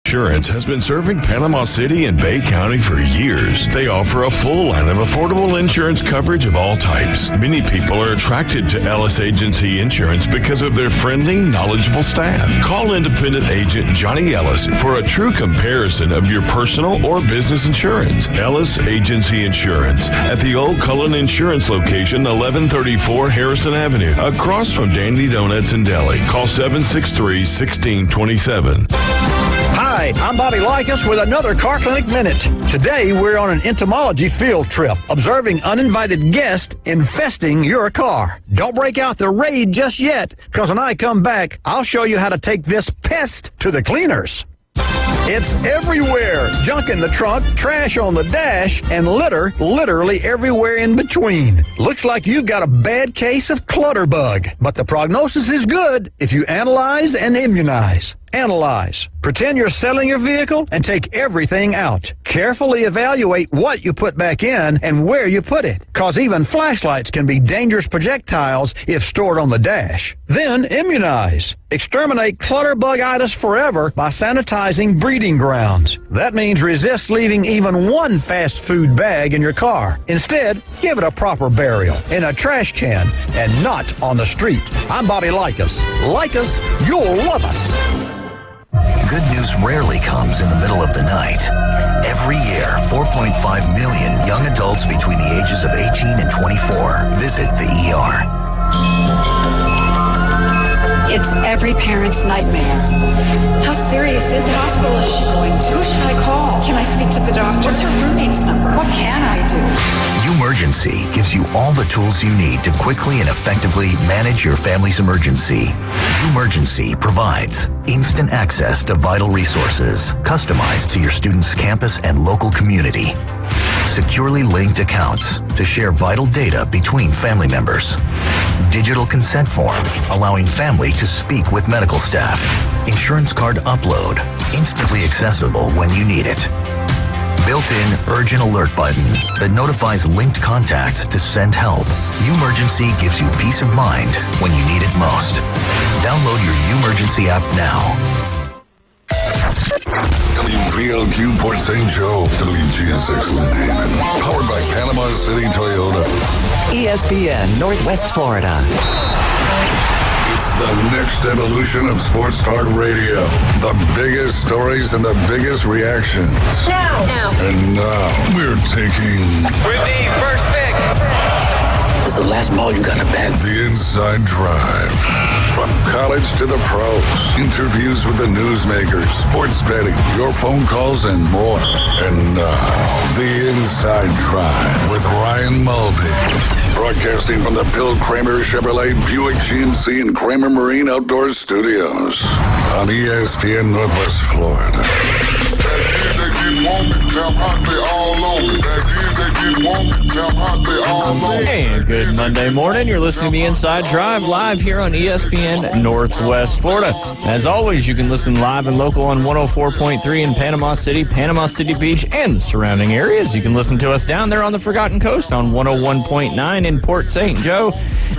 Insurance has been serving Panama City and Bay County for years. They offer a full line of affordable insurance coverage of all types. Many people are attracted to Ellis Agency Insurance because of their friendly, knowledgeable staff. Call independent agent Johnny Ellis for a true comparison of your personal or business insurance. Ellis Agency Insurance at the Old Cullen Insurance location, 1134 Harrison Avenue, across from Dandy Donuts in Delhi. Call 763-1627. Hi, I'm Bobby Likas with another Car Clinic Minute. Today, we're on an entomology field trip, observing uninvited guests infesting your car. Don't break out the raid just yet, because when I come back, I'll show you how to take this pest to the cleaners. It's everywhere. Junk in the trunk, trash on the dash, and litter literally everywhere in between. Looks like you've got a bad case of clutter bug, but the prognosis is good if you analyze and immunize. Analyze. Pretend you're selling your vehicle and take everything out. Carefully evaluate what you put back in and where you put it, because even flashlights can be dangerous projectiles if stored on the dash. Then immunize. Exterminate clutter bugitis forever by sanitizing breeding grounds. That means resist leaving even one fast food bag in your car. Instead, give it a proper burial in a trash can and not on the street. I'm Bobby Likas. Like us, you'll love us. Good news rarely comes in the middle of the night. Every year, 4.5 million young adults between the ages of 18 and 24 visit the ER. It's every parent's nightmare. How serious is it? What hospital is she going to? Who should I call? Can I speak to the doctor? What's her roommate's number? What can I do? Umergency gives you all the tools you need to quickly and effectively manage your family's emergency. Umergency provides instant access to vital resources customized to your student's campus and local community. Securely linked accounts to share vital data between family members. Digital consent form allowing family to speak with medical staff. Insurance card upload, instantly accessible when you need it. Built-in urgent alert button that notifies linked contacts to send help. Umergency gives you peace of mind when you need it most. Download your Umergency app now. WPLQ Port St. Joe, WGSX Lynn, powered by Panama City Toyota. ESPN Northwest Florida. It's the next evolution of sports talk radio. The biggest stories and the biggest reactions. Now. And now we're taking with the first pick. This is the last ball you got to bat. The Inside Drive. From college to the pros, interviews with the newsmakers, sports betting, your phone calls, and more. And now, The Inside Drive with Ryan Mulvey. Broadcasting from the Bill Kramer Chevrolet Buick GMC and Kramer Marine Outdoor Studios on ESPN Northwest Florida. Hey, good Monday morning. You're listening to the Inside Drive live here on ESPN Northwest Florida. As always, you can listen live and local on 104.3 in Panama City Beach, and the surrounding areas. You can listen to us down there on the Forgotten Coast on 101.9 in Port St. Joe.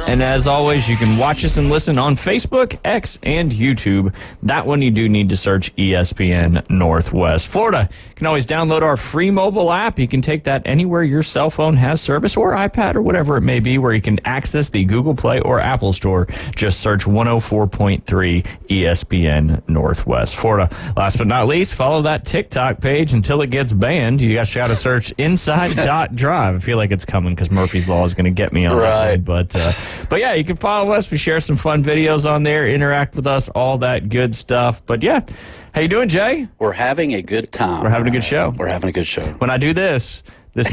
And as always, you can watch us and listen on Facebook, X, and YouTube. That one you do need to search ESPN Northwest Florida. You can always download our free mobile app. You can take that anywhere your cell phone has service, or iPad, or whatever it may be, where you can access the Google Play or Apple Store. Just search 104.3 ESPN Northwest Florida. Last but not least, follow that TikTok page until it gets banned. You guys got to search inside.drive. I feel like it's coming because Murphy's Law is going to get me on that one. But yeah, you can follow us. We share some fun videos on there, interact with us, all that good stuff. But yeah, how you doing, Jay? We're having a good time. We're having a good show. We're having a good show. When I do this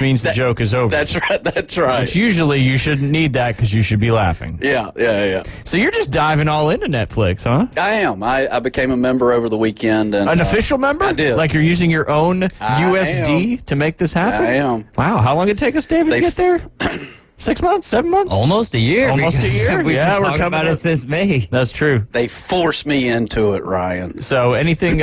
means the joke is over. That's right. That's right. Which usually you shouldn't need that because you should be laughing. Yeah. So you're just diving all into Netflix, huh? I am. I became a member over the weekend. And, an official member? I did. Like you're using your own USD to make this happen? I am. Wow. How long did it take us, David, to get there? 6 months, 7 months? Almost a year. Almost a year? We've Yeah, been we're talking coming about up. it since May. That's true. They forced me into it, Ryan. So anything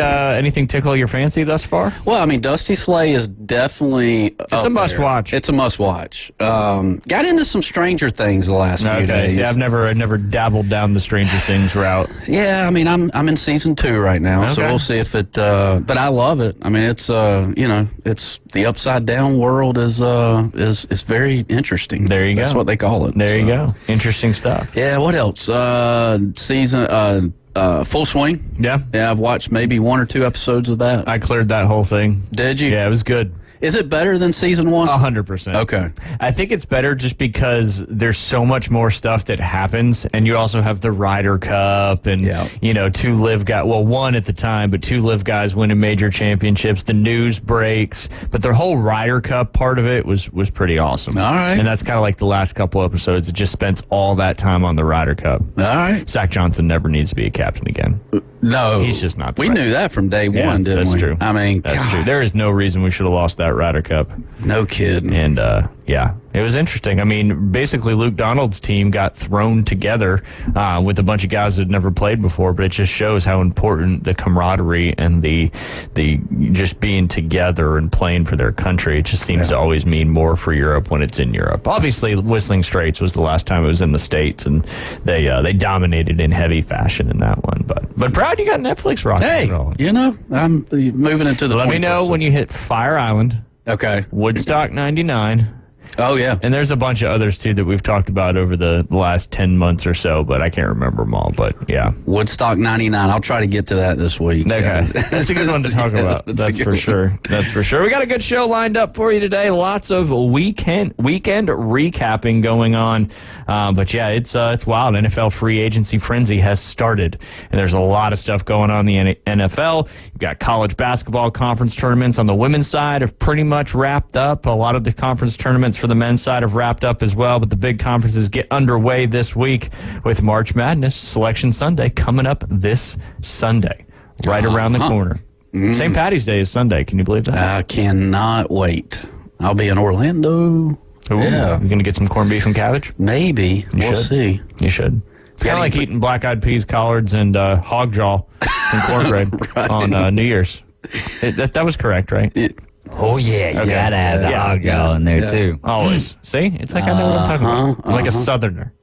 tickle your fancy thus far? Well, I mean, Dusty Slay is definitely It's a must-watch. It's a must-watch. Got into some Stranger Things the last few days. See, I've never dabbled down the Stranger Things route. Yeah, I mean, I'm in season 2 right now, so Okay. we'll see if it. But I love it. I mean, it's it's the upside down world is very interesting. There you go. That's what they call it. There you go. Interesting stuff. Yeah. What else? Season Full Swing. Yeah. Yeah, I've watched maybe 1 or 2 episodes of that. I cleared that whole thing. Did you? Yeah, it was good. Is it better than season 1? 100%. Okay. I think it's better just because there's so much more stuff that happens, and you also have the Ryder Cup, and 2 live guys. Well, 1 at the time, but 2 live guys winning major championships. The news breaks, but the whole Ryder Cup part of it was pretty awesome. All right. And that's kind of like the last couple episodes. It just spends all that time on the Ryder Cup. All right. Zach Johnson never needs to be a captain again. No, he's just not. We knew that from day one, didn't we? That's true. I mean, that's gosh. true. There is no reason we should have lost that Ryder Cup. No kidding. And it was interesting. I mean, basically, Luke Donald's team got thrown together with a bunch of guys that had never played before, but it just shows how important the camaraderie and the just being together and playing for their country. It just seems to always mean more for Europe when it's in Europe. Obviously, Whistling Straits was the last time it was in the States, and they dominated in heavy fashion in that one. But proud you got Netflix rocking. Hey, I'm moving into the. Let me know when you hit Fire Island. Okay. Woodstock 99. Oh, yeah. And there's a bunch of others, too, that we've talked about over the last 10 months or so, but I can't remember them all. But, yeah. Woodstock 99. I'll try to get to that this week. Okay. That's a good one to talk about. That's for sure. That's for sure. We got a good show lined up for you today. Lots of weekend recapping going on. But, yeah, it's wild. NFL free agency frenzy has started, and there's a lot of stuff going on in the NFL. You've got college basketball conference tournaments on the women's side have pretty much wrapped up. A lot of the conference tournaments for the men's side have wrapped up as well, but the big conferences get underway this week with March Madness Selection Sunday coming up this Sunday, right around the corner. St. Patty's Day is Sunday. Can you believe that? I cannot wait. I'll be in Orlando. Ooh, yeah. You going to get some corned beef and cabbage? Maybe. We'll see. You should. It's kind of like eating black-eyed peas, collards, and hog jaw and cornbread on New Year's. That was correct, right? Oh, yeah. You Okay. gotta have the hog jaw in there, too. Always. See? It's like I know what I'm talking about. I'm like a Southerner.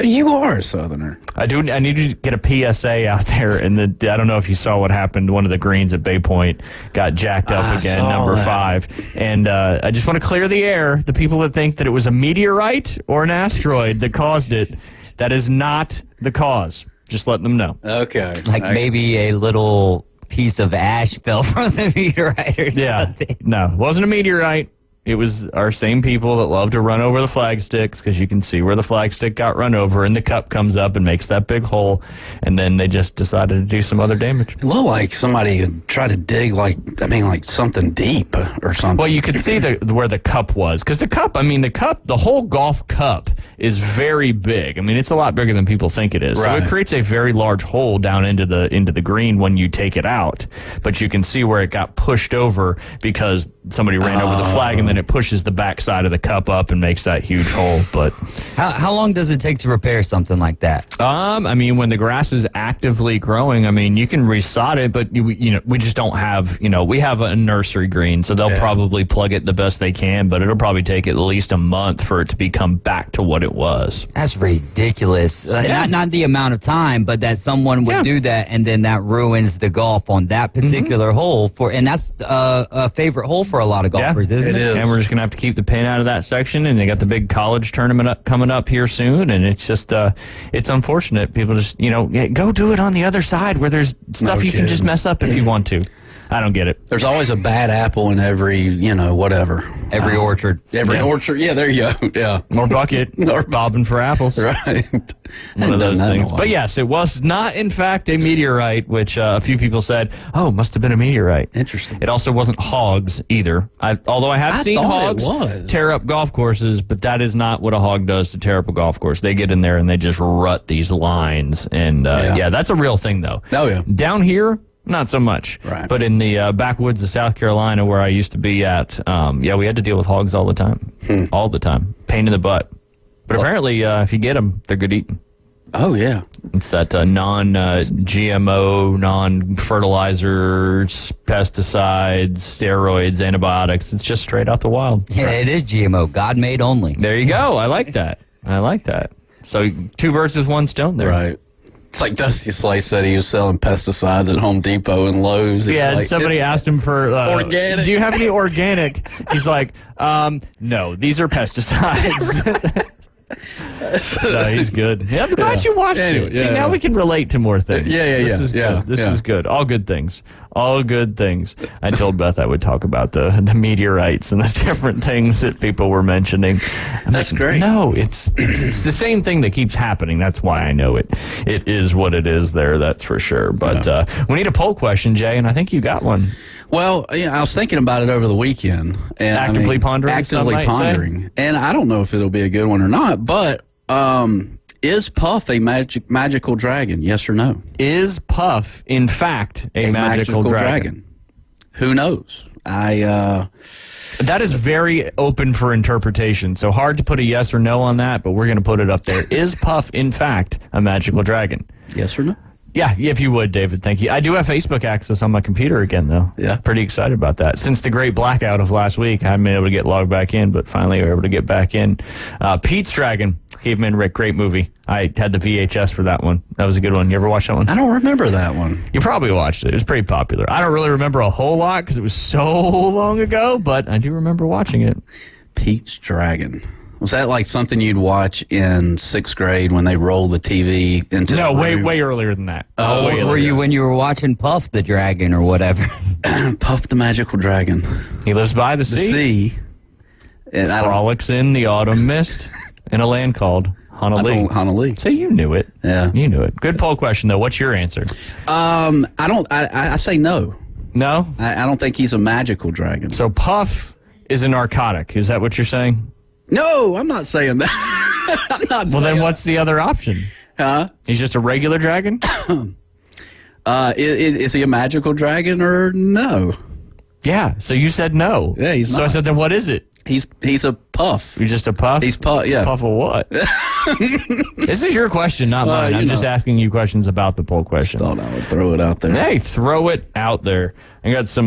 You are a Southerner. I need you to get a PSA out there. And I don't know if you saw what happened. One of the greens at Bay Point got jacked up again, number 5. And I just want to clear the air. The people that think that it was a meteorite or an asteroid that caused it, that is not the cause. Just letting them know. Okay. Maybe a little piece of ash fell from the meteorite or something. No, it wasn't a meteorite. It was our same people that love to run over the flag sticks, because you can see where the flag stick got run over, and the cup comes up and makes that big hole, and then they just decided to do some other damage. It looked like somebody had tried to dig, like something deep or something. Well, you could see where the cup was, because the whole golf cup is very big. I mean, it's a lot bigger than people think it is. Right. So it creates a very large hole down into the green when you take it out. But you can see where it got pushed over because somebody ran over the flag, and then it pushes the back side of the cup up and makes that huge hole. But how long does it take to repair something like that? When the grass is actively growing, you can resod it, but we just don't have, we have a nursery green, so they'll probably plug it the best they can, but it'll probably take at least a month for it to become back to what it was. That's ridiculous. Not the amount of time, but that someone would do that, and then that ruins the golf on that particular hole and that's a favorite hole for a lot of golfers, isn't it? And we're just going to have to keep the pin out of that section, and they got the big college tournament coming up here soon, and it's just, it's unfortunate. People just, go do it on the other side where there's stuff you can just mess up if you want to. I don't get it. There's always a bad apple in every, whatever. Every orchard. Every orchard. Yeah, there you go. Yeah. Or bucket. Or bobbing for apples. Right. One of those things. But yes, it was not, in fact, a meteorite, which a few people said, must have been a meteorite. Interesting. It also wasn't hogs either. Although I have seen hogs tear up golf courses, but that is not what a hog does to tear up a golf course. They get in there and they just rut these lines. And that's a real thing, though. Oh, yeah. Down here, not so much. Right. But in the backwoods of South Carolina, where I used to be at, we had to deal with hogs all the time. All the time. Pain in the butt. But apparently, if you get them, they're good eating. Oh, yeah. It's that non-GMO, non-fertilizers, pesticides, steroids, antibiotics. It's just straight out the wild. Yeah, it is GMO, God made only. There you go. I like that. So 2 birds with 1 stone there. Right. It's like Dusty Slay said he was selling pesticides at Home Depot and Lowe's. Yeah, and somebody asked him for organic. Do you have any organic? He's like, no, these are pesticides. So he's good. Yeah, I'm glad you watched it. See, now we can relate to more things. This is good. This is good. All good things. All good things. I told Beth I would talk about the meteorites and the different things that people were mentioning. That's great. No, it's the same thing that keeps happening. That's why I know it. It is what it is there, that's for sure. But we need a poll question, Jay, and I think you got one. Well, I was thinking about it over the weekend. And actively pondering. And I don't know if it'll be a good one or not, but is Puff a magical dragon? Yes or no? Is Puff, in fact, a magical dragon? Who knows? That is very open for interpretation, so hard to put a yes or no on that, but we're going to put it up there. Is Puff, in fact, a magical dragon? Yes or no? Yeah, if you would, David, thank you. I do have Facebook access on my computer again, though. Yeah. Pretty excited about that. Since the great blackout of last week, I haven't been able to get logged back in, but finally we were able to get back in. Pete's Dragon, Caveman Rick, great movie. I had the VHS for that one. That was a good one. You ever watch that one? I don't remember that one. You probably watched it. It was pretty popular. I don't really remember a whole lot because it was so long ago, but I do remember watching it. Pete's Dragon. Was that like something you'd watch in 6th grade when they roll the TV into No, the room? way earlier than that. Were you when you were watching Puff the Dragon or whatever? Puff the Magical Dragon. He lives by the sea. And frolics in the autumn mist in a land called Honolulu. Honolulu. So you knew it. Yeah. You knew it. Good poll question, though. What's your answer? I say no. No? I don't think he's a magical dragon. So Puff is a narcotic. Is that what you're saying? No, I'm not saying that. I'm not well, then what's the other option? Huh? He's just a regular dragon? Is he a magical dragon or no? Yeah, so you said no. Yeah, he's So not. I said, then what is it? He's a puff. You're just a puff? He's puff, yeah. Puff of what? This is your question, not mine. I'm just asking you questions about the poll question. Thought I would throw it out there. Hey, throw it out there. I got so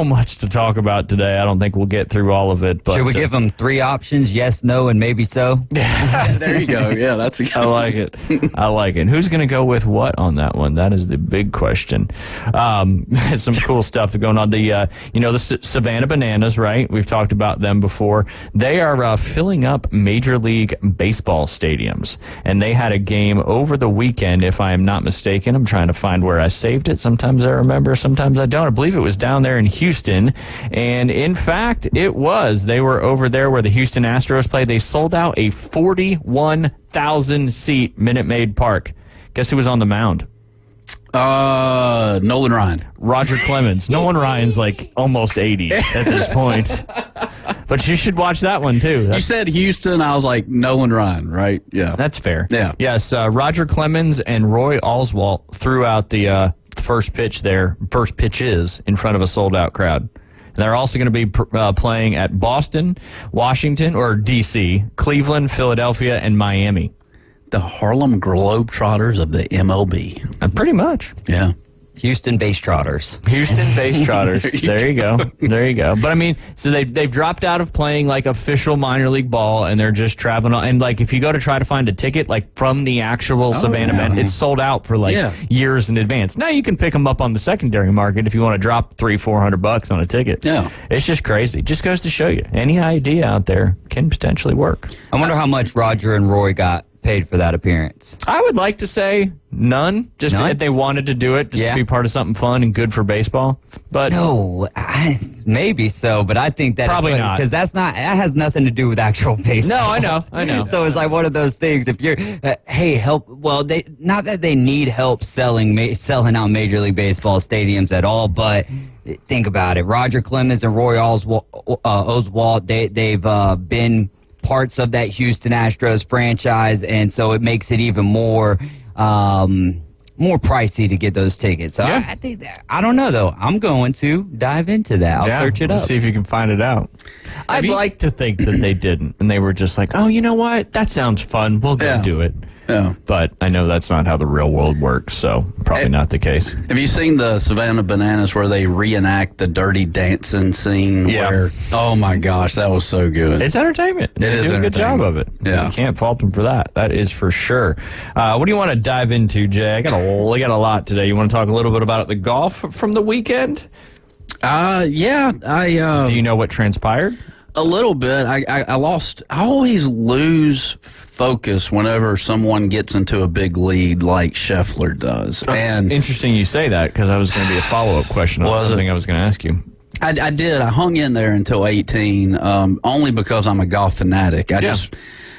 much to talk about today. I don't think we'll get through all of it. But should we give them 3 options? Yes, no, and maybe so? There you go. Yeah, that's a good I like it. I like it. Who's going to go with what on that one? That is the big question. Some cool stuff going on. The Savannah Bananas, right? We've talked about them before. They are filling up Major League Baseball stadiums, and they had a game over the weekend, if I am not mistaken. I'm trying to find where I saved it. Sometimes I remember, sometimes I don't. I believe it was down there in Houston, and in fact, it was. They were over there where the Houston Astros play. They sold out a 41,000-seat Minute Maid Park. Guess who was on the mound? Nolan Ryan. Roger Clemens. Nolan Ryan's like almost 80 at this point. But you should watch that one, too. You said Houston. I was like, Nolan Ryan, right? Yeah. That's fair. Yeah. Yes, Roger Clemens and Roy Oswalt threw out the first pitches in front of a sold-out crowd. And they're also going to be playing at Boston, Washington, or D.C., Cleveland, Philadelphia, and Miami. The Harlem Globetrotters of the MLB. Pretty much. Yeah. Houston Base Trotters. Houston Base Trotters. There you go. There you go. But I mean, so they've dropped out of playing like official minor league ball, and they're just traveling on. And like, if you go to try to find a ticket, like from the actual Savannah Band, it's sold out for like years in advance. Now you can pick them up on the secondary market if you want to drop $300-400 on a ticket. Yeah, it's just crazy. Just goes to show you, any idea out there can potentially work. I wonder how much Roger and Roy got paid for that appearance. I would like to say none. Just none? If they wanted to do it, just to be part of something fun and good for baseball. But no, maybe so. But I think that probably not, because that has nothing to do with actual baseball. No, I know. So it's like one of those things. If you're, hey, help. Well, they not that they need help selling out Major League Baseball stadiums at all, but. Think about it. Roger Clemens and Roy Oswalt, they've been parts of that Houston Astros franchise, and so it makes it even more more pricey to get those tickets. So Yeah. I think that, I don't know though. I'm going to dive into that. I'll search it up. See if you can find it out. I'd like to think that they didn't, and they were just like, "Oh, you know what? That sounds fun. We'll go do it." Yeah. But I know that's not how the real world works, so probably not the case. Have you seen the Savannah Bananas where they reenact the Dirty Dancing scene? Yeah. Where, oh my gosh, that was so good. It's entertainment. They do a good job of it. Yeah. You can't fault them for that. That is for sure. What do you want to dive into, Jay? I got a lot today. You want to talk a little bit about the golf from the weekend? Yeah. Do you know what transpired? A little bit. I lost. I always lose focus whenever someone gets into a big lead like Scheffler does. And interesting you say that, because I was going to be a follow-up question on something I was going to ask you. I did. I hung in there until 18, only because I'm a golf fanatic.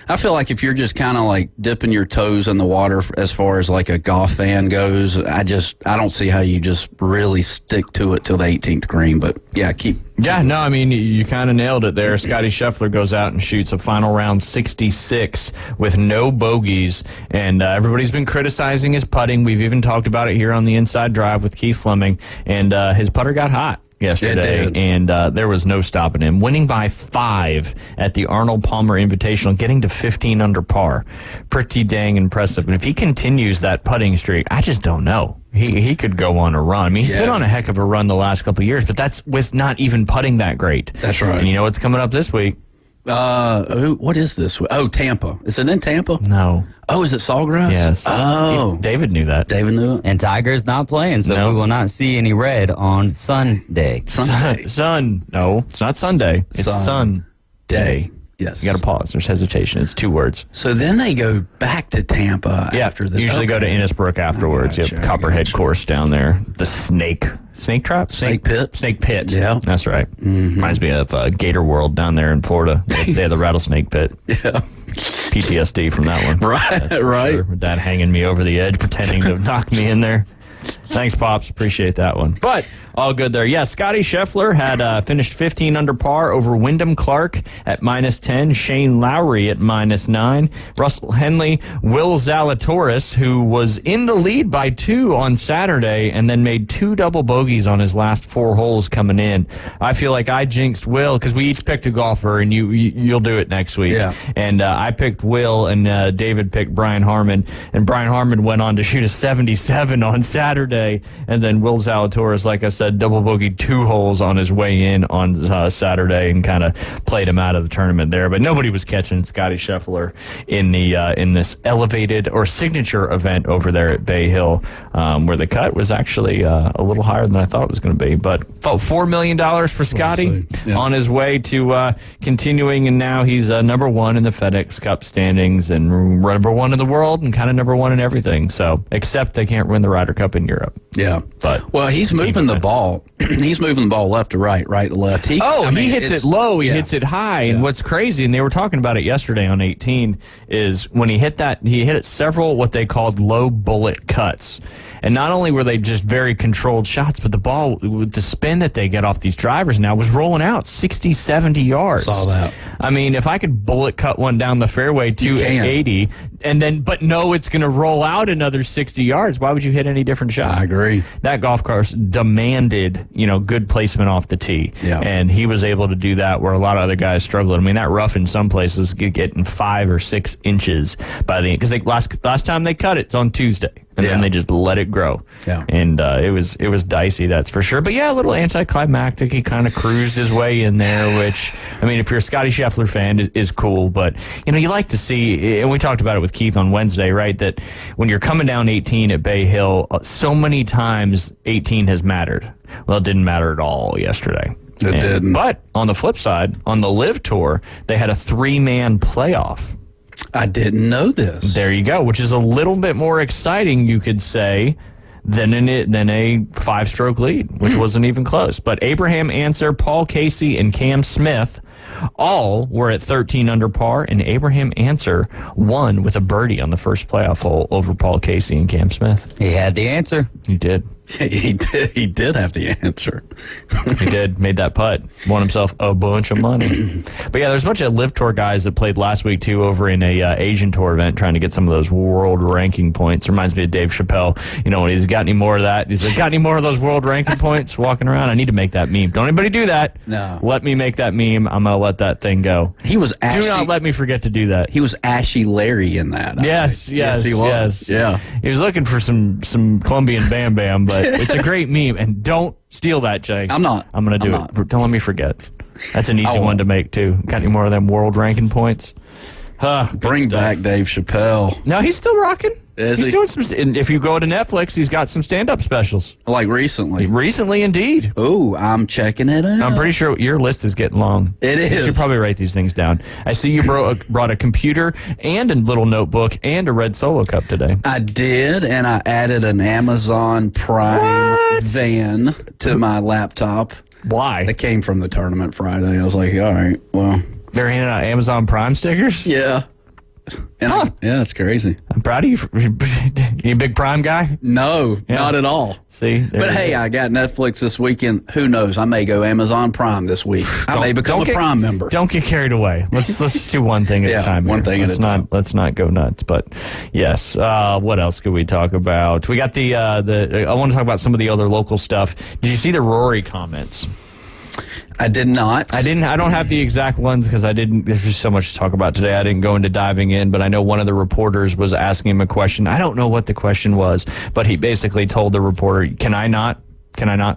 I feel like if you're just kind of like dipping your toes in the water as far as like a golf fan goes, I don't see how you just really stick to it till the 18th green. But yeah, I mean, you kind of nailed it there. Scotty Scheffler goes out and shoots a final round 66 with no bogeys, and everybody's been criticizing his putting. We've even talked about it here on the Inside Drive with Keith Fleming, and his putter got hot yesterday, and there was no stopping him. Winning by 5 at the Arnold Palmer Invitational, getting to 15 under par. Pretty dang impressive. And if he continues that putting streak, I just don't know. He could go on a run. I mean, he's been on a heck of a run the last couple of years, but that's with not even putting that great. That's right. And you know what's coming up this week? What is this? Oh, Tampa. Is it in Tampa? No. Oh, is it Sawgrass? Yes. Oh. David knew that. David knew it. And Tiger's not playing, so we will not see any red on Sunday. No, it's not Sunday. It's Sunday. Yes. You got to pause. There's hesitation. It's 2 words. So then they go back to Tampa after this. Usually go to Innisbrook afterwards. You have Copperhead course down there. The Snake Trap? Snake Pit. Snake Pit. Yeah. That's right. Reminds me of Gator World down there in Florida. They have the Rattlesnake Pit. Yeah. PTSD from that one. Right. Sure. My dad hanging me over the edge, pretending to knock me in there. Thanks, Pops. Appreciate that one. But all good there. Yeah, Scotty Scheffler had finished 15 under par over Wyndham Clark at -10, Shane Lowry at -9, Russell Henley, Will Zalatoris, who was in the lead by 2 on Saturday and then made 2 double bogeys on his last 4 holes coming in. I feel like I jinxed Will because we each picked a golfer, and you'll do it next week. Yeah. And I picked Will, and David picked Brian Harmon, and Brian Harmon went on to shoot a 77 on Saturday, and then Will Zalatoris, like I said, double bogeyed 2 holes on his way in on Saturday and kind of played him out of the tournament there. But nobody was catching Scotty Scheffler in the in this elevated or signature event over there at Bay Hill, where the cut was actually a little higher than I thought it was going to be. But $4 million for Scotty on his way to continuing, and now he's number 1 in the FedEx Cup standings and number 1 in the world and kind of number 1 in everything. So, except they can't win the Ryder Cup in Europe. Yeah. But he's moving the ball. He's moving the ball left to right to left. He hits it low, he hits it high. And what's crazy, and they were talking about it yesterday on 18, is when he hit that, he hit it several what they called low bullet cuts. And not only were they just very controlled shots, but the ball, with the spin that they get off these drivers now, was rolling out 60, 70 yards. Saw that. I mean, if I could bullet cut one down the fairway 280, but know it's going to roll out another 60 yards, why would you hit any different shot? I agree. That golf course demanded, good placement off the tee. Yeah. And he was able to do that where a lot of other guys struggled. I mean, that rough in some places could get in 5 or 6 inches by the end. Because last time they cut it's on Tuesday. And then they just let it grow. Yeah. And it was dicey, that's for sure. But yeah, a little anticlimactic. He kind of cruised his way in there, which, I mean, if you're a Scotty Scheffler fan, is cool. But, you like to see, and we talked about it with Keith on Wednesday, right, that when you're coming down 18 at Bay Hill, so many times 18 has mattered. Well, it didn't matter at all yesterday. It didn't. But on the flip side, on the LIV Tour, they had a 3-man playoff. I didn't know this. There you go, which is a little bit more exciting, you could say, than a 5-stroke lead, which wasn't even close. But Abraham Answer, Paul Casey, and Cam Smith all were at 13 under par, and Abraham Answer won with a birdie on the first playoff hole over Paul Casey and Cam Smith. He had the answer. He did. He did have the answer. He did, made that putt, won himself a bunch of money. But yeah, there's a bunch of Live Tour guys that played last week too over in a Asian Tour event trying to get some of those world ranking points. Reminds me of Dave Chappelle. You know, when he's got any more of that, he's like, got any more of those world ranking points walking around? I need to make that meme. Don't anybody do that. No. Let me make that meme. I'm going to let that thing go. He was Do not let me forget to do that. He was Ashy Larry in that. Yes, he was. yes. Yeah. He was looking for some Colombian Bam Bam, but it's a great meme. And don't steal that, Jay. I'm not. I'm going to do it. Don't let me forget. That's an easy one to make, too. Got any more of them world ranking points? Bring back Dave Chappelle. No, he's still rocking. He's doing some. And if you go to Netflix, he's got some stand-up specials. Like recently. Recently, indeed. Oh, I'm checking it out. I'm pretty sure your list is getting long. It is. You should probably write these things down. I see you brought a computer and a little notebook and a red Solo cup today. I did, and I added an Amazon Prime van to my laptop. Why? It came from the tournament Friday. I was like, all right, well. They're handing out Amazon Prime stickers? Yeah. And yeah, it's crazy. I'm proud of you. You a big Prime guy? No, not at all. See? But hey, I got Netflix this weekend. Who knows? I may go Amazon Prime this week. I may become a Prime member. Don't get carried away. Let's do one thing at a time. One thing at a time. Let's not go nuts. But yes, what else could we talk about? We got the I want to talk about some of the other local stuff. Did you see the Rory comments? I did not. I don't have the exact ones because there's just so much to talk about today. I didn't go into diving in, but I know one of the reporters was asking him a question. I don't know what the question was, but he basically told the reporter, can I not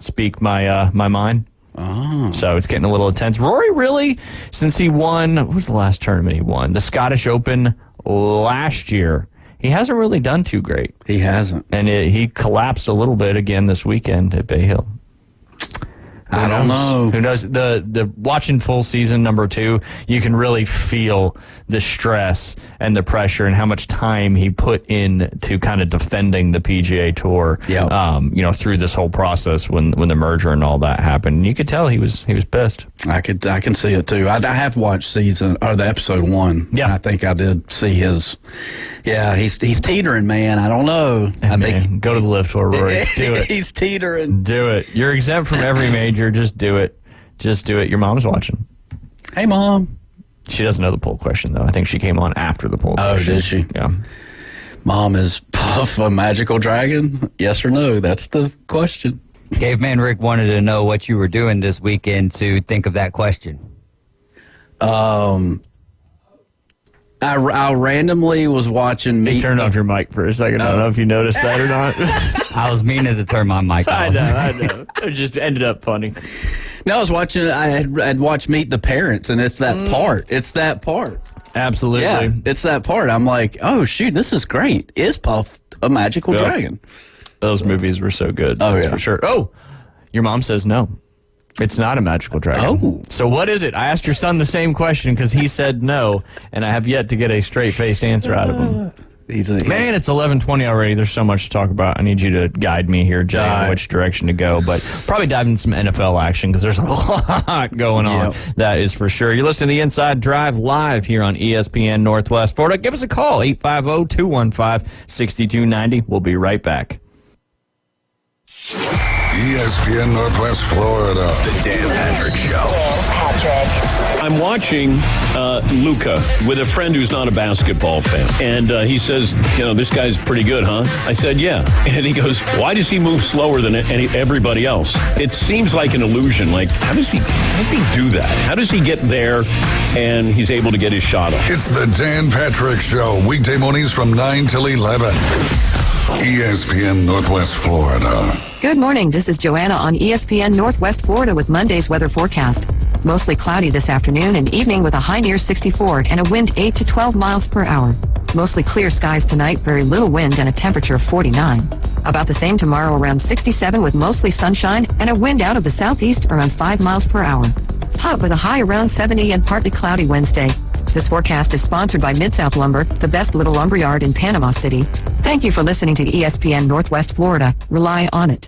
speak my mind? Oh. So it's getting a little intense. Rory really, since he won, what was the last tournament he won? The Scottish Open last year. He hasn't really done too great. He hasn't. And he collapsed a little bit again this weekend at Bay Hill. I don't know. Who knows? The watching full season number 2, you can really feel the stress and the pressure and how much time he put in to kind of defending the PGA Tour. Yeah. Through this whole process when the merger and all that happened, you could tell he was pissed. I can see it too. I have watched the episode 1. Yeah, I think I did see his. Yeah, he's teetering, man. I don't know. I think go to the Live Tour, Rory. Do it. He's teetering. Do it. You're exempt from every major. Just do it. Just do it. Your mom's watching. Hey, Mom. She doesn't know the poll question, though. I think she came on after the poll question. Oh, did she? Yeah. Mom, is Puff a magical dragon? Yes or no? That's the question. Caveman Rick wanted to know what you were doing this weekend to think of that question. I randomly was watching. Hey, turn off your mic for a second. I don't know if you noticed that or not. I was meaning to turn my mic off. I know. It just ended up funny. No, I was watching. I'd watched Meet the Parents, and it's that part. It's that part. Absolutely. Yeah, it's that part. I'm like, oh shoot, this is great. Is Puff a magical dragon? Those movies were so good. Oh, that's yeah. for sure. Oh, your mom says no. It's not a magical dragon. Oh. So what is it? I asked your son the same question because he said no, and I have yet to get a straight-faced answer out of him. Man, it's 11:20 already. There's so much to talk about. I need you to guide me here, Jay, on which direction to go. But probably dive into some NFL action because there's a lot going on. Yep. That is for sure. You're listening to The Inside Drive live here on ESPN Northwest Florida. Give us a call, 850-215-6290. We'll be right back. ESPN Northwest Florida. The Dan Patrick Show. Dan Patrick. I'm watching Luca with a friend who's not a basketball fan. And he says, this guy's pretty good, huh? I said, yeah. And he goes, why does he move slower than everybody else? It seems like an illusion. Like, how does he do that? How does he get there and he's able to get his shot off? It's the Dan Patrick Show. Weekday mornings from 9 till 11. ESPN Northwest Florida. Good morning. This is Joanna on ESPN Northwest Florida with Monday's weather forecast. Mostly cloudy this afternoon and evening with a high near 64 and a wind 8 to 12 miles per hour. Mostly clear skies tonight, very little wind and a temperature of 49. About the same tomorrow, around 67 with mostly sunshine and a wind out of the southeast around 5 miles per hour. Hot with a high around 70 and partly cloudy Wednesday. This forecast is sponsored by Mid-South Lumber, the best little lumberyard in Panama City. Thank you for listening to ESPN Northwest Florida. Rely on it.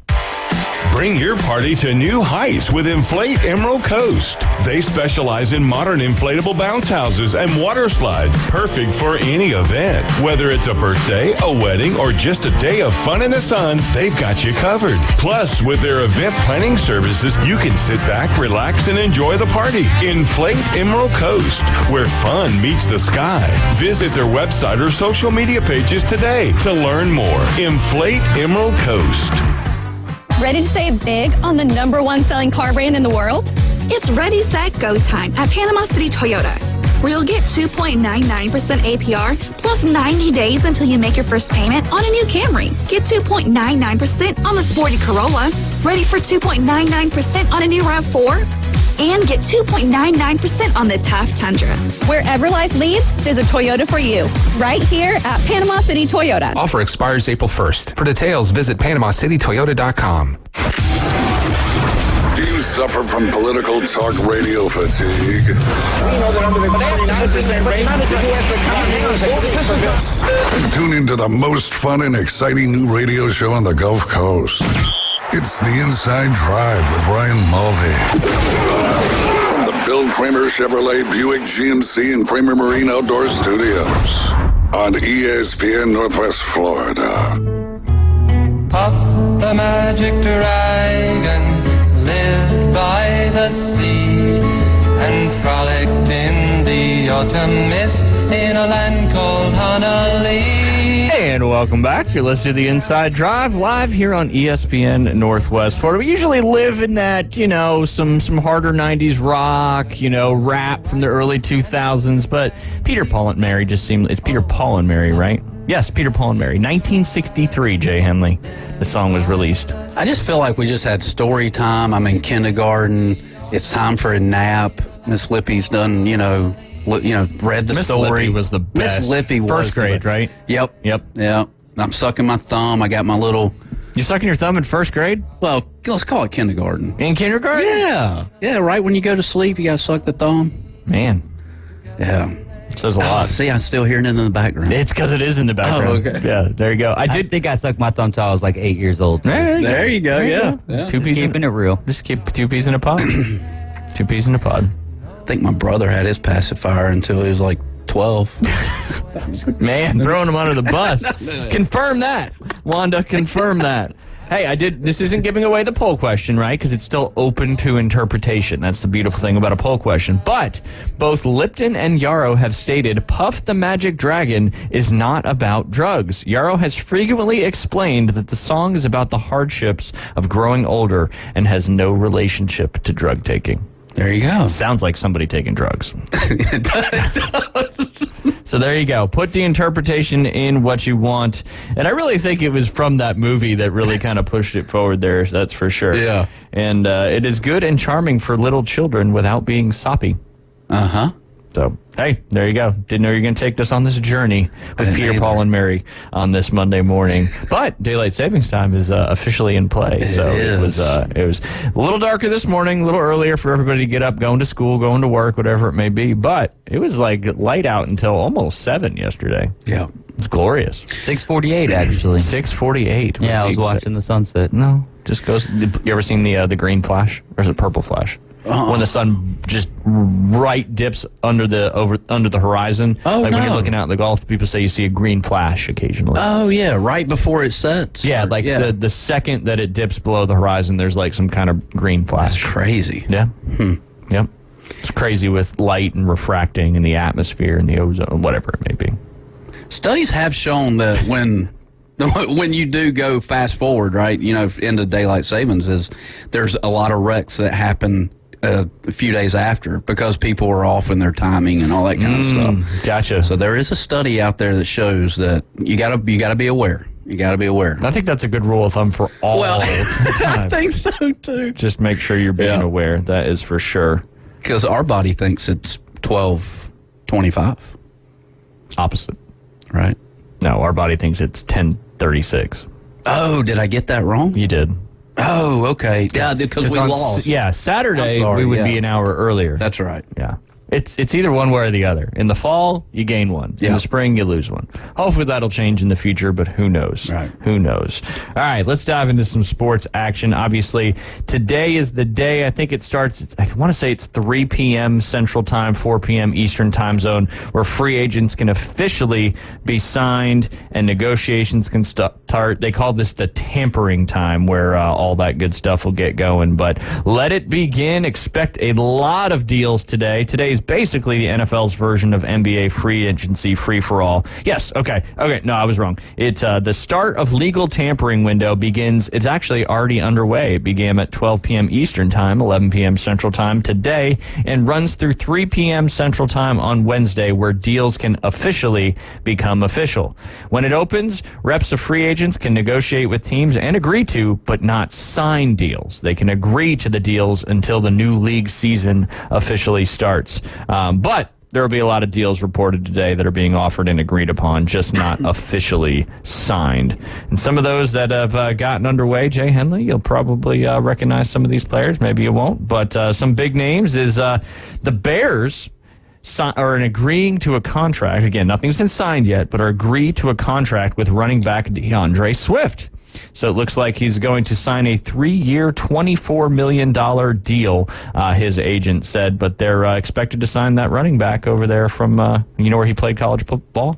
Bring your party to new heights with Inflate Emerald Coast. They specialize in modern inflatable bounce houses and water slides, perfect for any event. Whether it's a birthday, a wedding, or just a day of fun in the sun, they've got you covered. Plus, with their event planning services, you can sit back, relax, and enjoy the party. Inflate Emerald Coast, where fun meets the sky. Visit their website or social media pages today to learn more. Inflate Emerald Coast. Ready to save big on the #1 selling car brand in the world? It's Ready, Set, Go time at Panama City Toyota, where you'll get 2.99% APR plus 90 days until you make your first payment on a new Camry. Get 2.99% on the sporty Corolla, ready for 2.99% on a new RAV4, and get 2.99% on the tough Tundra. Wherever life leads, there's a Toyota for you, right here at Panama City Toyota. Offer expires April 1st. For details, visit PanamaCityToyota.com. Do you suffer from political talk radio fatigue? We know that under the 99% rate, the U.S. economy is Tune into the most fun and exciting new radio show on the Gulf Coast. It's The Inside Drive with Ryan Mulvey. From the Bill Kramer Chevrolet Buick GMC and Kramer Marine Outdoor Studios on ESPN Northwest Florida. Puff the magic dragon lived by the sea and frolicked in the autumn mist in a land called Honolulu. And welcome back. You're listening to The Inside Drive live here on ESPN Northwest Florida. We usually live in that, some harder 90s rock, rap from the early 2000s. But Peter, Paul, and Mary it's Peter, Paul, and Mary, right? Yes, Peter, Paul, and Mary. 1963, Jay Henley. The song was released. I just feel like we just had story time. I'm in kindergarten. It's time for a nap. Miss Lippy's done, read the Miss story. Lippy was the best. Miss Lippy was first grade, right? Yep. Yeah. I'm sucking my thumb. I got my little... You're sucking your thumb in first grade? Well, let's call it kindergarten. In kindergarten? Yeah, right when you go to sleep, you got to suck the thumb. Man. Yeah. Says a lot. See, I'm still hearing it in the background. It's because it is in the background. Oh, okay. Yeah, there you go. I think I sucked my thumb till I was like 8 years old. So. There you go. Yeah. Two peas keeping it real. Just keep 2 peas in a pod. 2 peas in a pod. I think my brother had his pacifier until he was like 12. Man, throwing him under the bus. Confirm that. Wanda, confirm that. Hey, this isn't giving away the poll question, right? Because it's still open to interpretation. That's the beautiful thing about a poll question. But both Lipton and Yarrow have stated Puff the Magic Dragon is not about drugs. Yarrow has frequently explained that the song is about the hardships of growing older and has no relationship to drug taking. There you go. Sounds like somebody taking drugs. It does. So there you go. Put the interpretation in what you want. And I really think it was from that movie that really kind of pushed it forward there. That's for sure. Yeah. And it is good and charming for little children without being soppy. Uh-huh. So, hey, there you go. Didn't know you were going to take this on this journey with Peter, Paul, and Mary on this Monday morning. But daylight savings time is officially in play. It was a little darker this morning, a little earlier for everybody to get up, going to school, going to work, whatever it may be. But it was like light out until almost 7 yesterday. Yeah. It's glorious. 6:48, actually. 6:48. Yeah, I was watching the sunset. No, just goes. You ever seen the green flash? Or is it purple flash? When the sun just right dips under the horizon. Oh, like no. when you're looking out in the Gulf, people say you see a green flash occasionally. Oh, yeah, right before it sets. Yeah, the second that it dips below the horizon, there's like some kind of green flash. That's crazy. Yeah. Yep. It's crazy with light and refracting in the atmosphere and the ozone, whatever it may be. Studies have shown that when you do go fast forward, right, into daylight savings, there's a lot of wrecks that happen a few days after because people are off in their timing and all that kind of stuff. Gotcha. So there is a study out there that shows that you gotta be aware. You gotta be aware. I think that's a good rule of thumb for all the time. I think so too. Just make sure you're being aware. That is for sure. Because our body thinks it's 12:25. Opposite. Right. No, our body thinks it's 10:36. Oh, did I get that wrong? You did. Oh, okay. Yeah, because we lost. Yeah, Saturday we would be an hour earlier. That's right. Yeah. It's either one way or the other. In the fall, you gain one. In the spring, you lose one. Hopefully that'll change in the future, but who knows? Right. Who knows? All right, let's dive into some sports action. Obviously, today is the day. I think it starts, I want to say it's 3 p.m. Central Time, 4 p.m. Eastern Time Zone, where free agents can officially be signed and negotiations can start. They call this the tampering time, where all that good stuff will get going. But let it begin. Expect a lot of deals today. Today is basically the NFL's version of NBA free agency free-for-all. Yes, okay, no, I was wrong. The start of legal tampering window begins, it's actually already underway. It began at 12 p.m. Eastern Time, 11 p.m. Central Time today, and runs through 3 p.m. Central Time on Wednesday, where deals can officially become official. When it opens, reps of free agents can negotiate with teams and agree to, but not sign deals. They can agree to the deals until the new league season officially starts. But there will be a lot of deals reported today that are being offered and agreed upon, just not officially signed. And some of those that have gotten underway, Jay Henley, you'll probably recognize some of these players. Maybe you won't. But some big names is the Bears are agreeing to a contract. Again, nothing's been signed yet, but are agreed to a contract with running back DeAndre Swift. So it looks like he's going to sign a 3-year, $24 million deal, his agent said. But they're expected to sign that running back over there from, where he played college football?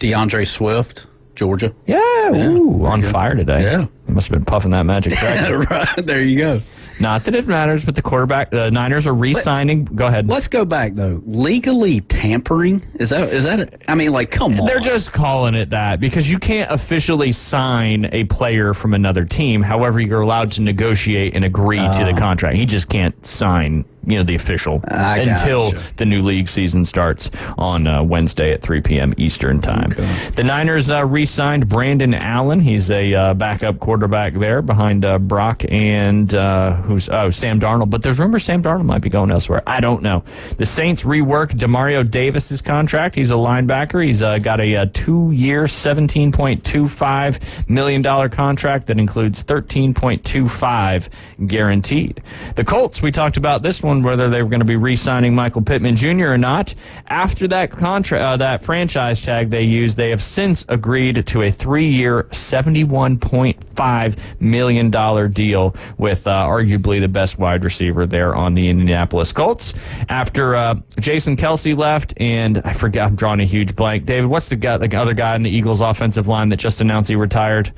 DeAndre Swift, Georgia. Yeah, ooh, on fire today. Yeah. He must have been puffing that magic dragon. Right, there you go. Not that it matters, but the quarterback, the Niners are re-signing. Go ahead. Let's go back, though. Legally tampering? Is that I mean, like, come on. They're just calling it that because you can't officially sign a player from another team. However, you're allowed to negotiate and agree to the contract. He just can't sign, the official until the new league season starts on Wednesday at 3 p.m. Eastern Time. Okay. The Niners re-signed Brandon Allen. He's a backup quarterback there behind Brock and Sam Darnold. But there's rumors Sam Darnold might be going elsewhere. I don't know. The Saints reworked Demario Davis's contract. He's a linebacker. He's got a 2-year, $17.25 million contract that includes $13.25 guaranteed. The Colts, we talked about this one, whether they were going to be re-signing Michael Pittman Jr. or not. After that contract, that franchise tag they used, they have since agreed to a 3-year, $71.5 million deal with arguably the best wide receiver there on the Indianapolis Colts. After Jason Kelce left, and I forget, I'm drawing a huge blank. David, what's the other guy in the Eagles offensive line that just announced he retired?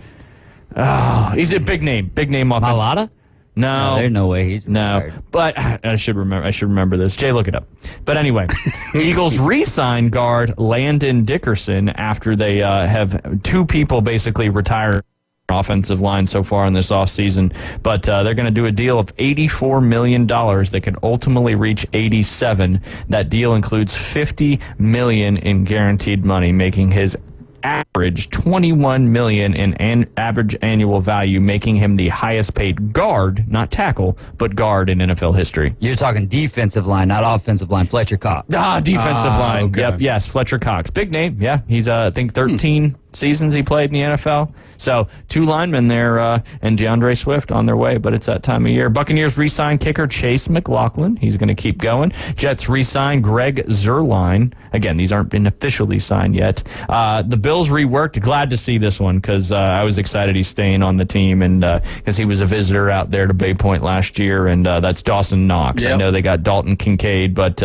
Oh, he's a big name offensive. Mailata? No, there's no way he's retired. But I should remember this. Jay, look it up. But anyway, Eagles re-signed guard Landon Dickerson after they have 2 people basically retire offensive line so far in this offseason. But they're going to do a deal of $84 million that could ultimately reach $87. That deal includes $50 million in guaranteed money, making his average $21 million in average annual value, making him the highest paid guard, not tackle, but guard in NFL history. You're talking defensive line, not offensive line. Fletcher Cox. Defensive line. Okay. Yep, yes, Fletcher Cox. Big name, yeah. He's, I think, 13 seasons he played in the NFL. So 2 linemen there and DeAndre Swift on their way, but it's that time of year. Buccaneers re-signed kicker Chase McLaughlin. He's going to keep going. Jets re-signed Greg Zuerlein. Again, these aren't been officially signed yet. The Bills reworked. Glad to see this one because I was excited he's staying on the team and because he was a visitor out there to Bay Point last year, and that's Dawson Knox. Yep. I know they got Dalton Kincaid, but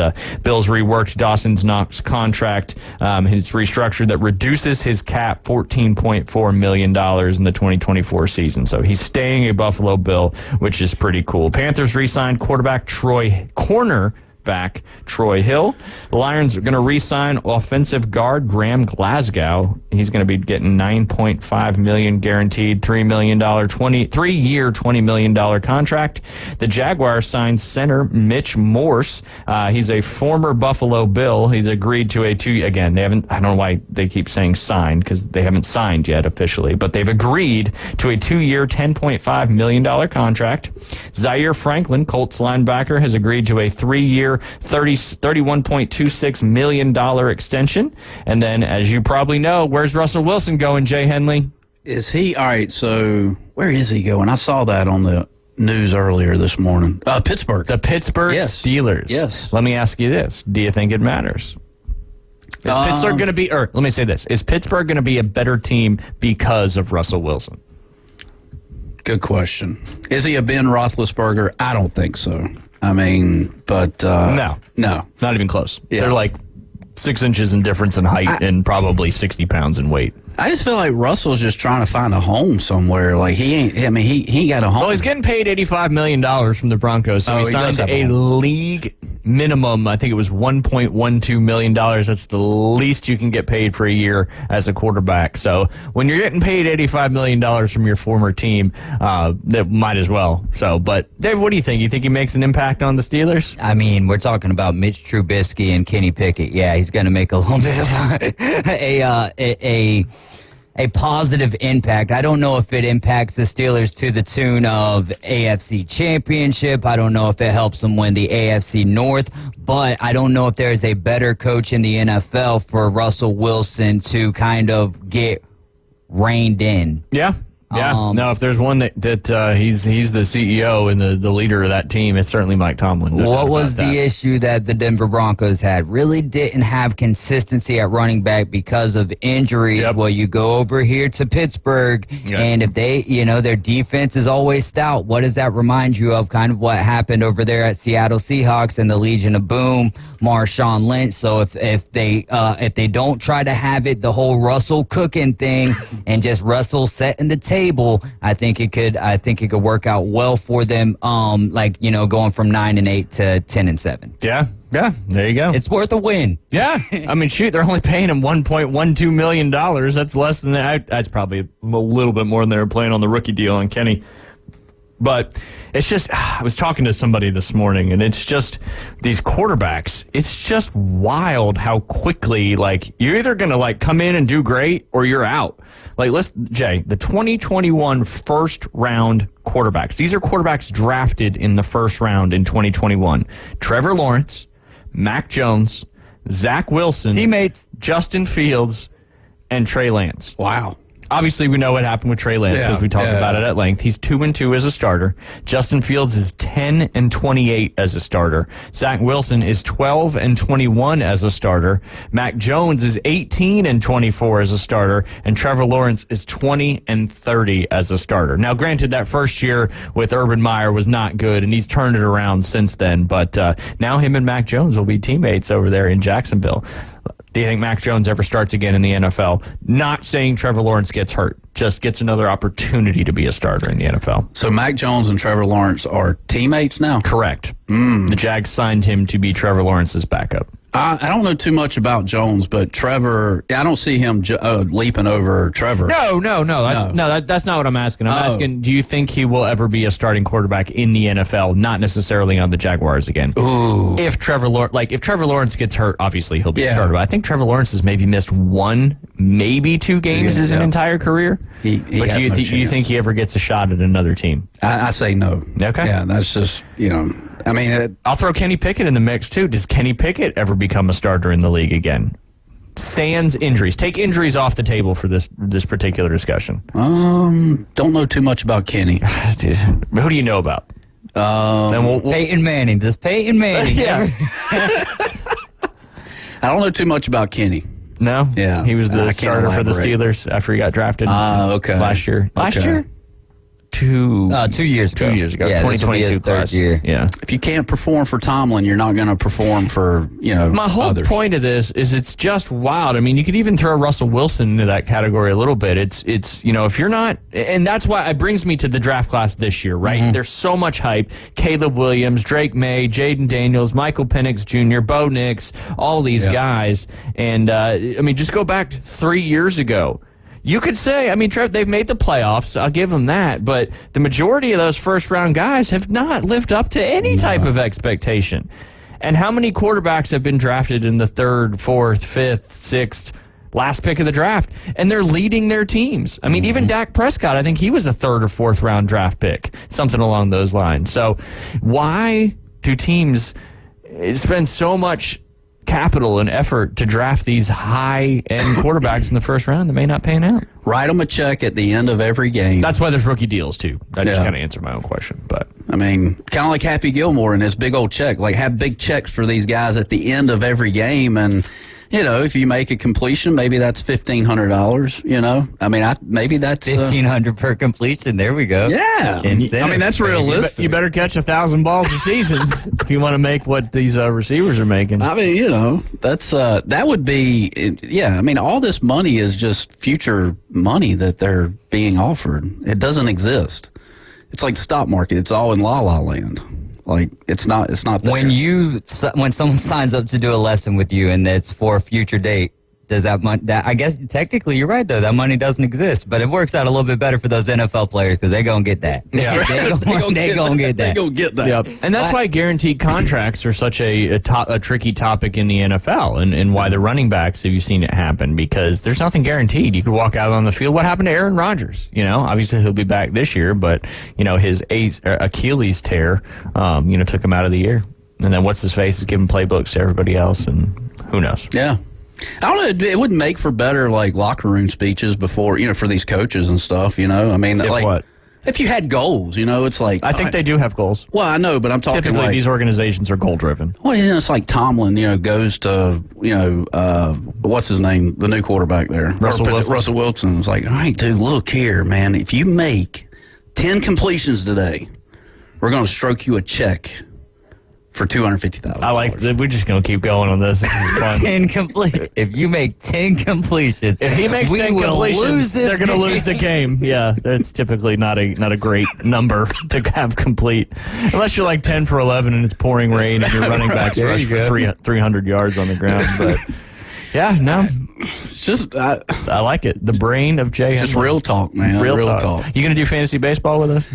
Bills reworked Dawson Knox's contract. It's restructured that reduces his cap $14.4 million in the 2024 season. So he's staying a Buffalo Bill, which is pretty cool. Panthers re-signed cornerback Troy Hill. The Lions are going to re-sign offensive guard Graham Glasgow. He's going to be getting $9.5 million guaranteed, $3-year, $20 million contract. The Jaguars signed center Mitch Morse. He's a former Buffalo Bill. He's agreed to a 2. Again, they haven't. I don't know why they keep saying signed because they haven't signed yet officially, but they've agreed to a 2-year, $10.5 million contract. Zaire Franklin, Colts linebacker, has agreed to a 3-year, $31.26 million extension. And then, as you probably know, where's Russell Wilson going, Jay Henley? Is he? All right, so where is he going? I saw that on the news earlier this morning. Pittsburgh. The Pittsburgh Steelers. Yes. Let me ask you this. Do you think it matters? Is Pittsburgh going to be, or let me say this, is Pittsburgh going to be a better team because of Russell Wilson? Good question. Is he a Ben Roethlisberger? I don't think so. I mean, but... No. Not even close. Yeah. They're like 6 inches in difference in height and probably 60 pounds in weight. I just feel like Russell's just trying to find a home somewhere. Like, he ain't got a home. Well, he's getting paid $85 million from the Broncos, so he signed a league minimum. I think it was $1.12 million. That's the least you can get paid for a year as a quarterback. So when you're getting paid $85 million from your former team, that might as well. So, but Dave, what do you think? You think he makes an impact on the Steelers? I mean, we're talking about Mitch Trubisky and Kenny Pickett. Yeah, he's going to make a little bit of a positive impact. I don't know if it impacts the Steelers to the tune of AFC Championship. I don't know if it helps them win the AFC North, but I don't know if there's a better coach in the NFL for Russell Wilson to kind of get reined in. Yeah. Yeah, no, if there's one that he's the CEO and the leader of that team, it's certainly Mike Tomlin. What was the issue that the Denver Broncos had? Really didn't have consistency at running back because of injuries. Yep. Well, you go over here to Pittsburgh, and if they, their defense is always stout. What does that remind you of? Kind of what happened over there at Seattle Seahawks and the Legion of Boom, Marshawn Lynch. So if they don't try to have it the whole Russell cooking thing and just Russell setting the table, I think it could work out well for them. Going from 9-8 to 10-7. Yeah, there you go. It's worth a win. Yeah, I mean, shoot, they're only paying him $1.12 million. That's less than that. That's probably a little bit more than they were playing on the rookie deal on Kenny. But it's just, I was talking to somebody this morning, and it's just these quarterbacks. It's just wild how quickly, you're either going to, come in and do great or you're out. Jay, the 2021 first-round quarterbacks. These are quarterbacks drafted in the first round in 2021. Trevor Lawrence, Mac Jones, Zach Wilson. Teammates. Justin Fields, and Trey Lance. Wow. Obviously, we know what happened with Trey Lance because we talked about it at length. He's 2-2 as a starter. Justin Fields is 10-28 as a starter. Zach Wilson is 12-21 as a starter. Mac Jones is 18-24 as a starter, and Trevor Lawrence is 20-30 as a starter. Now, granted, that first year with Urban Meyer was not good, and he's turned it around since then. But now him and Mac Jones will be teammates over there in Jacksonville. Do you think Mac Jones ever starts again in the NFL? Not saying Trevor Lawrence gets hurt, just gets another opportunity to be a starter in the NFL. So Mac Jones and Trevor Lawrence are teammates now? Correct. The Jags signed him to be Trevor Lawrence's backup. I don't know too much about Jones, but Trevor, I don't see him leaping over Trevor. No. That's not what I'm asking. I'm asking, do you think he will ever be a starting quarterback in the NFL, not necessarily on the Jaguars again? Ooh. If Trevor Lawrence gets hurt, obviously he'll be a starter. But I think Trevor Lawrence has maybe missed 1, maybe 2 games his entire career. He but has do you think he ever gets a shot at another team? I say no. Okay. Yeah, that's just, I mean, I'll throw Kenny Pickett in the mix, too. Does Kenny Pickett ever become a starter in the league again? Sans injuries. Take injuries off the table for this particular discussion. Don't know too much about Kenny. Who do you know about? Then Peyton Manning. Does Peyton Manning? Yeah. I don't know too much about Kenny. No? Yeah. He was the starter for the Steelers after he got drafted last year. Last year? 2 years ago. 2 years ago. Yeah, 2022 class. Year. Yeah. If you can't perform for Tomlin, you're not going to perform for, My whole others. point of this is it's just wild. I mean, you could even throw Russell Wilson into that category a little bit. It's if you're not, and that's why it brings me to the draft class this year, right? Mm-hmm. There's so much hype. Caleb Williams, Drake May, Jaden Daniels, Michael Penix Jr., Bo Nix, all these guys. And, just go back 3 years ago. You could say, Trev, they've made the playoffs. I'll give them that. But the majority of those first-round guys have not lived up to any type of expectation. And how many quarterbacks have been drafted in the 3rd, 4th, 5th, 6th, last pick of the draft? And they're leading their teams. Even Dak Prescott, I think he was a 3rd or 4th-round draft pick, something along those lines. So why do teams spend so much capital and effort to draft these high-end quarterbacks in the first round that may not pan out. Write them a check at the end of every game. That's why there's rookie deals, too. I just kind of answered my own question. But I mean, kind of like Happy Gilmore and his big old check. Like, have big checks for these guys at the end of every game. And, you know, if you make a completion, maybe that's $1,500, you know? I mean, maybe that's $1,500 per completion. There we go. Yeah. I mean, that's realistic. You better catch 1,000 balls a season if you want to make what these receivers are making. I mean, you know, that's that would be, I mean, all this money is just future money that they're being offered. It doesn't exist. It's like the stock market. It's all in la-la land. Like, it's not there. When someone signs up to do a lesson with you and it's for a future date, does that money, I guess technically you're right, though. That money doesn't exist, but it works out a little bit better for those NFL players because they're going to get that. Yeah. They're going to get that. They're going to get that. Yep. And that's why guaranteed contracts are such a tricky topic in the NFL and why the running backs, have you seen it happen? Because there's nothing guaranteed. You could walk out on the field. What happened to Aaron Rodgers? You know, obviously he'll be back this year, but, you know, his Achilles tear, took him out of the year. And then what's his face is giving playbooks to everybody else, and who knows? Yeah. I don't know. It would make for better, like, locker room speeches before, you know, for these coaches and stuff, you know? I mean, if you had goals, you know, it's like... I think they do have goals. Well, I know, but I'm talking typically, these organizations are goal-driven. Well, you know, it's like Tomlin, you know, goes to, you know, what's his name? The new quarterback there. Russell Wilson. Russell Wilson. It's like, all right, dude, look here, man. If you make 10 completions today, we're going to stroke you a check for $250,000. I like that. We're just going to keep going on this. This is fun. 10 completions. If you make 10 completions, if he makes 10 completions, they're going to lose the game. Yeah, that's typically not a great number to have complete, unless you're like 10 for 11 and it's pouring rain and your running backs rush for 300 yards on the ground. But yeah, no, just I like it. The brain of Jay. Just real talk, man. Real talk. You going to do fantasy baseball with us?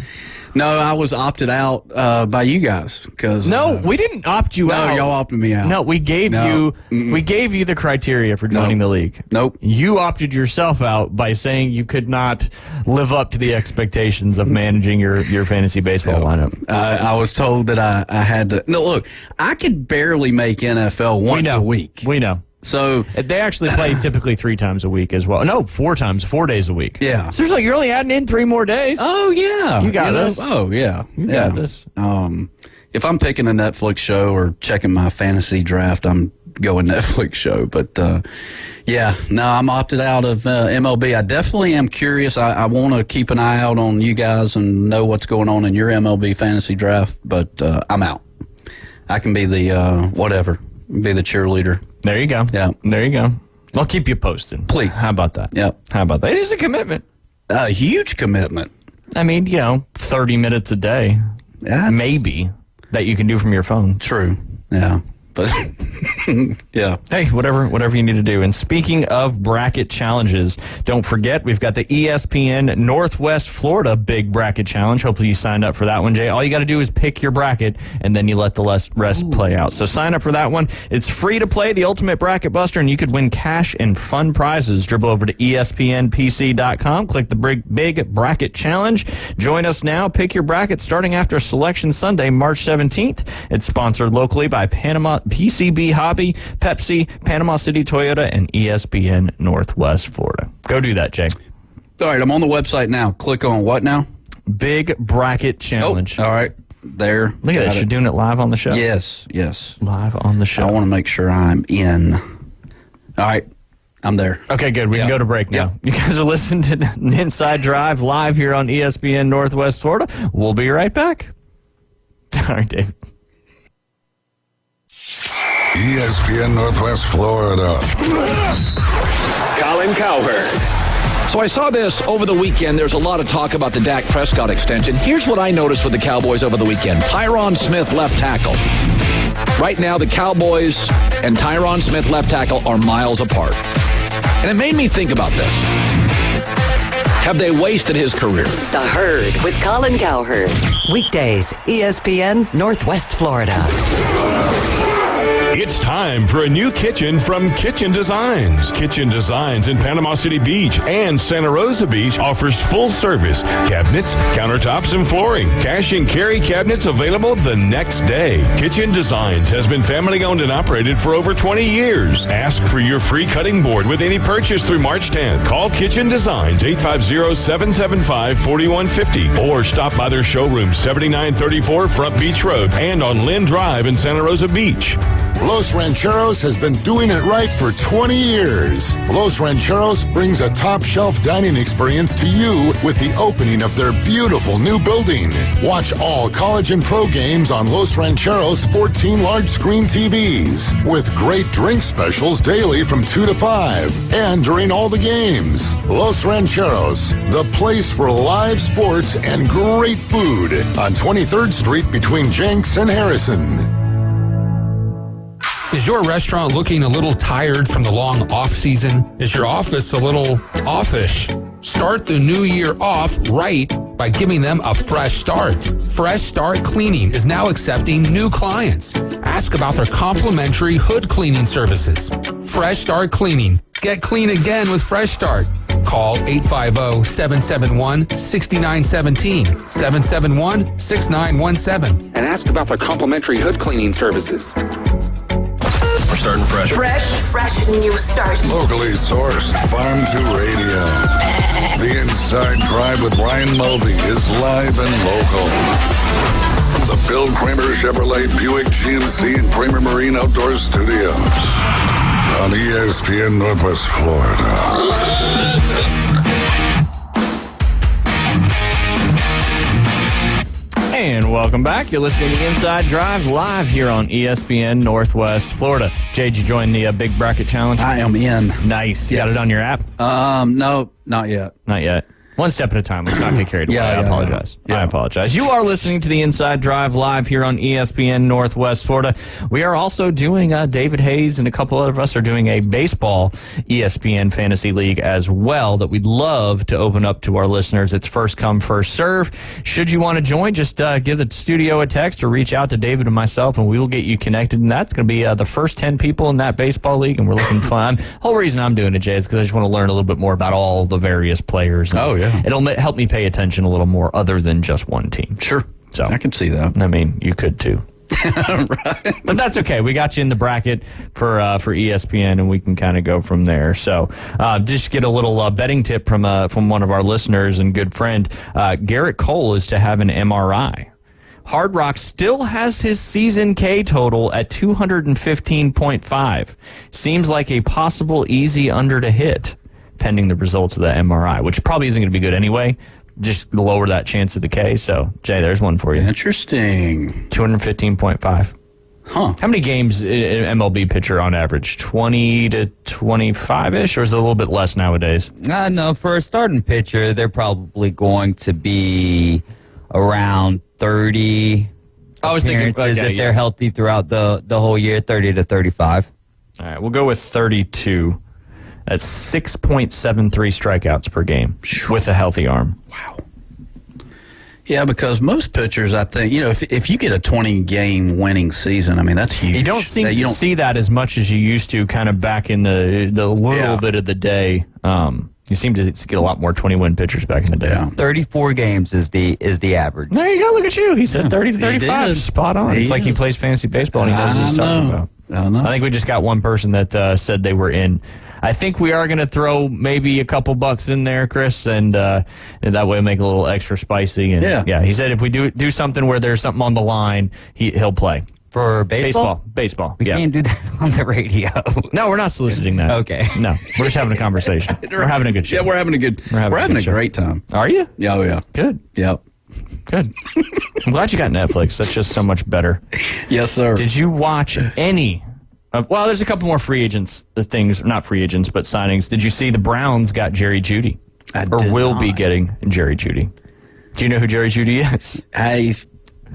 No, I was opted out by you guys because we didn't opt you out. No, y'all opted me out. No, we gave you the criteria for joining the league. Nope. You opted yourself out by saying you could not live up to the expectations of managing your fantasy baseball lineup. I was told that I had to. No, look, I could barely make NFL once a week. We know. So they actually play typically 3 times a week as well. No, 4 days a week. Yeah. So it's like you're only adding in 3 more days. Oh yeah, you got this. Oh yeah, you got this. If I'm picking a Netflix show or checking my fantasy draft, I'm going Netflix show. But I'm opted out of MLB. I definitely am curious. I want to keep an eye out on you guys and know what's going on in your MLB fantasy draft. But I'm out. I can be the be the cheerleader. There you go. Yeah. There you go. I'll keep you posted. Please. How about that? Yep. How about that? It is a commitment. A huge commitment. I mean, 30 minutes a day. Yeah. Maybe that you can do from your phone. True. Yeah. But yeah. Hey, whatever you need to do. And speaking of bracket challenges, don't forget we've got the ESPN Northwest Florida Big Bracket Challenge. Hopefully you signed up for that one, Jay. All you got to do is pick your bracket, and then you let the rest play out. So sign up for that one. It's free to play, the Ultimate Bracket Buster, and you could win cash and fun prizes. Dribble over to ESPNPC.com. Click the Big Bracket Challenge. Join us now. Pick your bracket starting after Selection Sunday, March 17th. It's sponsored locally by PCB Hobby, Pepsi, Panama City Toyota, and ESPN Northwest Florida. Go do that, Jay. All right, I'm on the website now. Click on what now? Big Bracket Challenge. Oh, all right, there. Look at that. You're doing it live on the show? Yes. Live on the show. I want to make sure I'm in. All right, I'm there. Okay, good. We can go to break now. You guys are listening to Inside Drive live here on ESPN Northwest Florida. We'll be right back. All right, David. ESPN Northwest Florida. Colin Cowherd. So I saw this over the weekend. There's a lot of talk about the Dak Prescott extension. Here's what I noticed with the Cowboys over the weekend. Tyron Smith, left tackle. Right now, the Cowboys and Tyron Smith, left tackle, are miles apart. And it made me think about this. Have they wasted his career? The Herd with Colin Cowherd. Weekdays, ESPN Northwest Florida. It's time for a new kitchen from Kitchen Designs. Kitchen Designs in Panama City Beach and Santa Rosa Beach offers full service cabinets, countertops, and flooring. Cash and carry cabinets available the next day. Kitchen Designs has been family owned and operated for over 20 years. Ask for your free cutting board with any purchase through March 10th. Call Kitchen Designs 850-775-4150 or stop by their showroom 7934 Front Beach Road and on Lynn Drive in Santa Rosa Beach. Los Rancheros has been doing it right for 20 years. Los Rancheros brings a top-shelf dining experience to you with the opening of their beautiful new building. Watch all college and pro games on Los Rancheros' 14 large-screen TVs with great drink specials daily from 2 to 5 and during all the games. Los Rancheros, the place for live sports and great food on 23rd Street between Jenks and Harrison. Is your restaurant looking a little tired from the long off season? Is your office a little offish? Start the new year off right by giving them a fresh start. Fresh Start Cleaning is now accepting new clients. Ask about their complimentary hood cleaning services. Fresh Start Cleaning. Get clean again with Fresh Start. Call 850-771-6917, 771-6917, and ask about their complimentary hood cleaning services. We're starting fresh. Fresh new start. Locally sourced, Farm to Radio. The Inside Drive with Ryan Mulvey is live and local. From the Bill Kramer Chevrolet Buick GMC and Kramer Marine Outdoor Studios on ESPN Northwest Florida. And welcome back. You're listening to Inside Drive live here on ESPN Northwest Florida. Jay, did you join the Big Bracket Challenge? I am in. Nice. You got it on your app? No, not yet. Not yet. One step at a time. Let's not get carried away. I apologize. Yeah. I apologize. You are listening to the Inside Drive live here on ESPN Northwest Florida. We are also doing, David Hayes and a couple of us are doing a baseball ESPN Fantasy League as well that we'd love to open up to our listeners. It's first come, first serve. Should you want to join, just give the studio a text or reach out to David and myself, and we will get you connected. And that's going to be the first 10 people in that baseball league, and we're looking fun. The whole reason I'm doing it, Jay, is because I just want to learn a little bit more about all the various players. Oh, yeah. It'll help me pay attention a little more other than just one team. Sure. So I can see that. I mean, you could too. Right. But that's okay. We got you in the bracket for ESPN, and we can kind of go from there. So just get a little betting tip from one of our listeners and good friend. Garrett Cole is to have an MRI. Hard Rock still has his season K total at 215.5. Seems like a possible easy under to hit, pending the results of the MRI, which probably isn't going to be good anyway. Just lower that chance of the K. So, Jay, there's one for you. Interesting. 215.5. Huh. How many games an MLB pitcher on average? 20 to 25-ish, or is it a little bit less nowadays? No, for a starting pitcher, they're probably going to be around 30 I was thinking, appearances if they're healthy throughout the whole year, 30 to 35. All right, we'll go with 32. That's 6.73 strikeouts per game with a healthy arm. Wow. Yeah, because most pitchers, I think, if you get a 20-game winning season, I mean, that's huge. You don't seem to see that as much as you used to kind of back in the little bit of the day. You seem to get a lot more 20-win pitchers back in the day. Yeah. 34 games is the average. There you go. Look at you. He said 30 to 35. Spot on. It's like he plays fantasy baseball and he knows what he's talking about. I think we just got one person that said they were in. I think we are going to throw maybe a couple bucks in there, Chris, and that way make it a little extra spicy. And yeah, he said if we do something where there's something on the line, he'll play. For baseball? Baseball. We can't do that on the radio. No, we're not soliciting that. Okay. No, we're just having a conversation. We're having a good show. Yeah, we're having a great time. Are you? Yeah, oh yeah. Good. Yep. Good. I'm glad you got Netflix. That's just so much better. Yes, sir. Did you watch any? Well, there's a couple more free agents things, not free agents, but signings. Did you see the Browns got Jerry Jeudy? Or will be getting Jerry Jeudy. Do you know who Jerry Jeudy is?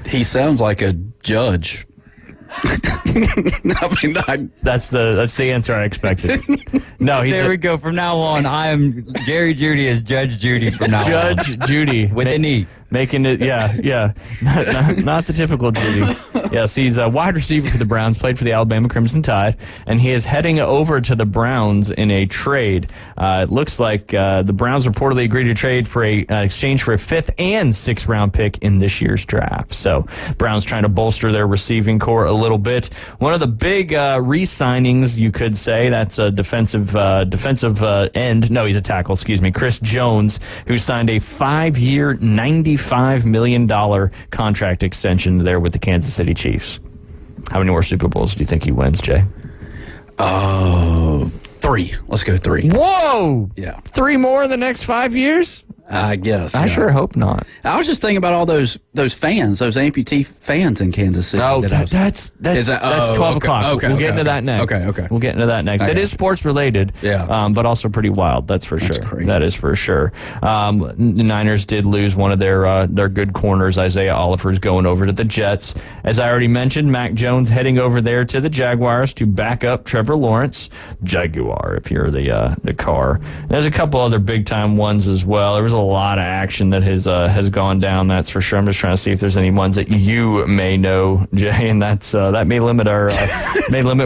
He sounds like a judge. That's the answer I expected. No, there we go. From now on, I am Jerry Jeudy is Judge Judy from now on. Judge Judy with an E. Making it, yeah, not the typical Judy. Yes, he's a wide receiver for the Browns, played for the Alabama Crimson Tide, and he is heading over to the Browns in a trade. It looks like the Browns reportedly agreed to trade for a exchange for a 5th and 6th round pick in this year's draft. So Browns trying to bolster their receiving core a little bit. One of the big re-signings, you could say, that's a defensive end. No, he's a tackle, excuse me. Chris Jones, who signed a 5-year, $95 million contract extension there with the Kansas City Chiefs. How many more Super Bowls do you think he wins, Jay? 3. Let's go 3. Whoa! Yeah. 3 more in the next 5 years? I guess. I sure hope not. I was just thinking about all those fans, those amputee fans in Kansas City. Oh, that's 12 o'clock. Okay, we'll get into that next. Okay. We'll get into that next. It is sports related, but also pretty wild. That's for sure. Crazy. That is for sure. The Niners did lose one of their good corners. Isaiah Oliver's going over to the Jets. As I already mentioned, Mac Jones heading over there to the Jaguars to back up Trevor Lawrence. Jaguar, if you're the car. There's a couple other big time ones as well. There was a lot of action that has gone down. That's for sure. I'm just trying to see if there's any ones that you may know, Jay, and that may limit our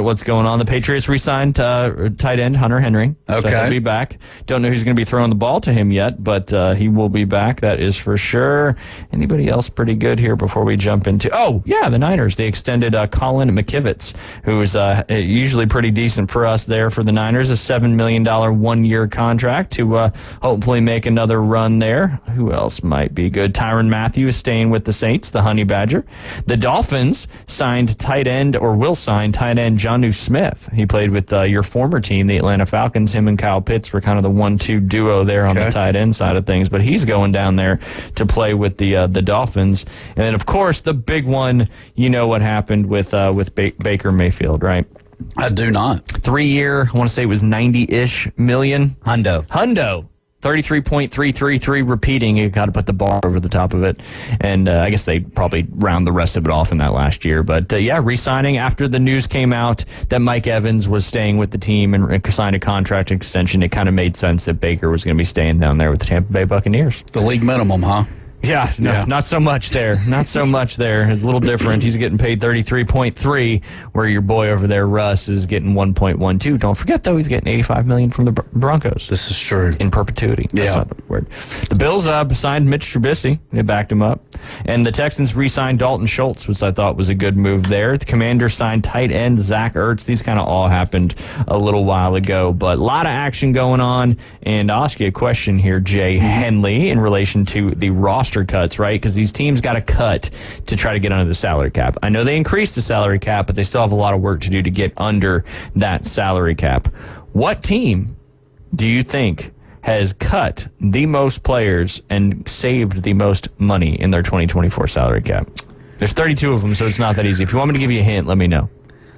what's going on. The Patriots re-signed tight end Hunter Henry. Okay, so he'll be back. Don't know who's going to be throwing the ball to him yet, but he will be back. That is for sure. Anybody else pretty good here before we jump into? Oh yeah, the Niners. They extended Colin McKivitz, who is usually pretty decent for us there for the Niners. A $7 million 1-year contract to hopefully make another run there. Who else might be good? Tyrann Mathieu is staying with the Saints, the Honey Badger. The Dolphins signed tight end Jonnu Smith. He played with your former team, the Atlanta Falcons. Him and Kyle Pitts were kind of the 1-2 duo there on the tight end side of things, but he's going down there to play with the Dolphins. And then, of course, the big one, you know what happened with Baker Mayfield, right? I do not. 3-year, I want to say it was 90-ish million. Hundo. 33.333 repeating. You got to put the bar over the top of it. And I guess they probably round the rest of it off in that last year. But re-signing after the news came out that Mike Evans was staying with the team and signed a contract extension. It kind of made sense that Baker was going to be staying down there with the Tampa Bay Buccaneers. The league minimum, huh? Yeah, not so much there. Not so much there. It's a little different. He's getting paid 33.3, where your boy over there, Russ, is getting 1.12. Don't forget, though, he's getting $85 million from the Broncos. This is true. In perpetuity. That's not the word. The Bills signed Mitch Trubisky. They backed him up. And the Texans re-signed Dalton Schultz, which I thought was a good move there. The Commanders signed tight end Zach Ertz. These kind of all happened a little while ago. But a lot of action going on. And I'll ask you a question here, Jay Henley, in relation to the roster cuts, right? Because these teams got to cut to try to get under the salary cap. I know they increased the salary cap, but they still have a lot of work to do to get under that salary cap. What team do you think has cut the most players and saved the most money in their 2024 salary cap? There's 32 of them, so it's not that easy. If you want me to give you a hint, let me know.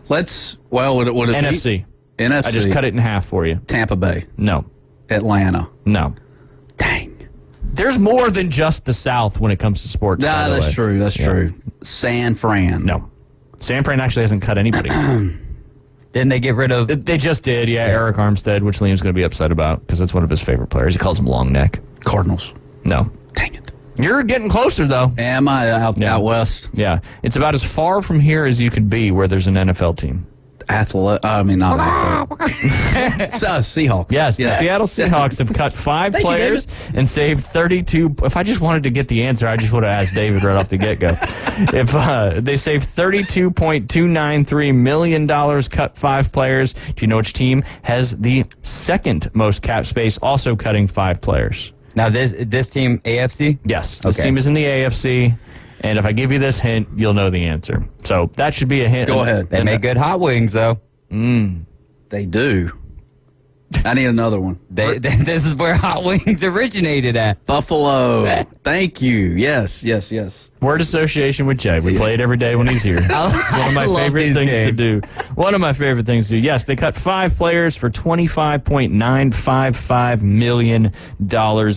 Would it NFC. Be? NFC. I just cut it in half for you. Tampa Bay. No. Atlanta. No. Dang. There's more than just the South when it comes to sports. That's true. That's true. San Fran. No. San Fran actually hasn't cut anybody. Didn't they get rid of... They just did, Eric Armstead, which Liam's going to be upset about because that's one of his favorite players. He calls him Long Neck. Cardinals. No. Dang it. You're getting closer, though. Am I out west? Yeah. It's about as far from here as you could be where there's an NFL team. Seahawks. Yes, the Seattle Seahawks have cut 5 players and saved 32. If I just wanted to get the answer, I just would have asked David right off the get-go. If they saved $32.293 million, cut 5 players, do you know which team has the second most cap space, also cutting 5 players? Now, this team, AFC? Yes, this team is in the AFC. And if I give you this hint, you'll know the answer. So that should be a hint. Go ahead. They make good hot wings, though. They do. I need another one. This is where hot wings originated at. Buffalo. Thank you. Yes. Word association with Jay. We play it every day when he's here. It's one of my favorite things to do. One of my favorite things to do. Yes, they cut 5 players for $25.955 million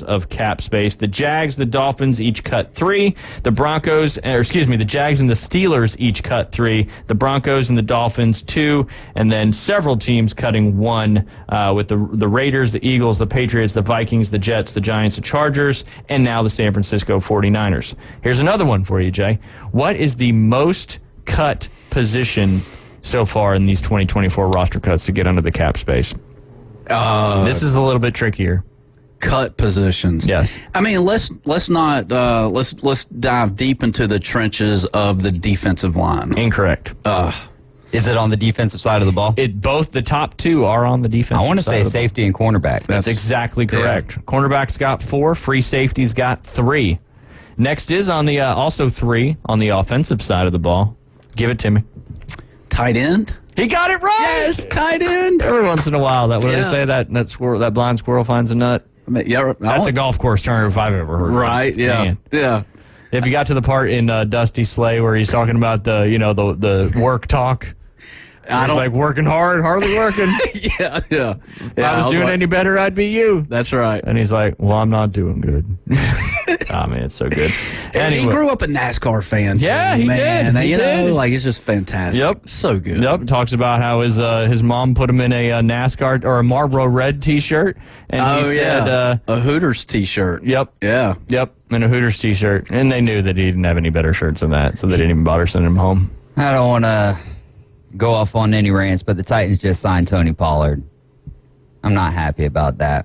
of cap space. The Jags, the Dolphins each cut 3. The Jags and the Steelers each cut 3. The Broncos and the Dolphins 2. And then several teams cutting 1 with the Raiders, the Eagles, the Patriots, the Vikings, the Jets, the Giants, the Chargers, and now the San Francisco 49ers. Here's another one for you, Jay. What is the most cut position so far in these 2024 roster cuts to get under the cap space? This is a little bit trickier. Cut positions. Yes. I mean, let's dive deep into the trenches of the defensive line. Incorrect. Is it on the defensive side of the ball? Both the top two are on the defensive I want to side say of the safety and cornerback. That's exactly correct. Yeah. Cornerbacks got 4, free safeties got 3. Next is on the also 3 on the offensive side of the ball. Give it to me. Tight end. He got it right. Yes, tight end. Every once in a while, what do they say? That blind squirrel finds a nut. That's a golf course term if I've ever heard. Right? Yeah. Man. Yeah. If you got to the part in Dusty Slay where he's talking about the work talk. It's like working hard, hardly working. yeah. If I was doing any better, I'd be you. That's right. And he's like, well, I'm not doing good. Oh, man, it's so good. Anyway. He grew up a NASCAR fan. Yeah, he did. He did. It's just fantastic. Yep. So good. Yep. Talks about how his mom put him in a NASCAR or a Marlboro Red T-shirt. And he said... a Hooters T-shirt. Yep. Yeah. Yep. And a Hooters T-shirt. And they knew that he didn't have any better shirts than that, so they didn't even bother sending him home. I don't want to go off on any rants, but the Titans just signed Tony Pollard. I'm not happy about that.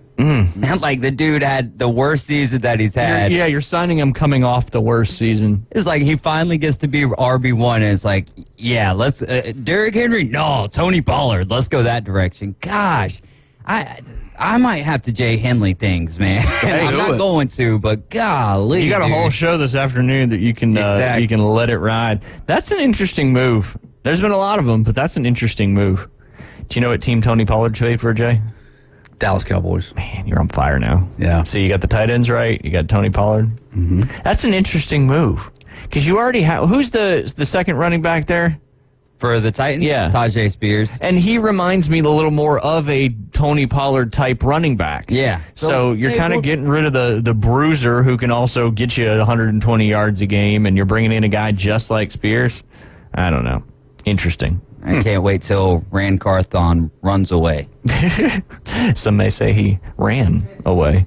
Like, the dude had the worst season that he's had. You're signing him coming off the worst season. It's like he finally gets to be RB1, and it's like, let's... Derrick Henry? No, Tony Pollard. Let's go that direction. Gosh, I might have to Jay Henley things, man. I'm not going to, but golly. You got a whole show this afternoon that you can you can let it ride. That's an interesting move. There's been a lot of them, but that's an interesting move. Do you know what team Tony Pollard played for, Jay? Dallas Cowboys. Man, you're on fire now. Yeah. So you got the tight ends right. You got Tony Pollard. Mm-hmm. That's an interesting move because you already have. Who's the second running back there for the Titans? Yeah, Tajay Spears. And he reminds me a little more of a Tony Pollard type running back. Yeah. So you're kind of getting rid of the bruiser who can also get you 120 yards a game, and you're bringing in a guy just like Spears. I don't know. Interesting. I can't wait till Rand Carthon runs away. Some may say he ran away.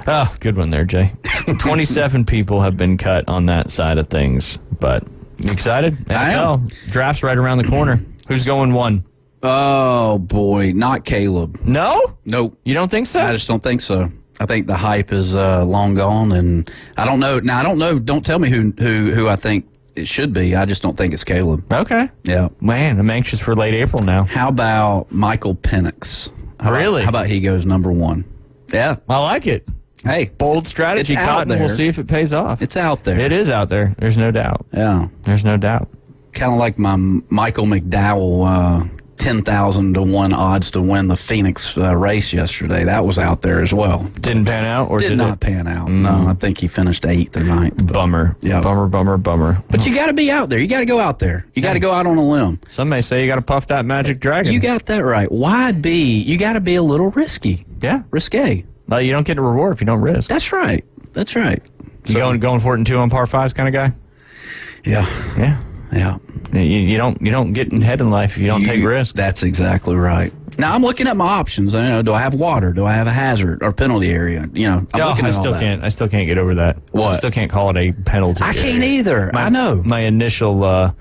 Oh, good one there, Jay. 27 people have been cut on that side of things, but you excited? NFL draft's right around the corner. Who's going 1? Oh, boy. Not Caleb. No? Nope. You don't think so? I just don't think so. I think the hype is long gone, and I don't know. Now, I don't know. Don't tell me who I think it should be. I just don't think it's Caleb. Okay. Yeah. Man, I'm anxious for late April now. How about Michael Penix? Really? How about he goes number 1? Yeah. I like it. Hey. Bold strategy, Cotton. We'll see if it pays off. It's out there. It is out there. There's no doubt. Yeah. There's no doubt. Kind of like my Michael McDowell 10,000 to 1 odds to win the Phoenix race yesterday. That was out there as well. Didn't pan out, or did not pan out. No, I think he finished 8th or 9th. Bummer. Yeah. Bummer. But you got to be out there. You got to go out there. You got to go out on a limb. Some may say you got to puff that magic dragon. You got that right. You got to be a little risky. Yeah. Risque. Well, you don't get a reward if you don't risk. That's right. You going for it in 2 on par 5s kind of guy? Yeah. You don't get ahead in life if you don't take risks. That's exactly right. Now I'm looking at my options. Do I have water? Do I have a hazard or penalty area? I still can't get over that. What? I still can't call it a penalty. I can't either. I know. My initial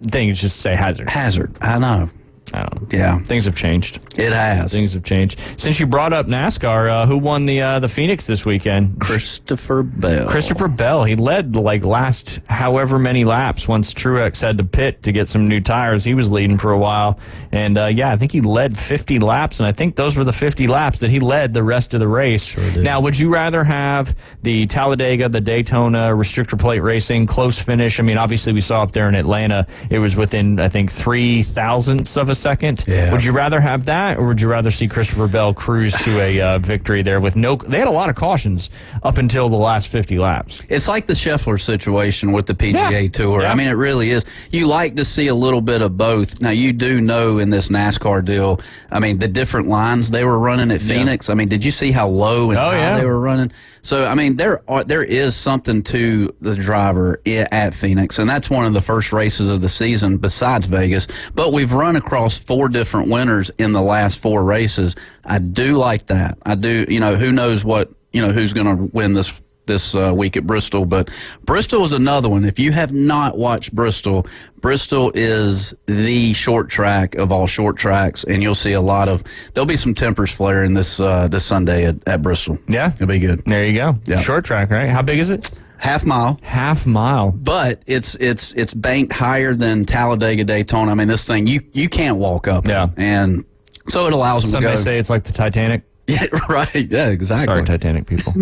thing is just say hazard. Hazard. I know. I don't know. Yeah. Things have changed. It has. Things have changed. Since you brought up NASCAR, who won the Phoenix this weekend? Christopher Bell. Christopher Bell. He led last however many laps once Truex had to pit to get some new tires. He was leading for a while. And, I think he led 50 laps, and I think those were the 50 laps that he led the rest of the race. Sure did. Now, would you rather have the Talladega, the Daytona restrictor plate racing, close finish? I mean, obviously we saw up there in Atlanta, it was within, I think, 0.003 of a second. Yeah. Would you rather have that, or would you rather see Christopher Bell cruise to a victory there with no... They had a lot of cautions up until the last 50 laps. It's like the Scheffler situation with the PGA Tour. Yeah. I mean, it really is. You like to see a little bit of both. Now, you do know in this NASCAR deal, I mean, the different lines they were running at Phoenix. I mean, did you see how low and high they were running? So, I mean, there is something to the driver at Phoenix, and that's one of the first races of the season besides Vegas. But we've run across 4 different winners in the last 4 races. I do like that. I do, who knows what, who's going to win this this week at Bristol. But Bristol is another one. If you have not watched Bristol, Bristol is the short track of all short tracks, and you'll see there'll be some tempers flaring this Sunday at Bristol. Yeah. It'll be good. There you go. Yeah. Short track, right? How big is it? Half mile. Half mile. But it's banked higher than Talladega Daytona. I mean, this thing, you can't walk up. Yeah. And so it allows them Some to go. may say it's like the Titanic. Yeah, right. Yeah, exactly. Sorry, Titanic people.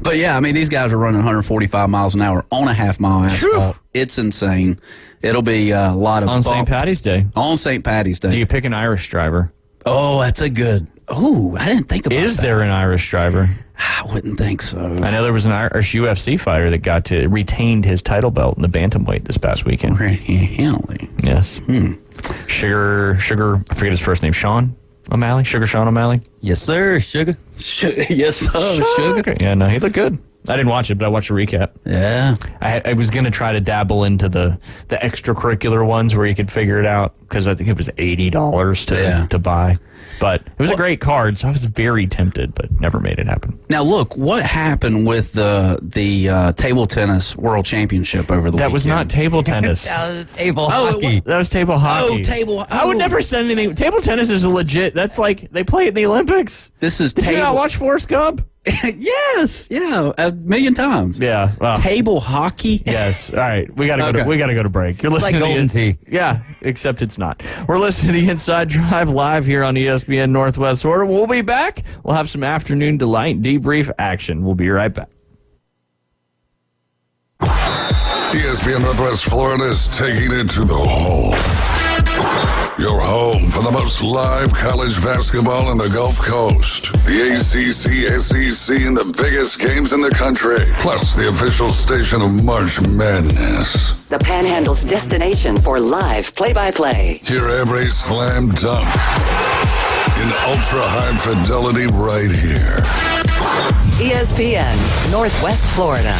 But yeah, I mean, these guys are running 145 miles an hour on a half mile asphalt. It's insane. It'll be a lot of on St. Patty's Day. On St. Patty's Day. Do you pick an Irish driver? Oh, that's a good. Oh, I didn't think about that. Is there an Irish driver? I wouldn't think so. I know there was an Irish UFC fighter that retained his title belt in the bantamweight this past weekend. Really? Yes. Sugar. I forget his first name. Sean O'Malley. Sean O'Malley. Yes, sir. Sugar. Yes, sir. Sugar. Yeah, no, he looked good. I didn't watch it, but I watched a recap. Yeah. I was going to try to dabble into the extracurricular ones where you could figure it out because I think it was $80 to buy. But it was a great card, so I was very tempted, but never made it happen. Now, look, what happened with the table tennis world championship over the weekend? That was not table tennis. That was table hockey. That was table hockey. Oh, table. I would never send anything. Table tennis is legit. That's like they play it in the Olympics. This is Did you not watch Forrest Gump? Yes, yeah, 1,000,000 times. Yeah, well, table hockey. Yes. All right, we gotta go to break. You're listening like Golden Tee. Yeah, except it's not. We're listening to the Inside Drive live here on ESPN Northwest Florida. We'll be back. We'll have some afternoon delight debrief action. We'll be right back. ESPN Northwest Florida is taking it to the hole. Your home for the most live college basketball in the Gulf Coast. The ACC, SEC, and the biggest games in the country. Plus the official station of March Madness. The Panhandle's destination for live play-by-play. Hear every slam dunk in ultra-high fidelity right here. ESPN Northwest Florida.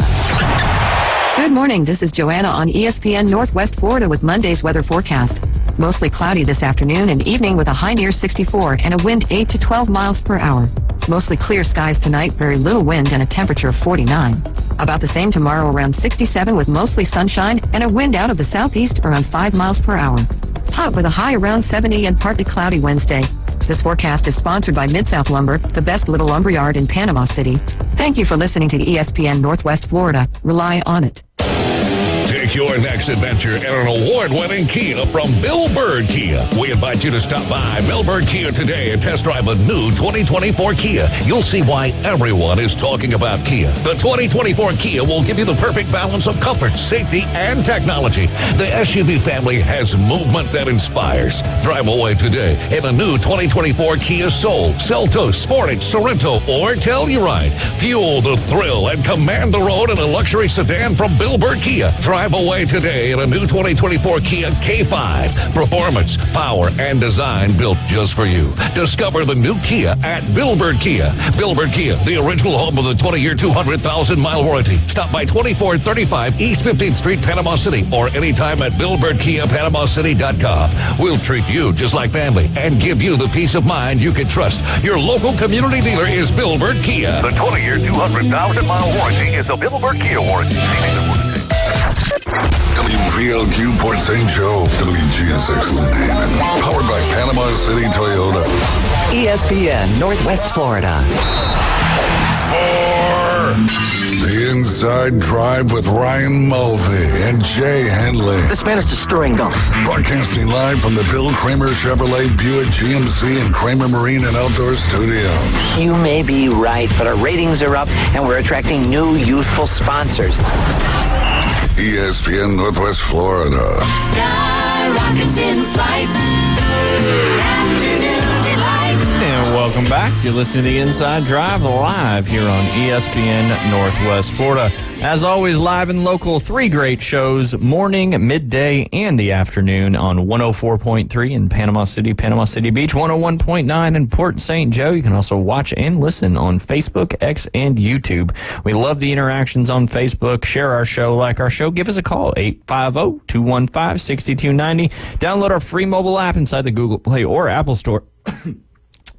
Good morning. This is Joanna on ESPN Northwest Florida with Monday's weather forecast. Mostly cloudy this afternoon and evening with a high near 64 and a wind 8 to 12 miles per hour. Mostly clear skies tonight, very little wind and a temperature of 49. About the same tomorrow, around 67 with mostly sunshine and a wind out of the southeast around 5 miles per hour. Hot with a high around 70 and partly cloudy Wednesday. This forecast is sponsored by Mid-South Lumber, the best little lumberyard in Panama City. Thank you for listening to ESPN Northwest Florida. Rely on it. Take your next adventure in an award-winning Kia from Bill Bird Kia. We invite you to stop by Bill Bird Kia today and test drive a new 2024 Kia. You'll see why everyone is talking about Kia. The 2024 Kia will give you the perfect balance of comfort, safety, and technology. The SUV family has movement that inspires. Drive away today in a new 2024 Kia Soul, Seltos, Sportage, Sorento, or Telluride. Fuel the thrill and command the road in a luxury sedan from Bill Bird Kia. Drive away today in a new 2024 Kia K5. Performance, power, and design built just for you. Discover the new Kia at Bill Bird Kia. Bill Bird Kia, the original home of the 20-year, 200,000-mile warranty. Stop by 2435 East 15th Street, Panama City, or anytime at BillBirdKiaPanamaCity.com. We'll treat you just like family and give you the peace of mind you can trust. Your local community dealer is Bill Bird Kia. The 20-year, 200,000-mile warranty is a Bill Bird Kia warranty. WPLQ Port St. Joe, WGSX Lynn Haven. Powered by Panama City Toyota. ESPN Northwest Florida. For the Inside Drive with Ryan Mulvey and Jay Henley. This man is destroying golf. Broadcasting live from the Bill Kramer Chevrolet Buick GMC and Kramer Marine and Outdoor Studios. You may be right, but our ratings are up and we're attracting new youthful sponsors. ESPN Northwest Florida. Sky rockets in flight. Afternoon delight. And welcome back. You're listening to the Inside Drive live here on ESPN Northwest Florida. As always, live and local, 3 great shows, morning, midday, and the afternoon on 104.3 in Panama City Beach, 101.9 in Port St. Joe. You can also watch and listen on Facebook, X, and YouTube. We love the interactions on Facebook. Share our show, like our show. Give us a call, 850-215-6290. Download our free mobile app inside the Google Play or Apple Store.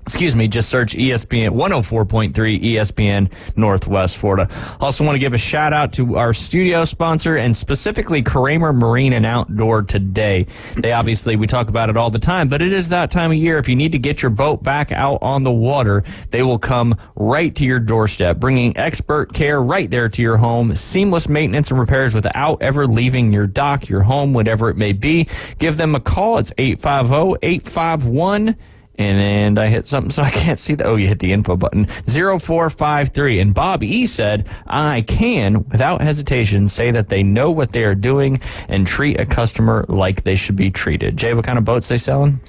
Just search ESPN 104.3 ESPN Northwest Florida. Also want to give a shout out to our studio sponsor and specifically Kramer Marine and Outdoor today. They obviously, we talk about it all the time, but it is that time of year. If you need to get your boat back out on the water, they will come right to your doorstep, bringing expert care right there to your home, seamless maintenance and repairs without ever leaving your dock, your home, whatever it may be. Give them a call. It's 850-851 and I hit something so I can't see that. Oh, you hit the info button. 0453. And Bob E. said, I can, without hesitation, say that they know what they are doing and treat a customer like they should be treated. Jay, what kind of boats they selling?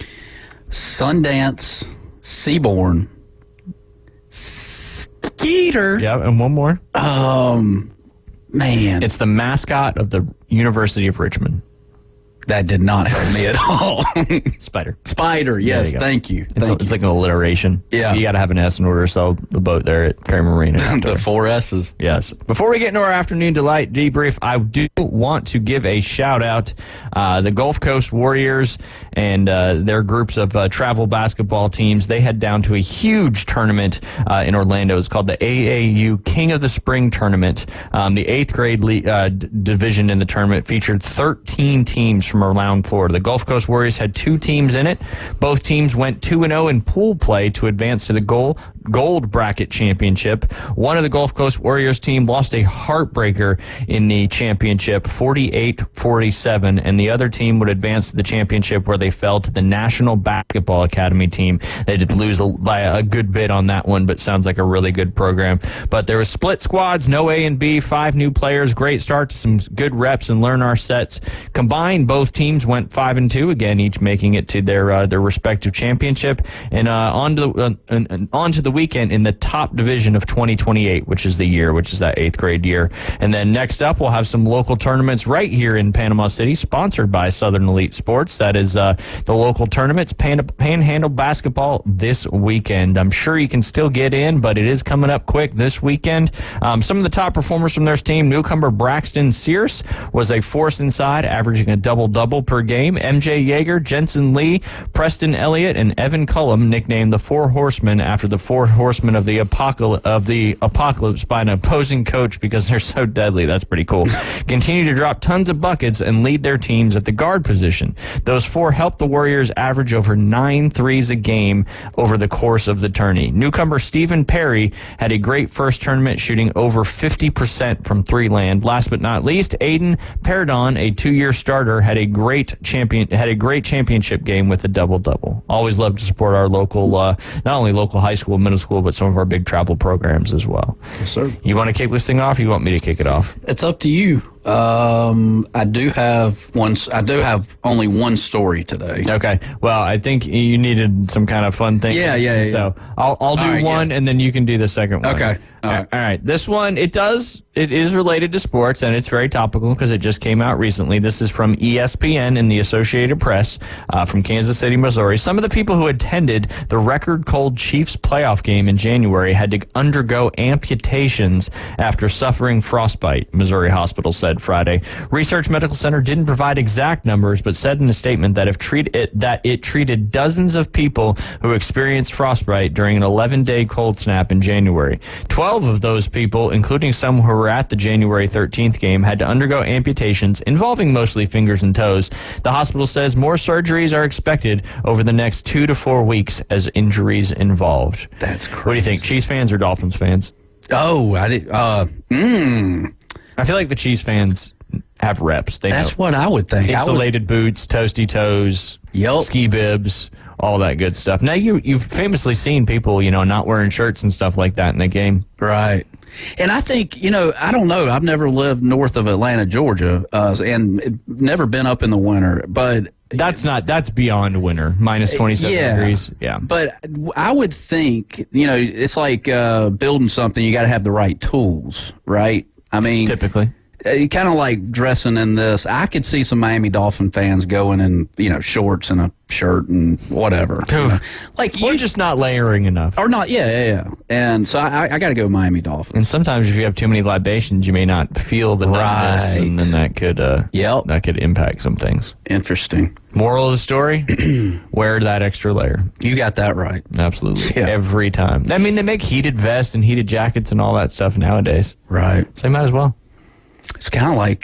Sundance, Seabourn, Skeeter. Yeah, and one more. Man. It's the mascot of the University of Richmond. That did not help me at all. Spider, yes, thank you. It's like an alliteration. Yeah. You got to have an S in order to sell the boat there at Kramer Marine. The 4 S's. Yes. Before we get into our afternoon delight debrief, I do want to give a shout out the Gulf Coast Warriors and their groups of travel basketball teams. They head down to a huge tournament in Orlando. It's called the AAU King of the Spring Tournament. The 8th grade division in the tournament featured 13 teams from around Florida. The Gulf Coast Warriors had 2 teams in it. Both teams went 2-0 in pool play to advance to the gold bracket championship. One of the Gulf Coast Warriors team lost a heartbreaker in the championship, 48-47, and the other team would advance to the championship where they fell to the National Basketball Academy team. They did lose by a good bit on that one, but sounds like a really good program. But there was split squads, no A and B, 5 new players, great start to some good reps and learn our sets. Combined, both teams went 5-2 again, each making it to their respective championship and on to the weekend in the top division of 2028, which is that 8th grade year. And then next up, we'll have some local tournaments right here in Panama City, sponsored by Southern Elite Sports. That is the local tournaments, Panhandle basketball this weekend. I'm sure you can still get in, but it is coming up quick this weekend. Some of the top performers from their team, newcomer Braxton Sears was a force inside, averaging a double-double per game. MJ Yeager, Jensen Lee, Preston Elliott, and Evan Cullum, nicknamed the Four Horsemen after the Four Horsemen of the Apocalypse by an opposing coach because they're so deadly. That's pretty cool. Continue to drop tons of buckets and lead their teams at the guard position. Those 4 helped the Warriors average over 9 threes a game over the course of the tourney. Newcomer Stephen Perry had a great first tournament, shooting over 50% from 3 land. Last but not least, Aiden Perdon, a 2-year starter, had a great championship game with a double-double. Always love to support our local, not only local high school, middle school, but some of our big travel programs as well. Yes, sir. You want to kick this thing off? Or you want me to kick it off? It's up to you. I do have only one story today. Okay. Well, I think you needed some kind of fun thing. Yeah. So I'll do one, and then you can do the second one. Okay. All right. This one, it is related to sports, and it's very topical because it just came out recently. This is from ESPN and the Associated Press from Kansas City, Missouri. Some of the people who attended the record-cold Chiefs playoff game in January had to undergo amputations after suffering frostbite, Missouri hospital said Friday. Research Medical Center didn't provide exact numbers, but said in a statement that it treated dozens of people who experienced frostbite during an 11-day cold snap in January. 12 of those people, including some who were at the January 13th game, had to undergo amputations involving mostly fingers and toes. The hospital says more surgeries are expected over the next 2 to 4 weeks as injuries involved. That's crazy. What do you think, Chiefs fans or Dolphins fans? Oh, I did. I feel like the Chiefs fans have reps. That's what I would think. Insulated boots, toasty toes, ski bibs, all that good stuff. Now, you've famously seen people, not wearing shirts and stuff like that in the game. Right. And I think, I don't know. I've never lived north of Atlanta, Georgia, and never been up in the winter, but that's beyond winter, minus 27 degrees. Yeah. But I would think, it's like building something, you got to have the right tools, right? I mean, typically. You kind of like dressing in this. I could see some Miami Dolphin fans going in, shorts and a shirt and whatever. Like you're just not layering enough. Or not, yeah. And so I got to go Miami Dolphins. And sometimes if you have too many libations, you may not feel the numbness, and then that could impact some things. Interesting. Moral of the story, wear that extra layer. You got that right. Absolutely. Yeah. Every time. I mean, they make heated vests and heated jackets and all that stuff nowadays. Right. So you might as well. It's kind of like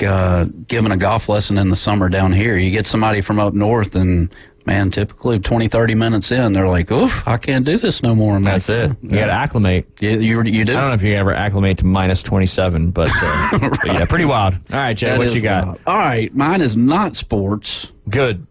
giving a golf lesson in the summer down here. You get somebody from up north and, man, typically 20, 30 minutes in, they're like, oof, I can't do this no more. That's it. You got to acclimate. You do? I don't know if you ever acclimate to minus 27, but, but yeah, pretty wild. All right, Jay, what you got? Wild. All right, mine is not sports. Good.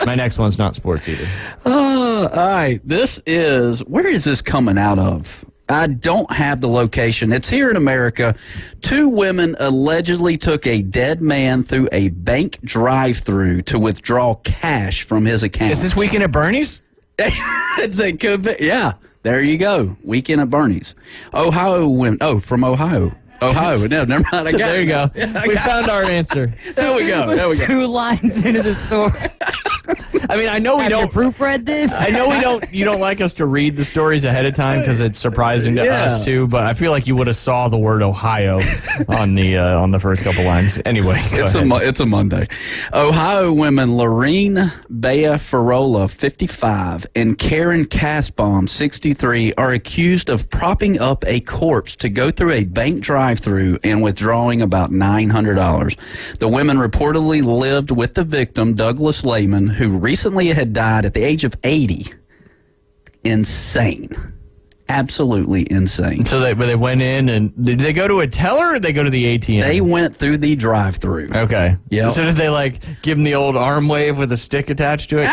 My next one's not sports either. All right, where is this coming out of? I don't have the location. It's here in America. 2 women allegedly took a dead man through a bank drive-thru to withdraw cash from his account. Is this Weekend at Bernie's? It could be. Yeah, there you go. Weekend at Bernie's. Ohio women. Oh, from Ohio. Ohio. No, never mind. I got there you go. Yeah, we found our answer. There we go. 2 lines into the story. I mean, I know we don't proofread this. I know you don't like us to read the stories ahead of time because it's surprising to us too. But I feel like you would have saw the word Ohio on the first couple lines. Anyway, it's a Monday. Ohio women Lorene Bea Farola, 55, and Karen Kasbaum, 63, are accused of propping up a corpse to go through a bank drive-thru and withdrawing about $900. The women reportedly lived with the victim, Douglas Lehman, who recently had died at the age of 80. Insane. Absolutely insane. So they went in, and did they go to a teller or did they go to the ATM? They went through the drive-thru. Okay. Yeah. So did they give them the old arm wave with a stick attached to it?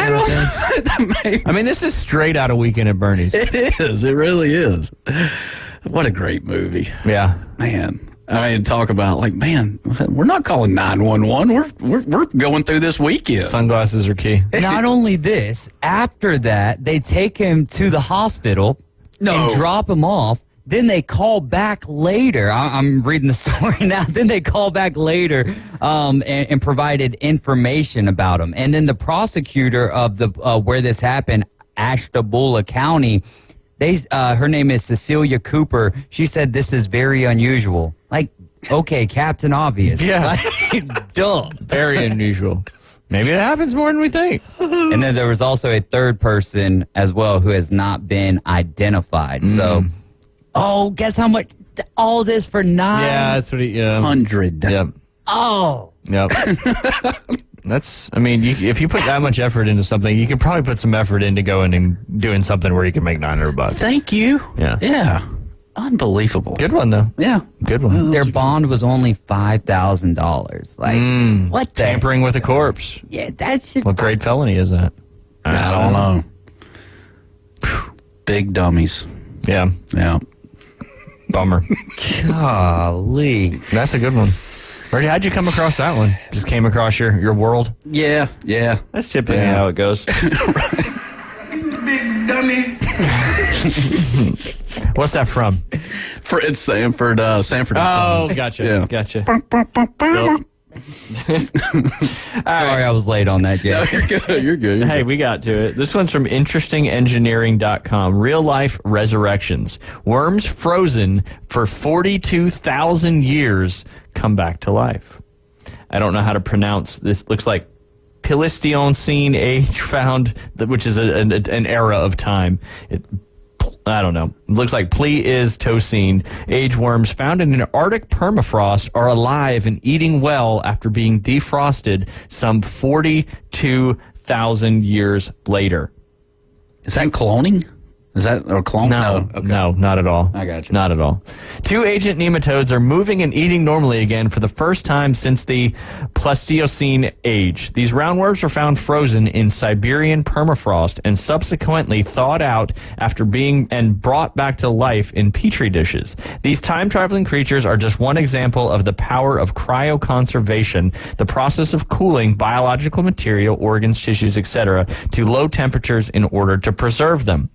I mean, this is straight out of Weekend at Bernie's. It is. It really is. What a great movie. Yeah. Man. I mean, talk about man, we're not calling 911. We're going through this weekend. Sunglasses are key. Not only this, after that, they take him to the hospital and drop him off. Then they call back later. I'm reading the story now. Then they call back later and provided information about him. And then the prosecutor of the where this happened, Ashtabula County, her name is Cecilia Cooper. She said this is very unusual. Okay, Captain Obvious. Yeah. Duh. Very unusual. Maybe it happens more than we think. And then there was also a third person as well who has not been identified. So, guess how much? All this for $900. Yeah, that's what he. 100. Yep. Oh. Yep. If you put that much effort into something, you could probably put some effort into going and doing something where you can make $900. Thank you. Yeah. Yeah. Unbelievable. Good one, though. Yeah. Good one. Their bond was only $5,000. What the? Tampering with a corpse. Yeah, that should. What grade felony is that? I don't know. Big dummies. Yeah. Yeah. Bummer. Golly. That's a good one. How'd you come across that one? Just came across your world? Yeah. That's typically how it goes. Big dummy. What's that from? It's Sanford. Sanford. Oh, gotcha. Yeah. Gotcha. Sorry, I was late on that, Jay. No, you're good. Hey, we got to it. This one's from InterestingEngineering.com. Real life resurrections. Worms frozen for 42,000 years come back to life. I don't know how to pronounce this. Looks like Pleistocene age found, which is an era of time. I don't know. It looks like Pleistocene age worms found in an Arctic permafrost are alive and eating well after being defrosted some 42,000 years later. Is that cloning? Is that or clone? No, okay. No, not at all. I got you. Not at all. 2 ancient nematodes are moving and eating normally again for the first time since the Pleistocene age. These roundworms were found frozen in Siberian permafrost and subsequently thawed out after being and brought back to life in petri dishes. These time-traveling creatures are just one example of the power of cryoconservation, the process of cooling biological material, organs, tissues, etc., to low temperatures in order to preserve them.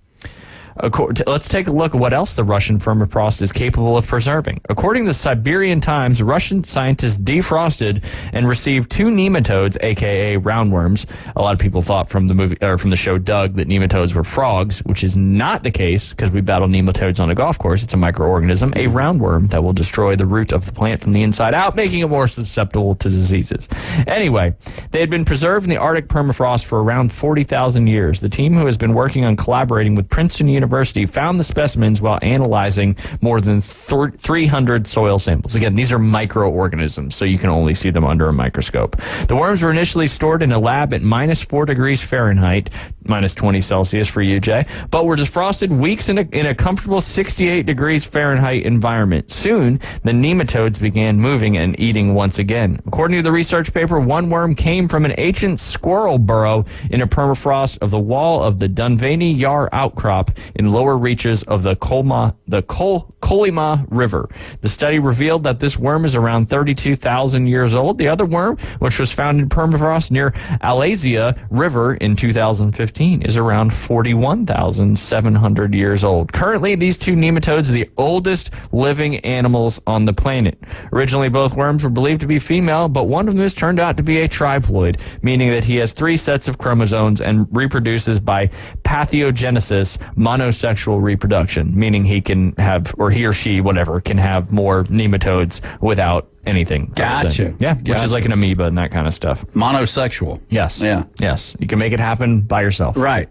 Let's take a look at what else the Russian permafrost is capable of preserving. According to Siberian Times, Russian scientists defrosted and received 2 nematodes, aka roundworms. A lot of people thought from the movie or from the show Doug that nematodes were frogs, which is not the case because we battle nematodes on a golf course. It's a microorganism, a roundworm that will destroy the root of the plant from the inside out, making it more susceptible to diseases. Anyway, they had been preserved in the Arctic permafrost for around 40,000 years. The team who has been working on collaborating with Princeton University found the specimens while analyzing more than 300 soil samples. Again, these are microorganisms, so you can only see them under a microscope. The worms were initially stored in a lab at minus 4 degrees Fahrenheit, minus 20 Celsius for you, Jay, but were defrosted weeks in a comfortable 68 degrees Fahrenheit environment. Soon, the nematodes began moving and eating once again. According to the research paper, one worm came from an ancient squirrel burrow in a permafrost of the wall of the Dunvaney Yar outcrop in lower reaches of the Kolyma River. The study revealed that this worm is around 32,000 years old. The other worm, which was found in permafrost near Alasia River in 2015, is around 41,700 years old. Currently, these 2 nematodes are the oldest living animals on the planet. Originally, both worms were believed to be female, but one of them has turned out to be a triploid, meaning that he has 3 sets of chromosomes and reproduces by pathogenesis, monosexual reproduction, meaning he can have, or he or she, whatever, can have more nematodes without anything. Gotcha. Which is like an amoeba and that kind of stuff. Monosexual. Yes. Yeah. Yes. You can make it happen by yourself. Right.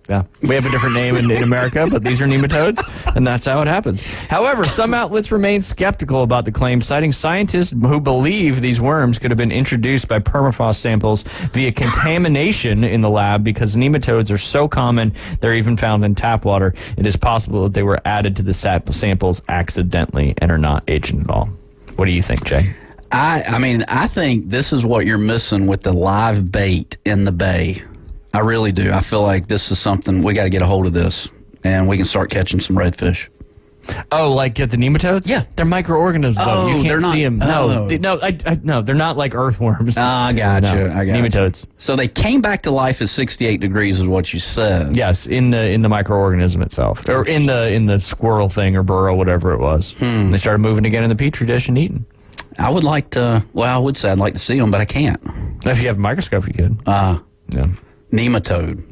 Yeah. We have a different name in America, but these are nematodes, and that's how it happens. However, some outlets remain skeptical about the claim, citing scientists who believe these worms could have been introduced by permafrost samples via contamination in the lab because nematodes are so common they're even found in tap water. It is possible that they were added to the samples accidentally and are not agent at all. What do you think, Jay? I think this is what you're missing with the live bait in the bay. I really do. I feel like this is something we got to get a hold of this, and we can start catching some redfish. Oh, like get the nematodes? Yeah, they're microorganisms. Oh, you can't they're not, see them. Oh. No, they're not like earthworms. I got you. Nematodes. So they came back to life at 68 degrees, is what you said. Yes, in the microorganism itself, or in the squirrel thing or burrow, whatever it was. They started moving again in the petri dish and eating. I would like to. Well, I would say I'd like to see them, but I can't. If you have a microscope, you could. Yeah. Nematode.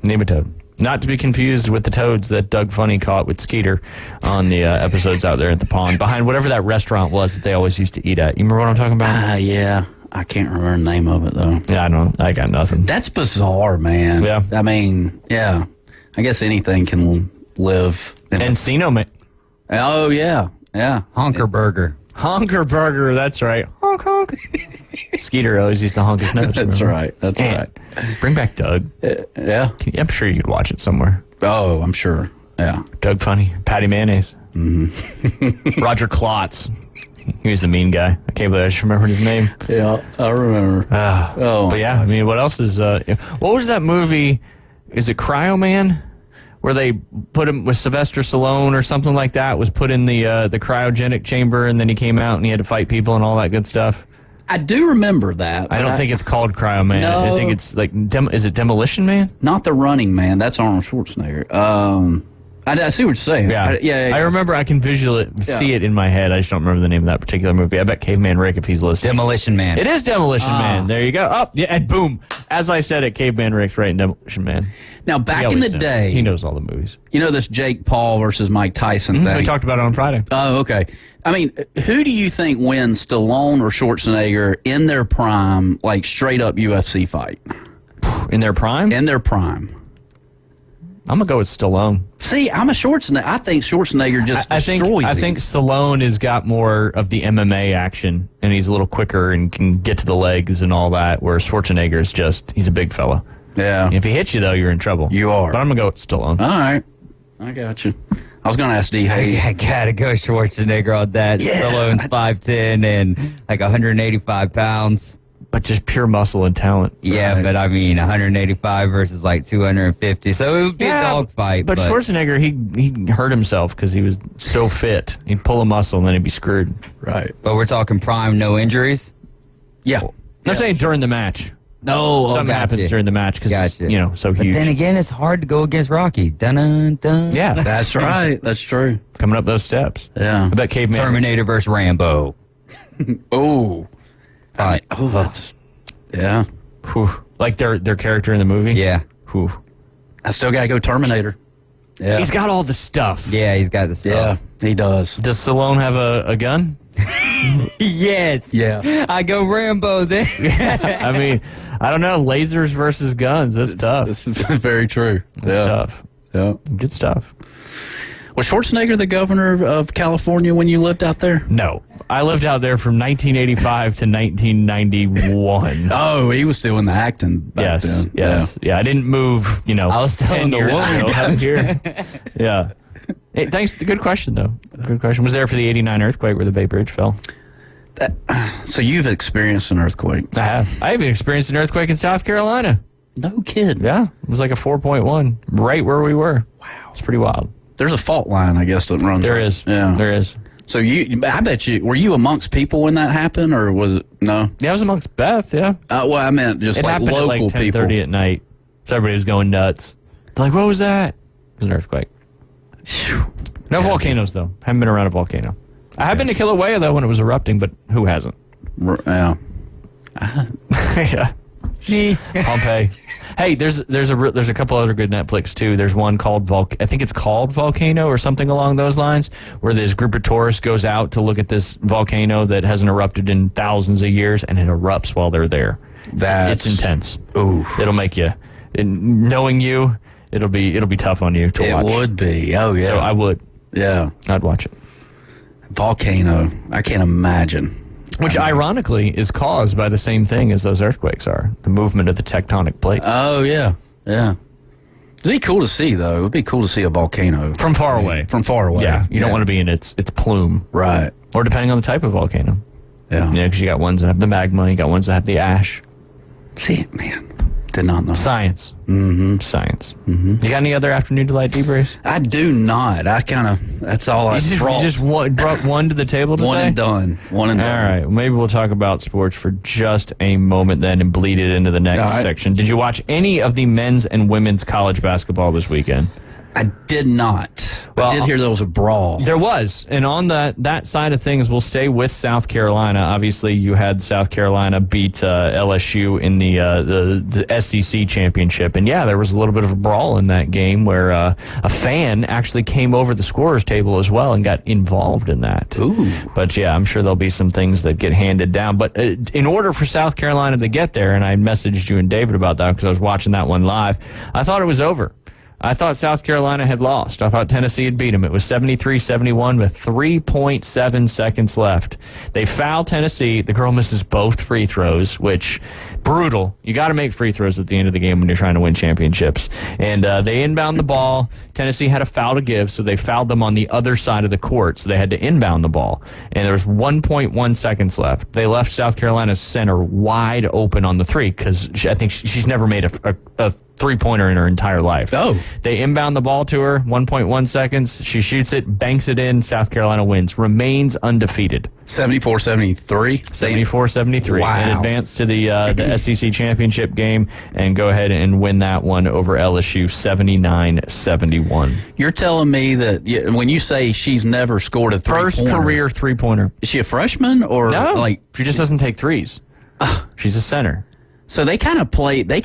Not to be confused with the toads that Doug Funny caught with Skeeter on the episodes out there at the pond, behind whatever that restaurant was that they always used to eat at. You remember what I'm talking about? Yeah. I can't remember the name of it, though. Yeah, I don't. I got nothing. That's bizarre, man. Yeah. I mean, yeah. I guess anything can live. Encino Man. Oh, yeah. Yeah. Honker Burger. Honker Burger, that's right. Honk, honk. Skeeter always used to honk his nose. That's right. That's right. Bring back Doug. Yeah. I'm sure you could watch it somewhere. Oh, I'm sure. Yeah. Doug Funny. Patty Mayonnaise. Mm-hmm. Roger Klotz. He was the mean guy. I can't believe I just remembered his name. Yeah, I remember. But yeah, I mean, what else is... what was that movie? Is it Cryo Man? Where they put him with Sylvester Stallone or something like that, was put in the cryogenic chamber, and then he came out and he had to fight people and all that good stuff. I do remember that. I don't think it's called Cryo Man. No. I think it's like, is it Demolition Man? Not The Running Man. That's Arnold Schwarzenegger. I see what you're saying. Yeah. I remember. I can see it in my head. I just don't remember the name of that particular movie. I bet Caveman Rick, if he's listening. Demolition Man. It is Demolition Man. There you go. Oh, yeah, and boom. As I said it, Caveman Rick's right in Demolition Man. Now, back in the day... He knows all the movies. You know this Jake Paul versus Mike Tyson thing? We talked about it on Friday. Oh, okay. I mean, who do you think wins, Stallone or Schwarzenegger, in their prime, like straight-up UFC fight? In their prime? In their prime. I'm going to go with Stallone. See, I'm a Schwarzenegger. I think Schwarzenegger just destroys I think Stallone has got more of the MMA action, and he's a little quicker and can get to the legs and all that, whereas Schwarzenegger is just, he's a big fella. Yeah. If he hits you, though, you're in trouble. You are. But I'm going to go with Stallone. All right. I got you. I was going to ask D. Hayes. I got to go Schwarzenegger on that. Yeah. Stallone's 5'10" and like 185 pounds. But just pure muscle and talent. Yeah, right. But I mean, 185 versus like 250. So it would be a dogfight. But Schwarzenegger, he hurt himself because he was so fit. He'd pull a muscle and then he'd be screwed. Right. But we're talking prime, no injuries? Yeah. I'm saying during the match. something happens during the match because so huge. But then again, it's hard to go against Rocky. Dun-dun-dun. Yeah, that's right. That's true. Coming up those steps. Yeah. I bet Caveman. Terminator versus Rambo. Right. Yeah. Whew. Like their character in the movie. Yeah. Whew. I still gotta go Terminator. Yeah. He's got all the stuff. Yeah, he's got the stuff. Yeah, he does. Does Stallone have a gun? Yes. Yeah. I go Rambo then. I mean, I don't know. Lasers versus guns. That's tough. That's very true. That's tough. Yeah. Good stuff. Was Schwarzenegger the governor of California when you lived out there? No. I lived out there from 1985 to 1991. Oh, he was still in the acting back then. Yes. Yeah, I didn't move, I was still 10 years ago out here. Yeah. Hey, thanks. Good question, though. Good question. Was there for the 89 earthquake where the Bay Bridge fell? So you've experienced an earthquake? I have. I even experienced an earthquake in South Carolina. No kidding. Yeah. It was like a 4.1 right where we were. Wow. It's pretty wild. There's a fault line, I guess, that runs. There is. Yeah. There is. So I bet were you amongst people when that happened, or was it, no? Yeah, I was amongst Beth, yeah. Well, I meant just like local at like 10:30 people. at night. So everybody was going nuts. It's like, what was that? It was an earthquake. No volcanoes, though. Haven't been around a volcano. I have been to Kilauea, though, when it was erupting, but who hasn't? Yeah. Yeah. Pompeii. Hey, there's a couple other good Netflix too. There's one called I think it's called Volcano or something along those lines, where this group of tourists goes out to look at this volcano that hasn't erupted in thousands of years, and it erupts while they're there. It's intense. Ooh, it'll make you, knowing you, it'll be tough on you to watch. It would be. Oh yeah. So I would. Yeah, I'd watch it. Volcano. I can't imagine. Which, ironically, is caused by the same thing as those earthquakes are, the movement of the tectonic plates. Oh, yeah. Yeah. It'd be cool to see, though. It'd be cool to see a volcano. From far away. From far away. Yeah. You don't want to be in its plume. Right. Or depending on the type of volcano. Yeah. Because you got ones that have the magma, you got ones that have the ash. See, man. Did not know. Science. Mm-hmm. Science. Mm-hmm. You got any other afternoon delight debriefs? I do not. That's all I brought. You just brought one to the table today? One and done. All right. Well, maybe we'll talk about sports for just a moment then and bleed it into the next section. Did you watch any of the men's and women's college basketball this weekend? I did not. Well, I did hear there was a brawl. There was. And on that side of things, we'll stay with South Carolina. Obviously, you had South Carolina beat LSU in the SEC championship. And, yeah, there was a little bit of a brawl in that game where a fan actually came over the scorer's table as well and got involved in that. Ooh. But, yeah, I'm sure there'll be some things that get handed down. But in order for South Carolina to get there, and I messaged you and David about that because I was watching that one live, I thought it was over. I thought South Carolina had lost. I thought Tennessee had beat them. It was 73-71 with 3.7 seconds left. They foul Tennessee. The girl misses both free throws, which, brutal. You got to make free throws at the end of the game when you're trying to win championships. And they inbound the ball. Tennessee had a foul to give, so they fouled them on the other side of the court, so they had to inbound the ball. And there was 1.1 seconds left. They left South Carolina's center wide open on the three because I think she's never made a three-pointer in her entire life. Oh. They inbound the ball to her, 1.1 seconds. She shoots it, banks it in. South Carolina wins. Remains undefeated. 74-73? 74-73. Wow. And advance to the SEC championship game and go ahead and win that one over LSU 79-71. You're telling me that when you say she's never scored a three-pointer. First career three-pointer. Is she a freshman? Or no, she just doesn't take threes. She's a center. So they kind of played a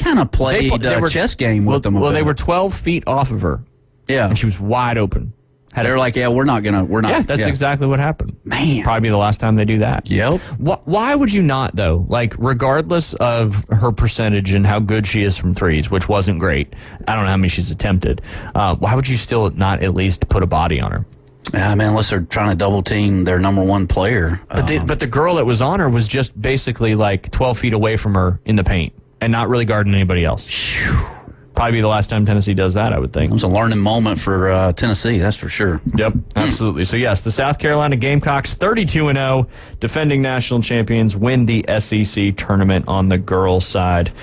chess game with them. Well, they were 12 feet off of her. Yeah. And she was wide open. They're like, we're not. Yeah, that's exactly what happened. Man. Probably the last time they do that. Yep. Why would you not, though? Like, regardless of her percentage and how good she is from threes, which wasn't great. I don't know how many she's attempted. Why would you still not at least put a body on her? Yeah, man, unless they're trying to double team their number one player. But the girl that was on her was just basically like 12 feet away from her in the paint and not really guarding anybody else. Probably the last time Tennessee does that, I would think. It was a learning moment for Tennessee, that's for sure. Yep, absolutely. So, yes, the South Carolina Gamecocks, 32-0, defending national champions, win the SEC tournament on the girls' side.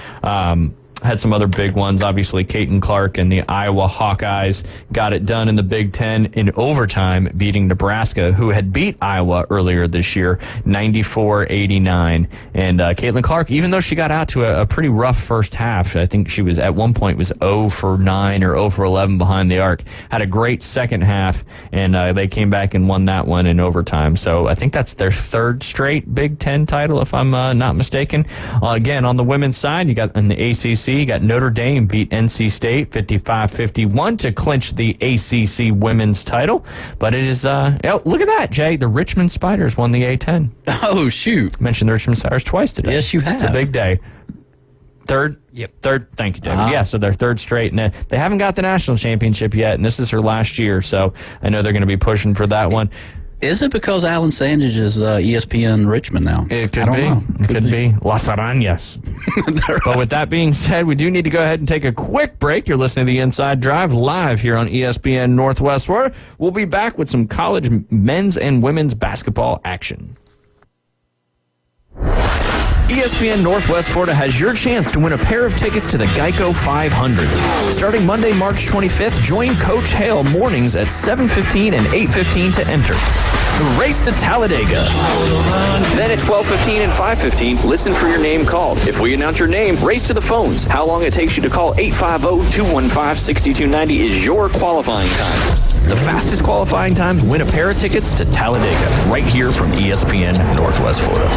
had some other big ones. Obviously, Caitlin Clark and the Iowa Hawkeyes got it done in the Big Ten in overtime, beating Nebraska, who had beat Iowa earlier this year, 94-89. And Caitlin Clark, even though she got out to a pretty rough first half, I think she was at one point was 0 for 9 or 0 for 11 behind the arc, had a great second half, and they came back and won that one in overtime. So I think that's their third straight Big Ten title, if I'm not mistaken. Again, on the women's side, you got in the ACC, you got Notre Dame beat NC State 55-51 to clinch the ACC women's title. But it is, look at that, Jay. The Richmond Spiders won the A-10. Oh, shoot. Mentioned the Richmond Spiders twice today. Yes, you have. It's a big day. Third? Yep. Third. Thank you, David. Yeah, so they're third straight. And they haven't got the national championship yet, and this is her last year. So I know they're going to be pushing for that one. Is it because Alan Sandage is ESPN Richmond now? It could be. It could be. Las Arañas. But with that being said, we do need to go ahead and take a quick break. You're listening to the Inside Drive live here on ESPN Northwest Florida. We'll be back with some college men's and women's basketball action. ESPN Northwest Florida has your chance to win a pair of tickets to the Geico 500. Starting Monday, March 25th, join Coach Hale mornings at 7:15 and 8:15 to enter. The Race to Talladega. Then at 12:15 and 5:15, listen for your name called. If we announce your name, race to the phones. How long it takes you to call 850-215-6290 is your qualifying time. The fastest qualifying times win a pair of tickets to Talladega, right here from ESPN Northwest Florida.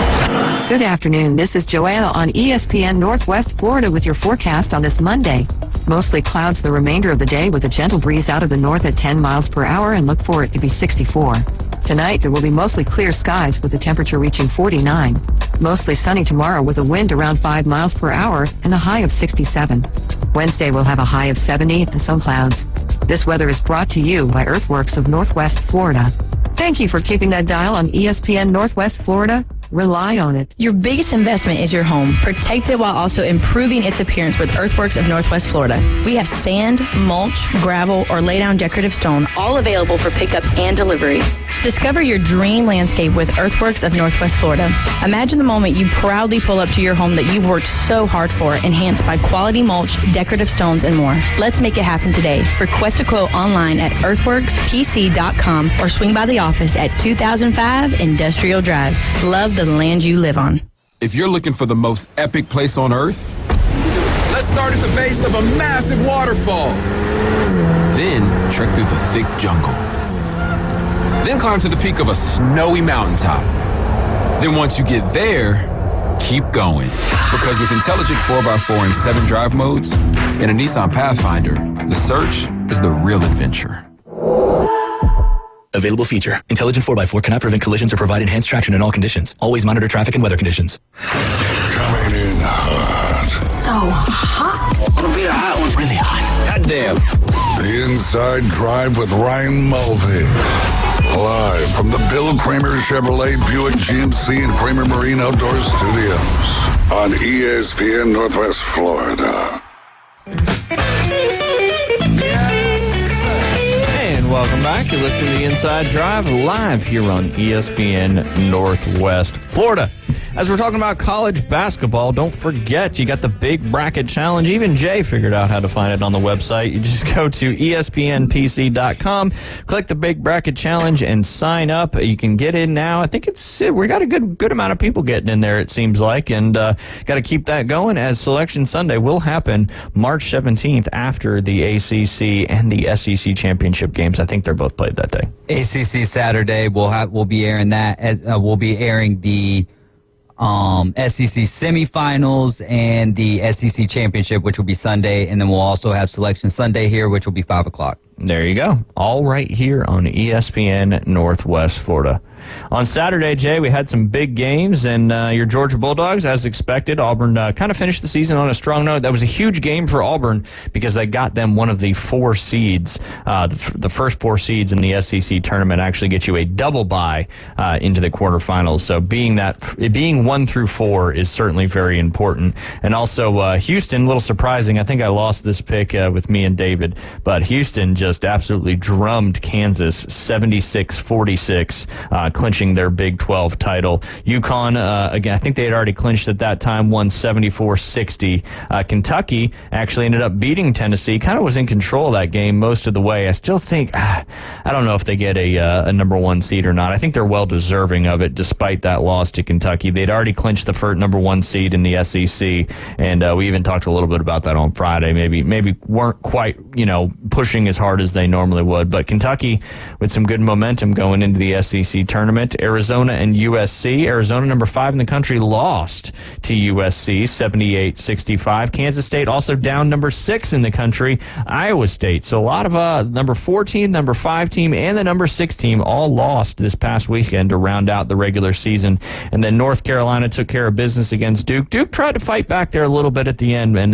Good afternoon. This is Joanna on ESPN Northwest Florida with your forecast on this Monday. Mostly clouds the remainder of the day with a gentle breeze out of the north at 10 miles per hour and look for it to be 64. Tonight, there will be mostly clear skies with the temperature reaching 49. Mostly sunny tomorrow with a wind around 5 miles per hour and a high of 67. Wednesday will have a high of 70 and some clouds. This weather is brought to you by Earthworks of Northwest Florida. Thank you for keeping that dial on ESPN Northwest Florida. Rely on it. Your biggest investment is your home. Protect it while also improving its appearance with Earthworks of Northwest Florida. We have sand, mulch, gravel, or lay down decorative stone, all available for pickup and delivery. Discover your dream landscape with Earthworks of Northwest Florida. Imagine the moment you proudly pull up to your home that you've worked so hard for, enhanced by quality mulch, decorative stones, and more. Let's make it happen today. Request a quote online at earthworkspc.com or swing by the office at 2005 Industrial Drive. Love the land you live on. If you're looking for the most epic place on earth, let's start at the base of a massive waterfall. Then trek through the thick jungle. Then climb to the peak of a snowy mountaintop. Then once you get there, keep going. Because with intelligent 4x4 and 7 drive modes and a Nissan Pathfinder, the search is the real adventure. Available feature. Intelligent 4x4 cannot prevent collisions or provide enhanced traction in all conditions. Always monitor traffic and weather conditions. Coming in hot. So hot. It'll be a hot one. Really hot. Goddamn. The Inside Drive with Ryan Mulvey. Live from the Bill Kramer Chevrolet Buick GMC and Kramer Marine Outdoor Studios on ESPN Northwest Florida. Welcome back. You're listening to the Inside Drive live here on ESPN Northwest Florida. As we're talking about college basketball, don't forget you got the Big Bracket Challenge. Even Jay figured out how to find it on the website. You just go to espnpc.com, click the Big Bracket Challenge, and sign up. You can get in now. I think we got a good amount of people getting in there, it seems like, and got to keep that going as Selection Sunday will happen March 17th after the ACC and the SEC championship games. I think they're both played that day. ACC Saturday, we'll be airing that. We'll be airing the SEC semifinals and the SEC championship, which will be Sunday, and then we'll also have Selection Sunday here, which will be 5 o'clock. There you go. All right here on ESPN Northwest Florida. On Saturday, Jay, we had some big games, and your Georgia Bulldogs, as expected, Auburn kind of finished the season on a strong note. That was a huge game for Auburn because they got them one of the 4 seeds. The first 4 seeds in the SEC tournament actually get you a double bye into the quarterfinals. So being 1 through 4 is certainly very important. And also Houston, a little surprising. I think I lost this pick with me and David, but Houston just absolutely drummed Kansas 76-46, clinching their Big 12 title. UConn, again, I think they had already clinched at that time, won 74-60. Kentucky actually ended up beating Tennessee, kind of was in control of that game most of the way. I still think, I don't know if they get a number one seed or not. I think they're well deserving of it despite that loss to Kentucky. They'd already clinched the first number one seed in the SEC, and we even talked a little bit about that on Friday. Maybe weren't quite, pushing as hard as they normally would. But Kentucky with some good momentum going into the SEC tournament. Arizona and USC. Arizona, number 5 in the country, lost to USC 78-65. Kansas State also down number 6 in the country, Iowa State. So a lot of number 4 team, number 5 team, and the number 6 team all lost this past weekend to round out the regular season. And then North Carolina took care of business against Duke. Duke tried to fight back there a little bit at the end, and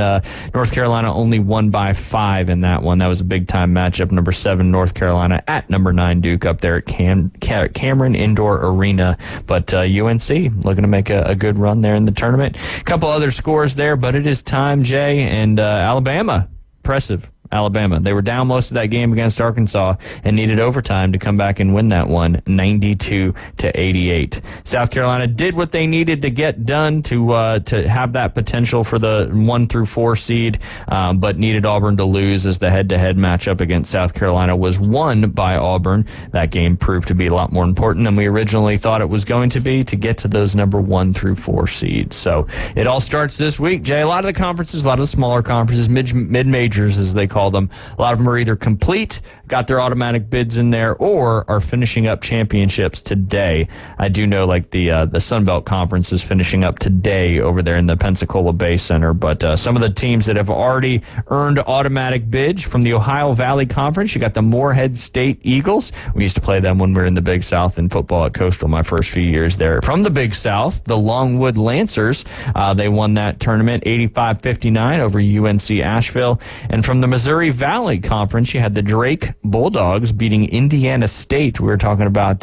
North Carolina only won by 5 in that one. That was a big-time matchup. Number 7 North Carolina at number 9 Duke up there at Cameron Indoor Arena. But UNC looking to make a good run there in the tournament. A couple other scores there, but it is time, Jay, and Alabama. Impressive. Alabama. They were down most of that game against Arkansas and needed overtime to come back and win that one 92-88. South Carolina did what they needed to get done to have that potential for the 1 through 4 seed, but needed Auburn to lose as the head-to-head matchup against South Carolina was won by Auburn. That game proved to be a lot more important than we originally thought it was going to be to get to those number 1 through 4 seeds. So it all starts this week, Jay. A lot of the conferences, a lot of the smaller conferences, mid-majors as they call them. A lot of them are either complete, got their automatic bids in there, or are finishing up championships today. I do know like the Sun Belt Conference is finishing up today over there in the Pensacola Bay Center, but some of the teams that have already earned automatic bids from the Ohio Valley Conference, you got the Morehead State Eagles. We used to play them when we were in the Big South in football at Coastal my first few years there. From the Big South, the Longwood Lancers, they won that tournament 85-59 over UNC Asheville. And from the Missouri Valley Conference, you had the Drake Bulldogs beating Indiana State. We were talking about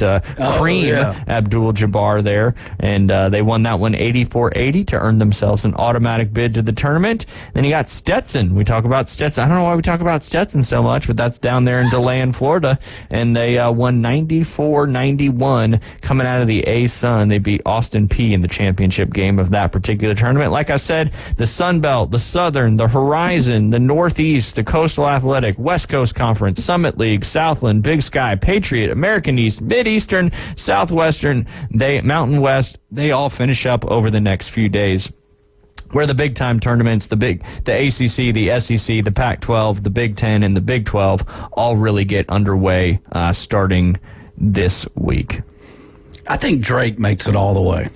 Cream Abdul-Jabbar there, and they won that one 84-80 to earn themselves an automatic bid to the tournament. Then you got Stetson. We talk about Stetson. I don't know why we talk about Stetson so much, but that's down there in DeLand, Florida, and they won 94-91 coming out of the A-Sun. They beat Austin Peay in the championship game of that particular tournament. Like I said, the Sun Belt, the Southern, the Horizon, the Northeast, the Coastal Athletic, West Coast Conference, Summit League, Southland, Big Sky, Patriot, American East, Mid-Eastern, Southwestern, Mountain West, they all finish up over the next few days. Where the big-time tournaments, the ACC, the SEC, the Pac-12, the Big Ten, and the Big 12 all really get underway starting this week. I think Drake makes it all the way.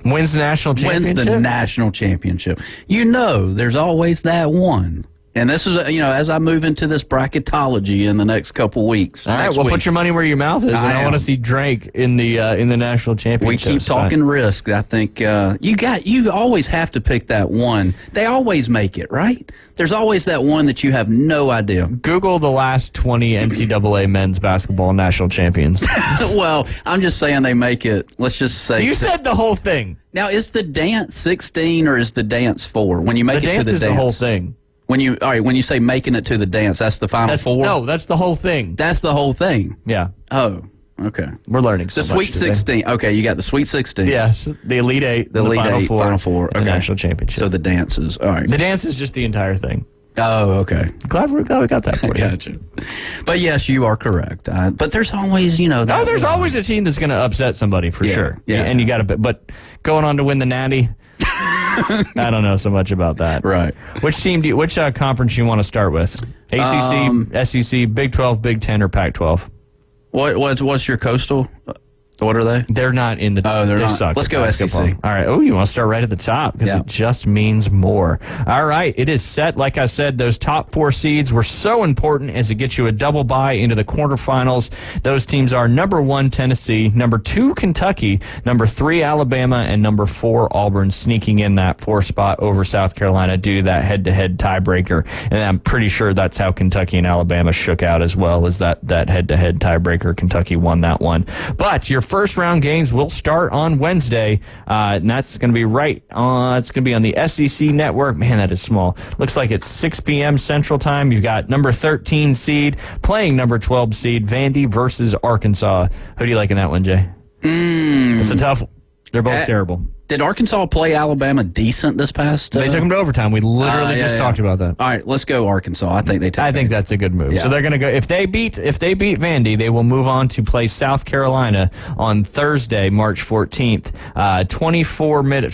Wins the national championship? Wins the national championship. There's always that one. And this is, as I move into this bracketology in the next couple weeks. All right, well, put your money where your mouth is, and I want to see Drake in the national championship. We keep talking risk. I think you always have to pick that one. They always make it, right? There's always that one that you have no idea. Google the last 20 NCAA men's basketball national champions. Well, I'm just saying they make it. Let's just say you said the whole thing. Now, is the dance 16 or is the dance 4? When you make it to the dance, the whole thing. When you say making it to the dance, that's the final 4? No, that's the whole thing. That's the whole thing? Yeah. Oh, okay. We're learning so much. The Sweet 16. Okay, you got the Sweet 16. Yes, the Elite 8, the Elite Final 8, Four, Final 4. Okay. The national championship. So the dances. All right. The dance is just the entire thing. Oh, okay. Glad we got that for you. Gotcha. But yes, you are correct. But there's always, there's always a team that's going to upset somebody for sure. Yeah. And you got to, but going on to win the Natty, I don't know so much about that. Right. Which team which conference you want to start with? ACC, SEC, Big 12, Big 10, or Pac-12? What's your Coastal? What are they? They're not in the. Oh, they're not. Let's go SEC. All right. Oh, you want to start right at the top because it just means more. All right. It is set. Like I said, those top 4 seeds were so important as it gets you a double bye into the quarterfinals. Those teams are number 1 Tennessee, number 2 Kentucky, number 3 Alabama, and number 4 Auburn, sneaking in that 4 spot over South Carolina due to that head-to-head tiebreaker. And I'm pretty sure that's how Kentucky and Alabama shook out as well, as that head-to-head tiebreaker. Kentucky won that one. But your first round games will start on Wednesday, and that's going to be it's going to be on the SEC network. Man, that is small. Looks like it's 6 p.m. Central Time. You've got number 13 seed playing number 12 seed Vandy versus Arkansas. Who do you like in that one, Jay? It's a tough one. They're both terrible. Did Arkansas play Alabama decent this past? They took them to overtime. We literally just talked about that. All right, let's go Arkansas. I think they take. I think that's a good move. Yeah. So they're going to go if they beat Vandy, they will move on to play South Carolina on Thursday, March 14th,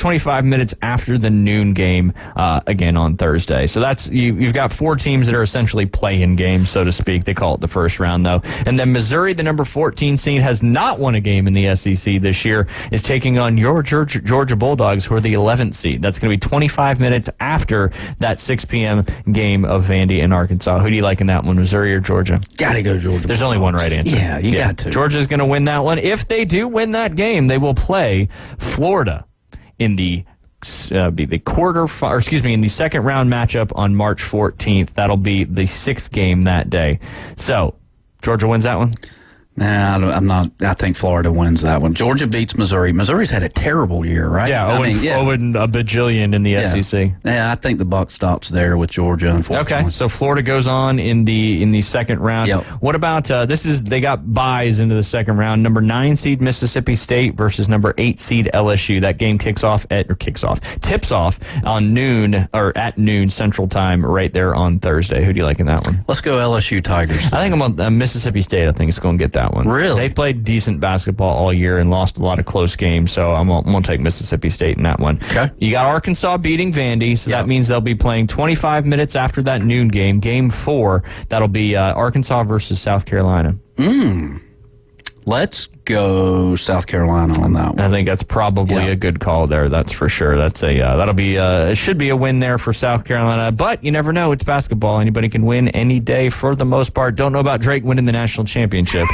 25 minutes after the noon game again on Thursday. So that's you've got 4 teams that are essentially play-in games, so to speak. They call it the first round though. And then Missouri, the number 14 seed, has not won a game in the SEC this year, is taking on your Georgia Bulldogs, who are the 11th seed. That's going to be 25 minutes after that 6 p.m. game of Vandy and Arkansas. Who do you like in that one, Missouri or Georgia? Gotta go Georgia. There's only one right answer. Yeah, you got to. Georgia's going to win that one. If they do win that game, they will play Florida in the in the second round matchup on March 14th. That'll be the 6th game that day. So, Georgia wins that one? Nah, I'm not. I think Florida wins that one. Georgia beats Missouri. Missouri's had a terrible year, right? Yeah, a bajillion in the SEC. Yeah, I think the buck stops there with Georgia, unfortunately. Okay, so Florida goes on in the second round. Yep. What about they got buys into the second round. Number 9 seed Mississippi State versus number 8 seed LSU. That game tips off on noon or at noon Central Time right there on Thursday. Who do you like in that one? Let's go LSU Tigers. I think I'm on Mississippi State. I think it's going to get that one. Really? They've played decent basketball all year and lost a lot of close games, so I'm going to take Mississippi State in that one. Okay. You got Arkansas beating Vandy, so that means they'll be playing 25 minutes after that noon game, game 4. That'll be Arkansas versus South Carolina. Let's go South Carolina on that one. I think that's probably a good call there. That's for sure. That's it should be a win there for South Carolina, but you never know. It's basketball. Anybody can win any day for the most part. Don't know about Drake winning the national championship,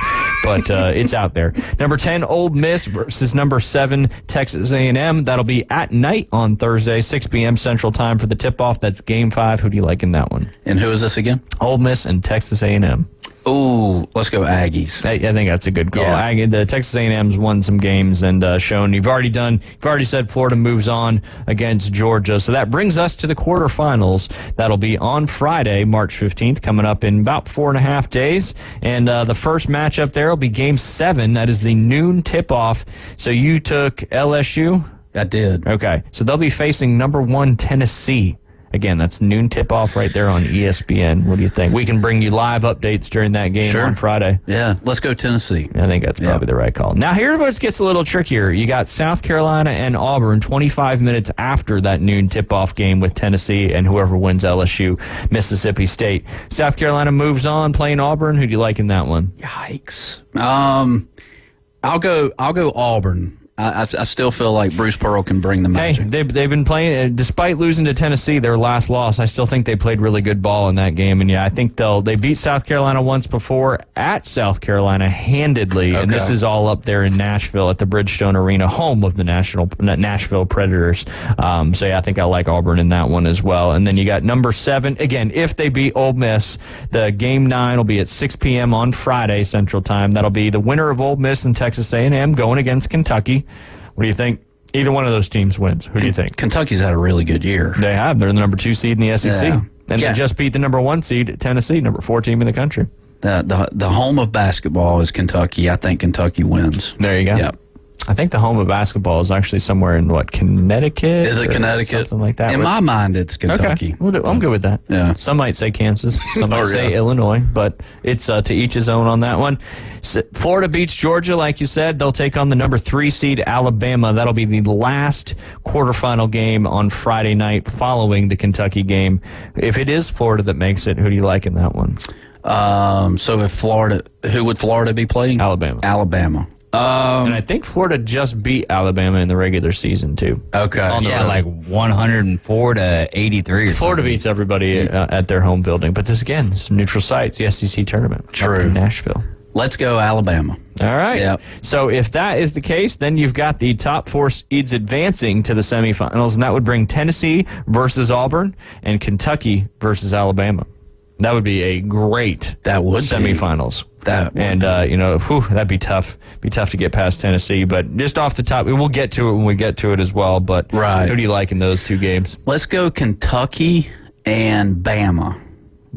but it's out there. Number 10, Ole Miss versus number 7, Texas A&M. That'll be at night on Thursday, 6 p.m. Central Time for the tip-off. That's game 5. Who do you like in that one? And who is this again? Ole Miss and Texas A&M. Ooh, let's go Aggies. I think that's a good call. Yeah. The Texas A&M's won some games and shown. You've already said Florida moves on against Georgia. So that brings us to the quarterfinals. That'll be on Friday, March 15th, coming up in about 4.5 days. And the first matchup there will be Game 7. That is the noon tip-off. So you took LSU? I did. Okay. So they'll be facing number 1 Tennessee. Again, that's noon tip-off right there on ESPN. What do you think? We can bring you live updates during that game on Friday. Yeah, let's go Tennessee. I think that's probably the right call. Now, here's what gets a little trickier. You got South Carolina and Auburn 25 minutes after that noon tip-off game with Tennessee and whoever wins LSU, Mississippi State. South Carolina moves on, playing Auburn. Who do you like in that one? Yikes. I'll go Auburn. I still feel like Bruce Pearl can bring the magic. Hey, they've been playing, despite losing to Tennessee, their last loss, I still think they played really good ball in that game. And I think they beat South Carolina once before at South Carolina handedly. Okay. And this is all up there in Nashville at the Bridgestone Arena, home of the Nashville Predators. I think I like Auburn in that one as well. And then you got number 7. Again, if they beat Ole Miss, the game 9 will be at 6 p.m. on Friday Central Time. That'll be the winner of Ole Miss and Texas A&M going against Kentucky. What do you think? Either one of those teams wins. Who do you think? Kentucky's had a really good year. They have. They're the number 2 seed in the SEC. Yeah. And they just beat the number 1 seed, Tennessee, number 4 team in the country. The home of basketball is Kentucky. I think Kentucky wins. There you go. Yep. I think the home of basketball is actually somewhere in, Connecticut? Is it Connecticut? Something like that. In my mind, it's Kentucky. Okay. I'm good with that. Yeah. Some might say Kansas. Some might say Illinois. But it's to each his own on that one. Florida beats Georgia, like you said. They'll take on the number 3 seed Alabama. That'll be the last quarterfinal game on Friday night following the Kentucky game. If it is Florida that makes it, who do you like in that one? So if Florida, who would Florida be playing? Alabama. And I think Florida just beat Alabama in the regular season, too. Okay. Like 104 to 83 or Florida something. beats everybody at their home building. But this, again, some neutral sites, the SEC tournament. True. In Nashville. Let's go Alabama. All right. Yep. So if that is the case, then you've got the top 4 seeds advancing to the semifinals, and that would bring Tennessee versus Auburn and Kentucky versus Alabama. That would be a great semifinals. That'd be tough. Be tough to get past Tennessee, but just off the top, we'll get to it when we get to it as well. But who do you like in those two games? Let's go Kentucky and Bama.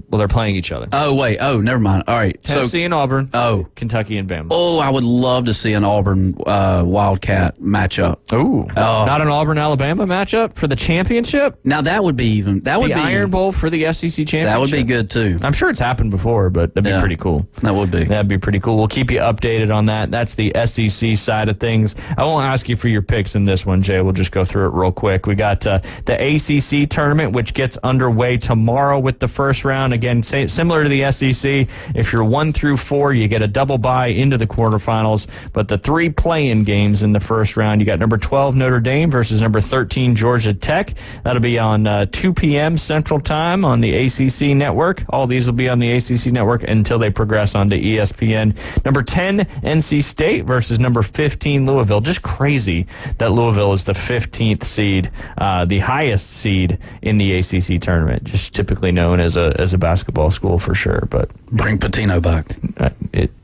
Well, they're playing each other. Oh, wait. Oh, never mind. All right. Tennessee and Auburn. Oh. Kentucky and Bama. Oh, I would love to see an Auburn Wildcat matchup. Ooh. Not an Auburn-Alabama matchup for the championship? Now, that would be the Iron Bowl for the SEC championship. That would be good, too. I'm sure it's happened before, but that'd be pretty cool. That would be. That'd be pretty cool. We'll keep you updated on that. That's the SEC side of things. I won't ask you for your picks in this one, Jay. We'll just go through it real quick. We got the ACC tournament, which gets underway tomorrow with the first round. Again, similar to the SEC, if you're 1 through 4, you get a double bye into the quarterfinals. But the 3 play-in games in the first round, you got number 12 Notre Dame versus number 13 Georgia Tech. That'll be on 2 p.m. Central Time on the ACC network. All these will be on the ACC network until they progress onto ESPN. Number 10 NC State versus number 15 Louisville. Just crazy that Louisville is the 15th seed, the highest seed in the ACC tournament. Just typically known as a basketball school for sure, but bring Patino back.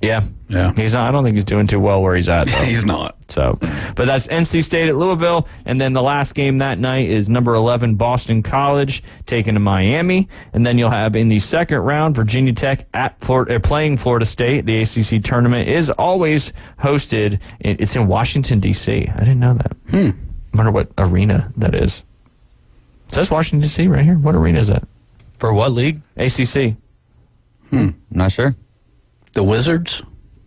Yeah. He's not. I don't think he's doing too well where he's at. Though. He's not. So, but that's NC State at Louisville, and then the last game that night is number 11 Boston College taking to Miami, and then you'll have in the second round Virginia Tech at playing Florida State. The ACC tournament is always hosted. It's in Washington D.C. I didn't know that. I wonder what arena that is. It says Washington D.C. right here. What arena is that? For what league? ACC. Not sure. The Wizards?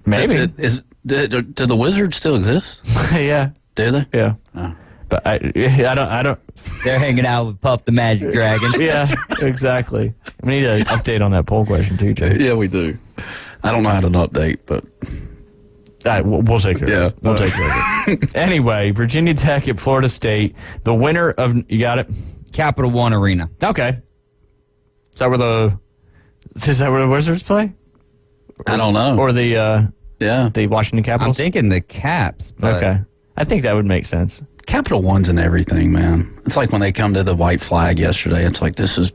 Maybe. Do the Wizards still exist? Yeah. Do they? Yeah. Oh. But I don't. They're hanging out with Puff the Magic Dragon. Yeah, exactly. We need an update on that poll question too, Jay. Yeah, we do. I don't know how to update, but we'll take care of it. We'll take care of it. Anyway, Virginia Tech at Florida State. The winner of you got it. Capital One Arena. Okay. Is that where the Wizards play? I don't know. Or the Washington Capitals? I'm thinking the Caps. Okay. I think that would make sense. Capital One's in everything, man. It's like when they come to the white flag yesterday. It's like this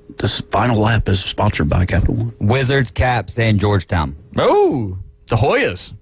final lap is sponsored by Capital One. Wizards, Caps, and Georgetown. Oh, the Hoyas.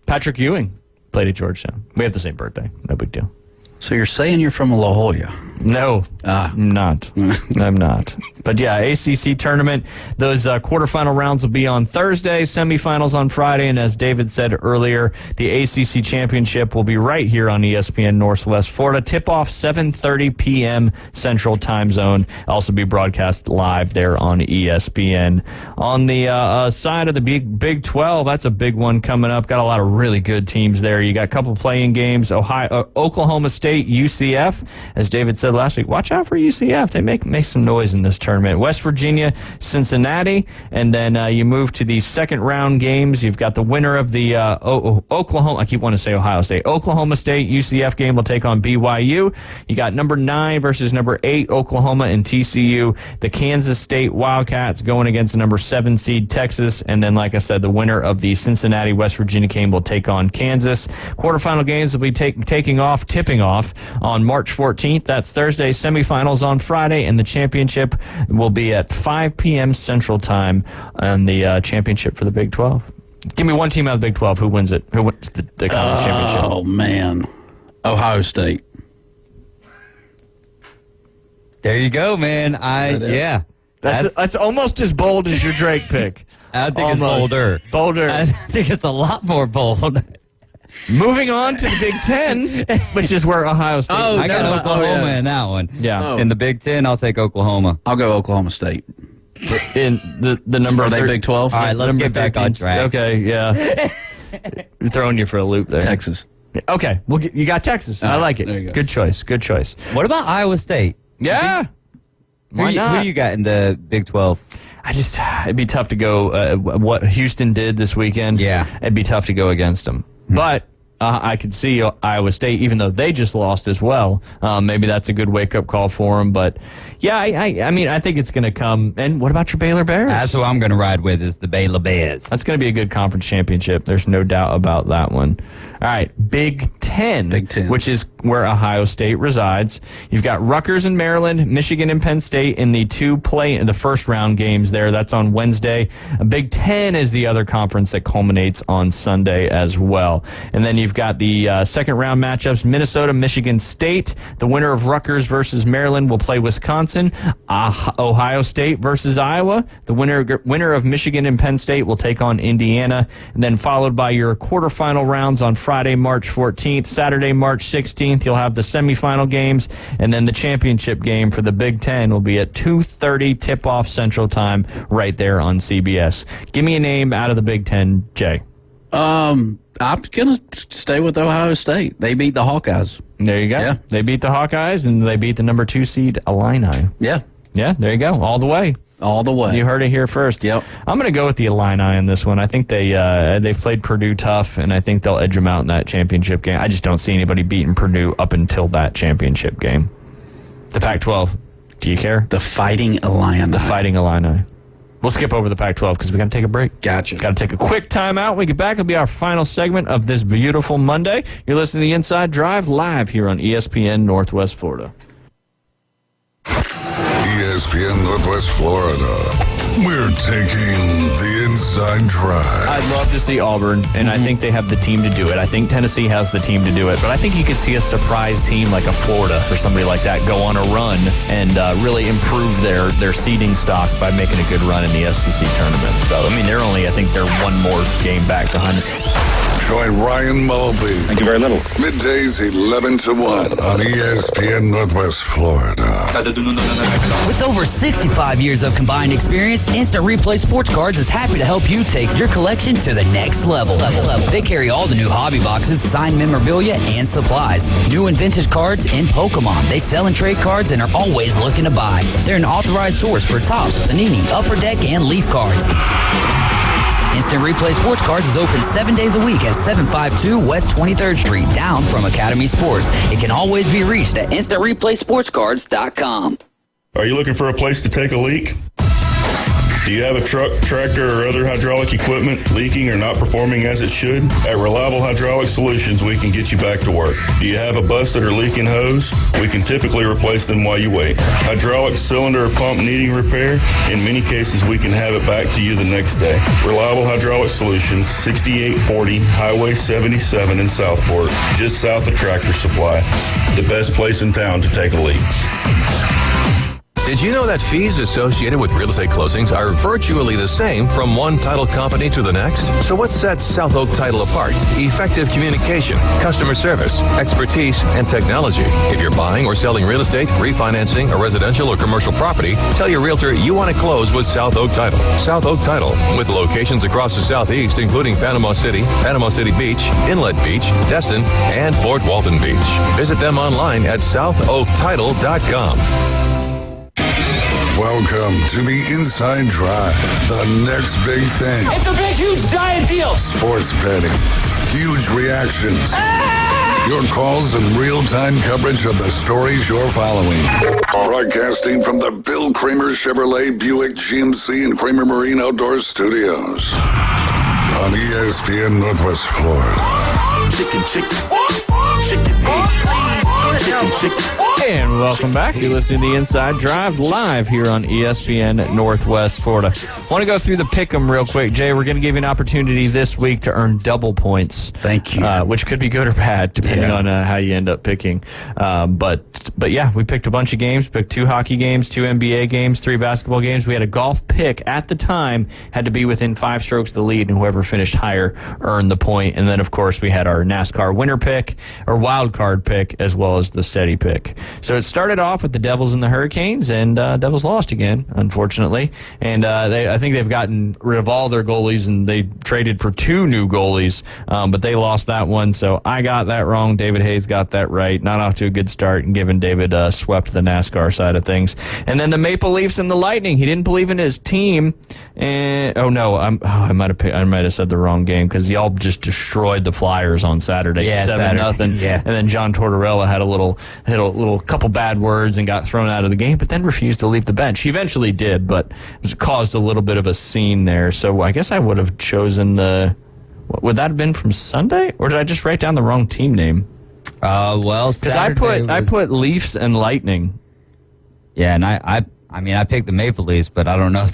Patrick Ewing played at Georgetown. We have the same birthday. No big deal. So you're saying you're from La Jolla? No, I'm not. I'm not. But yeah, ACC tournament. Those quarterfinal rounds will be on Thursday, semifinals on Friday, and as David said earlier, the ACC championship will be right here on ESPN Northwest Florida. Tip-off 7:30 p.m. Central Time Zone. Also be broadcast live there on ESPN. On the side of the Big 12, that's a big one coming up. Got a lot of really good teams there. You got a couple playing games. Oklahoma State, UCF. As David said last week, watch out for UCF. They make some noise in this tournament. West Virginia, Cincinnati, and then you move to the second round games. You've got the winner of the Oklahoma. I keep wanting to say Ohio State. Oklahoma State UCF game will take on BYU. You got number 9 versus number 8 Oklahoma and TCU. The Kansas State Wildcats going against the number 7 seed Texas, and then like I said, the winner of the Cincinnati West Virginia game will take on Kansas. Quarterfinal games will be tipping off on March 14th. That's Thursday. Semifinals on Friday, and the championship will be at 5 p.m. Central Time on the championship for the Big 12. Give me one team out of the Big 12 who wins it. Who wins the conference championship? Oh, man. Ohio State. There you go, man. That's almost as bold as your Drake pick. I think it's bolder. Bolder. I think it's a lot more bold. Moving on to the Big Ten, which is where Ohio State. I got Oklahoma in that one. Yeah. In the Big Ten, I'll take Oklahoma. I'll go Oklahoma State. In the number Are they Big 12? All right, let's get back on track. Okay, yeah. We're throwing you for a loop there. Texas. Okay, you got Texas. I like it. There you go. Good choice. Good choice. What about Iowa State? Yeah. Who you got in the Big 12? It'd be tough to go what Houston did this weekend. Yeah. It'd be tough to go against them. But I could see Iowa State, even though they just lost as well. Maybe that's a good wake-up call for them. But, yeah, I mean, I think it's going to come. And what about your Baylor Bears? That's who I'm going to ride with is the Baylor Bears. That's going to be a good conference championship. There's no doubt about that one. All right, Big Ten, which is where Ohio State resides. You've got Rutgers and Maryland, Michigan and Penn State in the the first-round games there. That's on Wednesday. Big Ten is the other conference that culminates on Sunday as well. And then you've got the second-round matchups, Minnesota, Michigan State. The winner of Rutgers versus Maryland will play Wisconsin. Ohio State versus Iowa. The winner of Michigan and Penn State will take on Indiana. And then followed by your quarterfinal rounds on Friday, March 14th. Saturday, March 16th, you'll have the semifinal games. And then the championship game for the Big Ten will be at 2:30 tip-off Central Time right there on CBS. Give me a name out of the Big Ten, Jay. I'm going to stay with Ohio State. They beat the Hawkeyes. There you go. Yeah. They beat the Hawkeyes, and they beat the number 2 seed Illini. Yeah. Yeah, there you go. All the way. All the way. You heard it here first. Yep. I'm going to go with the Illini in this one. I think they've played Purdue tough, and I think they'll edge them out in that championship game. I just don't see anybody beating Purdue up until that championship game. The Pac-12. Do you care? The Fighting Illini. The Fighting Illini. We'll skip over the Pac-12 because we got to take a break. Gotcha. Got to take a quick time out. When we get back, it'll be our final segment of this beautiful Monday. You're listening to The Inside Drive live here on ESPN Northwest Florida. ESPN Northwest Florida. We're taking the Inside Drive. I'd love to see Auburn, and I think they have the team to do it. I think Tennessee has the team to do it, but I think you could see a surprise team like a Florida or somebody like that go on a run and really improve their seeding stock by making a good run in the SEC tournament. So, I mean, they're one more game back behind it. Join Ryan Mulvey. Thank you very little. Middays 11 to 1 on ESPN Northwest Florida. With over 65 years of combined experience, Instant Replay Sports Cards is happy to help you take your collection to the next level. They carry all the new hobby boxes, signed memorabilia, and supplies. New and vintage cards in Pokemon. They sell and trade cards and are always looking to buy. They're an authorized source for Topps, Panini, Upper Deck, and Leaf cards. Instant Replay Sports Cards is open 7 days a week at 752 West 23rd Street, down from Academy Sports. It can always be reached at InstantReplaySportsCards.com. Are you looking for a place to take a leak? Do you have a truck, tractor, or other hydraulic equipment leaking or not performing as it should? At Reliable Hydraulic Solutions, we can get you back to work. Do you have a busted or leaking hose? We can typically replace them while you wait. Hydraulic cylinder or pump needing repair? In many cases, we can have it back to you the next day. Reliable Hydraulic Solutions, 6840 Highway 77 in Southport, just south of Tractor Supply. The best place in town to take a leak. Did you know that fees associated with real estate closings are virtually the same from one title company to the next? So what sets South Oak Title apart? Effective communication, customer service, expertise, and technology. If you're buying or selling real estate, refinancing a residential or commercial property, tell your realtor you want to close with South Oak Title. South Oak Title, with locations across the Southeast, including Panama City Beach, Inlet Beach, Destin, and Fort Walton Beach. Visit them online at southoaktitle.com. Welcome to the Inside Drive, the next big thing. It's a big, huge, giant deal. Sports betting, huge reactions, your calls and real-time coverage of the stories you're following. Broadcasting from the Bill Kramer Chevrolet Buick GMC and Kramer Marine Outdoor Studios on ESPN Northwest Florida. And welcome back. You're listening to The Inside Drive live here on ESPN Northwest Florida. Want to go through the pick'em real quick, Jay. We're going to give you an opportunity this week to earn double points. Thank you. Which could be good or bad depending on how you end up picking. But yeah, we picked a bunch of games. Picked 2 hockey games, 2 NBA games, 3 basketball games. We had a golf pick at the time, had to be within 5 strokes of the lead, and whoever finished higher earned the point. And then, of course, we had our NASCAR winner pick or wild card pick, as well as was the steady pick. So it started off with the Devils and the Hurricanes, and Devils lost again, unfortunately. And I think they've gotten rid of all their goalies, and they traded for 2 new goalies, but they lost that one. So I got that wrong. David Hayes got that right. Not off to a good start, and given David swept the NASCAR side of things. And then the Maple Leafs and the Lightning. He didn't believe in his team. And I might have said the wrong game because y'all just destroyed the Flyers on Saturday, 7-0. Yeah. And then John Tortorella had a little couple bad words and got thrown out of the game, but then refused to leave the bench. He eventually did, but it caused a little bit of a scene there. So I guess I would have chosen would that have been from Sunday, or did I just write down the wrong team name? Because I put Leafs and Lightning. Yeah, and I picked the Maple Leafs, but I don't know.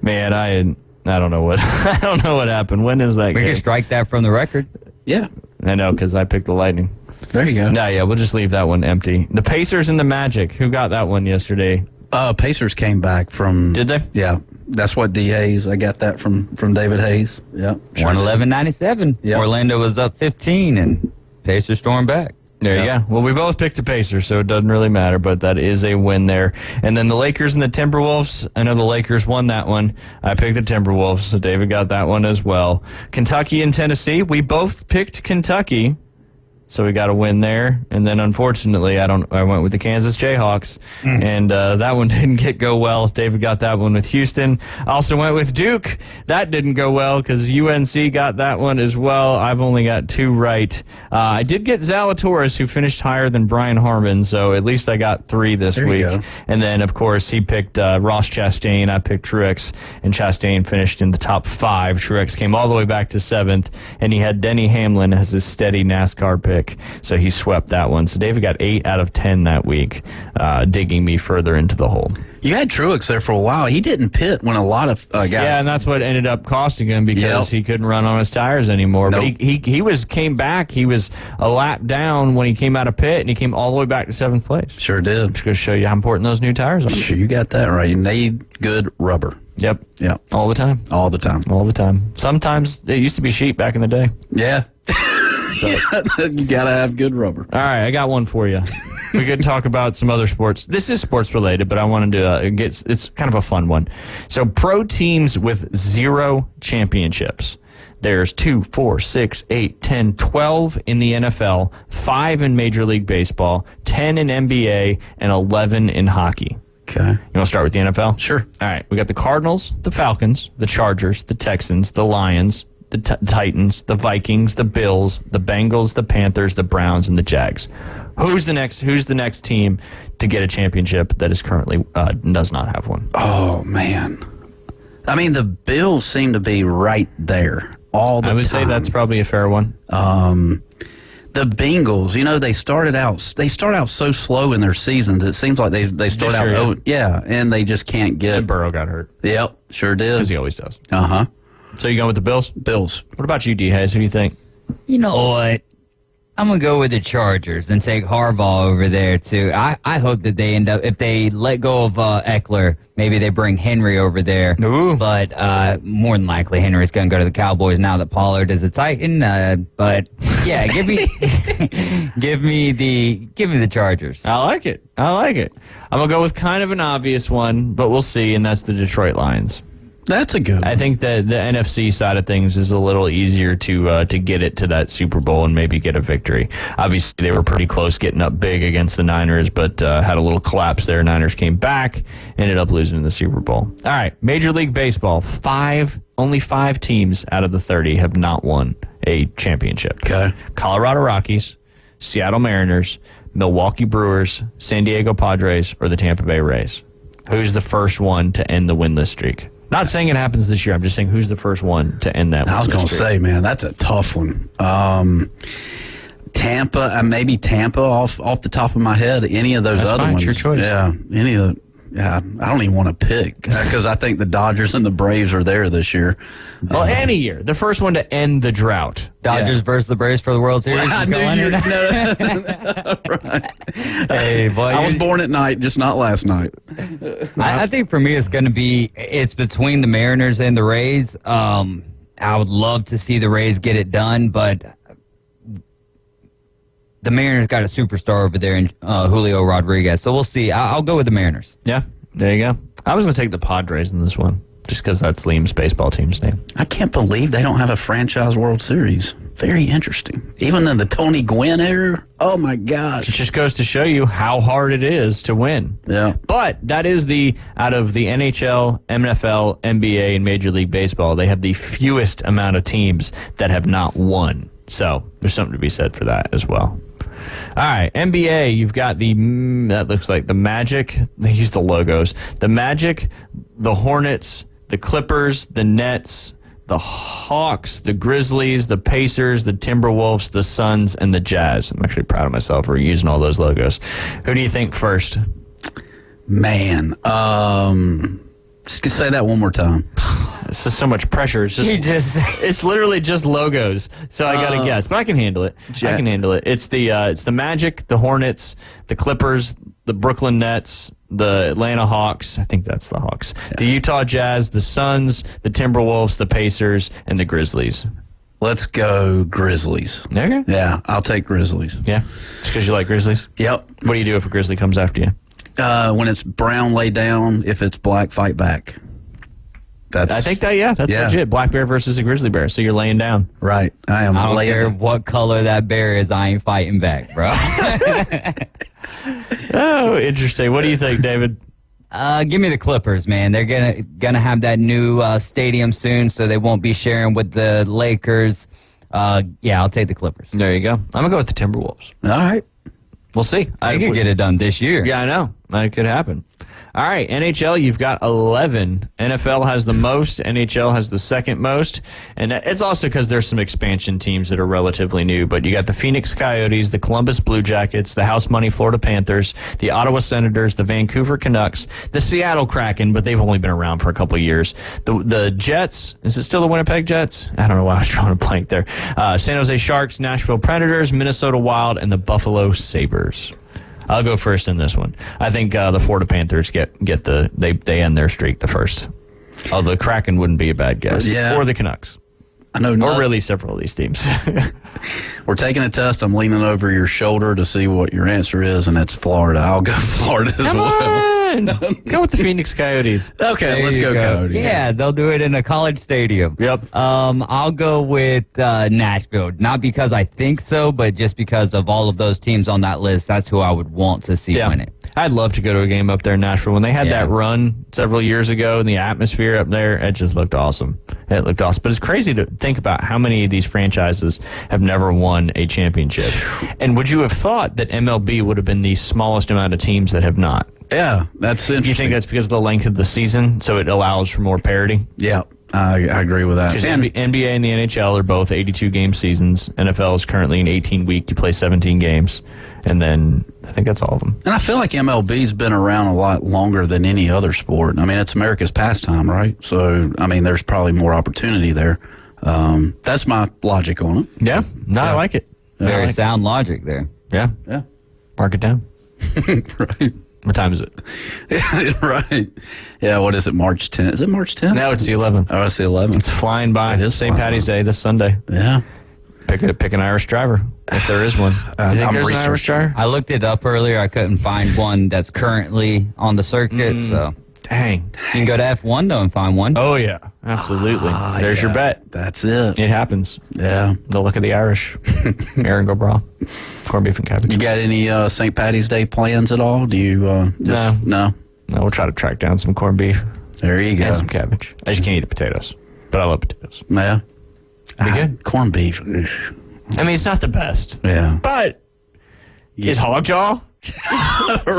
Man, I don't know what I don't know what happened. When is that We game? can strike that from the record. Yeah. I know, because I picked the Lightning. There you go. No, yeah, we'll just leave that one empty. The Pacers and the Magic. Who got that one yesterday? Pacers came back from... Did they? Yeah. That's what D. Hayes... I got that from David Hayes. Yeah. 111-97. Yep. Orlando was up 15, and Pacers stormed back. There you go. Well, we both picked the Pacers, so it doesn't really matter, but that is a win there. And then the Lakers and the Timberwolves. I know the Lakers won that one. I picked the Timberwolves, so David got that one as well. Kentucky and Tennessee. We both picked Kentucky, so we got a win there. And then, unfortunately, I went with the Kansas Jayhawks, and that one didn't go well. David got that one with Houston. I also went with Duke. That didn't go well because UNC got that one as well. I've only got 2 right. I did get Zalatoris, who finished higher than Brian Harmon, so at least I got 3 this There you week. go. And then, of course, he picked Ross Chastain. I picked Truex, and Chastain finished in the top 5. Truex came all the way back to 7th, and he had Denny Hamlin as his steady NASCAR pick. So he swept that one. So David got 8 out of 10 that week, digging me further into the hole. You had Truex there for a while. He didn't pit when a lot of guys... Yeah, and that's what ended up costing him because he couldn't run on his tires anymore. Nope. But he came back. He was a lap down when he came out of pit, and he came all the way back to 7th place. Sure did. Just going to show you how important those new tires are. Sure, you got that right. You need good rubber. Yep. Yep. All the time. All the time. All the time. Sometimes it used to be sheep back in the day. Yeah. You got to have good rubber. All right, I got one for you. We could talk about some other sports. This is sports related, but I wanted to it's kind of a fun one. So pro teams with 0 championships. There's 2, 4, 6, 8, 10, 12 in the NFL, 5 in Major League Baseball, 10 in NBA, and 11 in hockey. Okay. You want to start with the NFL? Sure. All right. We got the Cardinals, the Falcons, the Chargers, the Texans, the Lions, the Titans, the Vikings, the Bills, the Bengals, the Panthers, the Browns, and the Jags. Who's the next team to get a championship that is currently does not have one? Oh, man. I mean, the Bills seem to be right there all the time. I would say that's probably a fair one. The Bengals, they start out so slow in their seasons. It seems like they start out, and they just can't get. And Burrow got hurt. Yep, sure did. Because he always does. Uh-huh. So you going with the Bills? Bills. What about you, D. Hayes? Who do you think? You know what? I'm going to go with the Chargers and take Harbaugh over there, too. I hope that they end up, if they let go of Eckler, maybe they bring Henry over there. Ooh. But more than likely, Henry's going to go to the Cowboys now that Pollard is a Titan. But, yeah, give me the Chargers. I like it. I'm going to go with kind of an obvious one, but we'll see, and that's the Detroit Lions. That's a good one. I think that the NFC side of things is a little easier to get it to that Super Bowl and maybe get a victory. Obviously, they were pretty close getting up big against the Niners, but had a little collapse there. Niners came back, ended up losing in the Super Bowl. All right, Major League Baseball. Only 5 teams out of the 30 have not won a championship. Okay. Colorado Rockies, Seattle Mariners, Milwaukee Brewers, San Diego Padres, or the Tampa Bay Rays. Who's the first one to end the winless streak? Not saying it happens this year. I'm just saying who's the first one to end that. I was going to say, man, that's a tough one. Tampa, maybe Tampa off the top of my head. Any of those That's other fine, ones. your choice. Yeah, any of the. Yeah, I don't even want to pick because I think the Dodgers and the Braves are there this year. Well, any year. The first one to end the drought. Dodgers versus the Braves for the World Series. I knew you. Right. Hey, boy, I was born at night, just not last night. I think for me, it's between the Mariners and the Rays. I would love to see the Rays get it done, but the Mariners got a superstar over there in Julio Rodriguez. So we'll see. I'll go with the Mariners. Yeah, there you go. I was going to take the Padres in this one, just because that's Liam's baseball team's name. I can't believe they don't have a franchise World Series. Very interesting. Even in the Tony Gwynn era, oh my gosh. It just goes to show you how hard it is to win. Yeah. But that is out of the NHL, NFL, NBA, and Major League Baseball, they have the fewest amount of teams that have not won. So there's something to be said for that as well. All right, NBA, you've got that looks like the Magic. They use the logos. The Magic, the Hornets, the Clippers, the Nets, the Hawks, the Grizzlies, the Pacers, the Timberwolves, the Suns, and the Jazz. I'm actually proud of myself for using all those logos. Who do you think first? Man, just say that one more time. This is so much pressure. It's it's literally just logos. So I got to guess, but I can handle it. I can handle it. It's the Magic, the Hornets, the Clippers, the Brooklyn Nets, the Atlanta Hawks. I think that's the Hawks. Yeah. The Utah Jazz, the Suns, the Timberwolves, the Pacers, and the Grizzlies. Let's go Grizzlies. Okay. Yeah, I'll take Grizzlies. Yeah, just because you like Grizzlies? Yep. What do you do if a Grizzly comes after you? When it's brown, lay down. If it's black, fight back. I think that's legit. Black bear versus a grizzly bear. So you're laying down. Right. I don't care what color that bear is. I ain't fighting back, bro. Oh, interesting. What do you think, David? Give me the Clippers, man. They're gonna have that new stadium soon, so they won't be sharing with the Lakers. Yeah, I'll take the Clippers. There you go. I'm gonna go with the Timberwolves. All right. We'll see. I could get it done this year. Yeah, I know. That could happen. All right, NHL, you've got 11. NFL has the most. NHL has the second most. And it's also because there's some expansion teams that are relatively new. But you got the Phoenix Coyotes, the Columbus Blue Jackets, the House Money Florida Panthers, the Ottawa Senators, the Vancouver Canucks, the Seattle Kraken, but they've only been around for a couple of years. The Jets, is it still the Winnipeg Jets? I don't know why I was drawing a blank there. San Jose Sharks, Nashville Predators, Minnesota Wild, and the Buffalo Sabres. I'll go first in this one. I think the Florida Panthers they end their streak the first. Oh, the Kraken wouldn't be a bad guess. Yeah. Or the Canucks. I know. Or really several of these teams. We're taking a test. I'm leaning over your shoulder to see what your answer is, and it's Florida. I'll go Florida as Come well. on. Go with the Phoenix Coyotes. Okay, let's go Coyotes. Yeah, they'll do it in a college stadium. Yep. I'll go with Nashville. Not because I think so, but just because of all of those teams on that list. That's who I would want to see win it. I'd love to go to a game up there in Nashville. When they had that run several years ago and the atmosphere up there, it just looked awesome. It looked awesome. But it's crazy to think about how many of these franchises have never won a championship. And would you have thought that MLB would have been the smallest amount of teams that have not? Yeah, that's interesting. Do you think that's because of the length of the season, so it allows for more parity? Yeah, I agree with that. Because NBA and the NHL are both 82-game seasons. NFL is currently an 18-week. You play 17 games. And then I think that's all of them. And I feel like MLB's been around a lot longer than any other sport. I mean, it's America's pastime, right? So, I mean, there's probably more opportunity there. That's my logic on it. Yeah. No, I like it. Very sound logic there. Yeah. Yeah. Mark it down. Right. What time is it? Right. Yeah, what is it, March 10th? Is it March 10th? No, it's the 11th. Oh, it's the 11th. It's flying by. It is St. Patty's Day this Sunday. Yeah. Pick an Irish driver, if there is one. You think there's an Irish driver? I looked it up earlier. I couldn't find one that's currently on the circuit, so... Dang. You can go to F1, though, and find one. Oh, yeah. Absolutely. There's your bet. That's it. It happens. Yeah. The luck of the Irish. Aaron Gobral. Corned beef and cabbage. You got any St. Patty's Day plans at all? Do you just... No? No, we'll try to track down some corned beef. There you go. And some cabbage. I just can't eat the potatoes, but I love potatoes. Yeah. Be good. Corned beef. I mean, it's not the best. Yeah. But is hog jaw?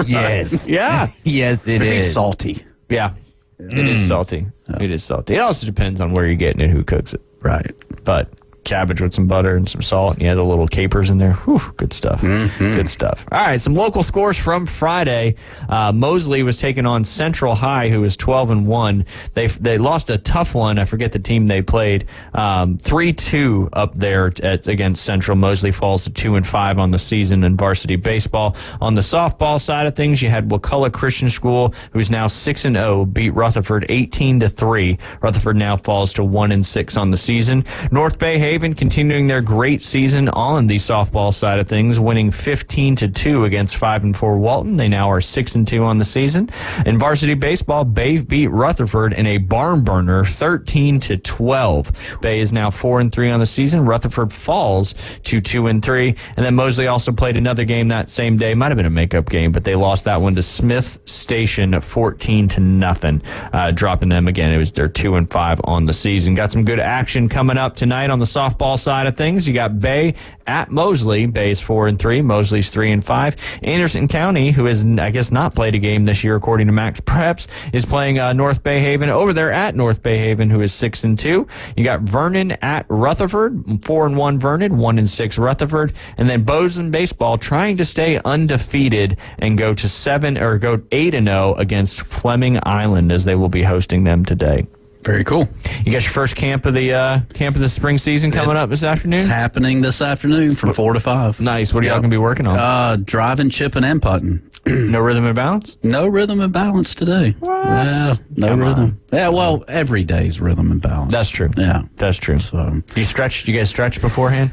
Yes. Yeah. Yes, it is. Salty. Yeah. It is salty. It is salty. It also depends on where you're getting it, who cooks it. Right. But cabbage with some butter and some salt, and you have the little capers in there. Whew, good stuff. Good stuff. All right, some local scores from Friday. Mosley was taking on Central High, who was 12-1. They lost a tough one. I forget the team they played. 3-2 up there against Central. Mosley falls to 2-5 on the season in varsity baseball. On the softball side of things, you had Wakulla Christian School, who's now 6-0, beat Rutherford 18-3. Rutherford now falls to 1-6 on the season. North Bay Haven continuing their great season on the softball side of things, winning 15-2 against 5-4 Walton. They now are 6-2 on the season. In varsity baseball, Bay beat Rutherford in a barn burner, 13-12. Bay is now 4-3 on the season. Rutherford falls to 2-3. And then Mosley also played another game that same day. Might have been a makeup game, but they lost that one to Smith Station 14-0, dropping them again. It was their 2-5 on the season. Got some good action coming up tonight on the softball side of things. You got Bay at Mosley. Bay is 4-3. Mosley's 3-5. Anderson County, who has, I guess, not played a game this year, according to Max Preps, is playing North Bay Haven over there at North Bay Haven, who is 6-2. You got Vernon at Rutherford, 4-1 Vernon, 1-6 Rutherford, and then Bozeman baseball trying to stay undefeated and go 8-0 against Fleming Island, as they will be hosting them today. Very cool. You got your first camp of the spring season coming up this afternoon? It's happening this afternoon from 4 to 5. Nice. What are y'all going to be working on? Driving, chipping, and putting. No rhythm and balance? No rhythm and balance today. What? Yeah, no Come rhythm. on. Yeah, well, every day's rhythm and balance. That's true. Yeah. That's true. So, you guys stretch beforehand?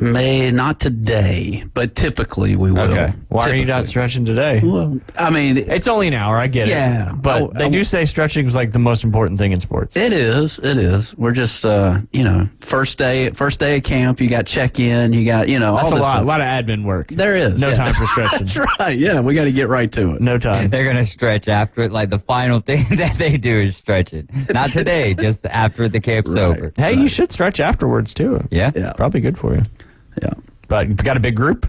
Not today, but typically we will. Okay. Why are you not stretching today? Well, I mean, it's only an hour. I get it. Yeah, but they do say stretching is like the most important thing in sports. It is. We're just, first day of camp. You got check in. You got, That's all a this lot of admin work. There is no time for stretching. That's right. Yeah, we got to get right to it. No time. They're gonna stretch after it. Like the final thing that they do is stretch it. Not today, just after the camp's over. Hey, you should stretch afterwards too. Yeah, probably good for you. Yeah. But you've got a big group?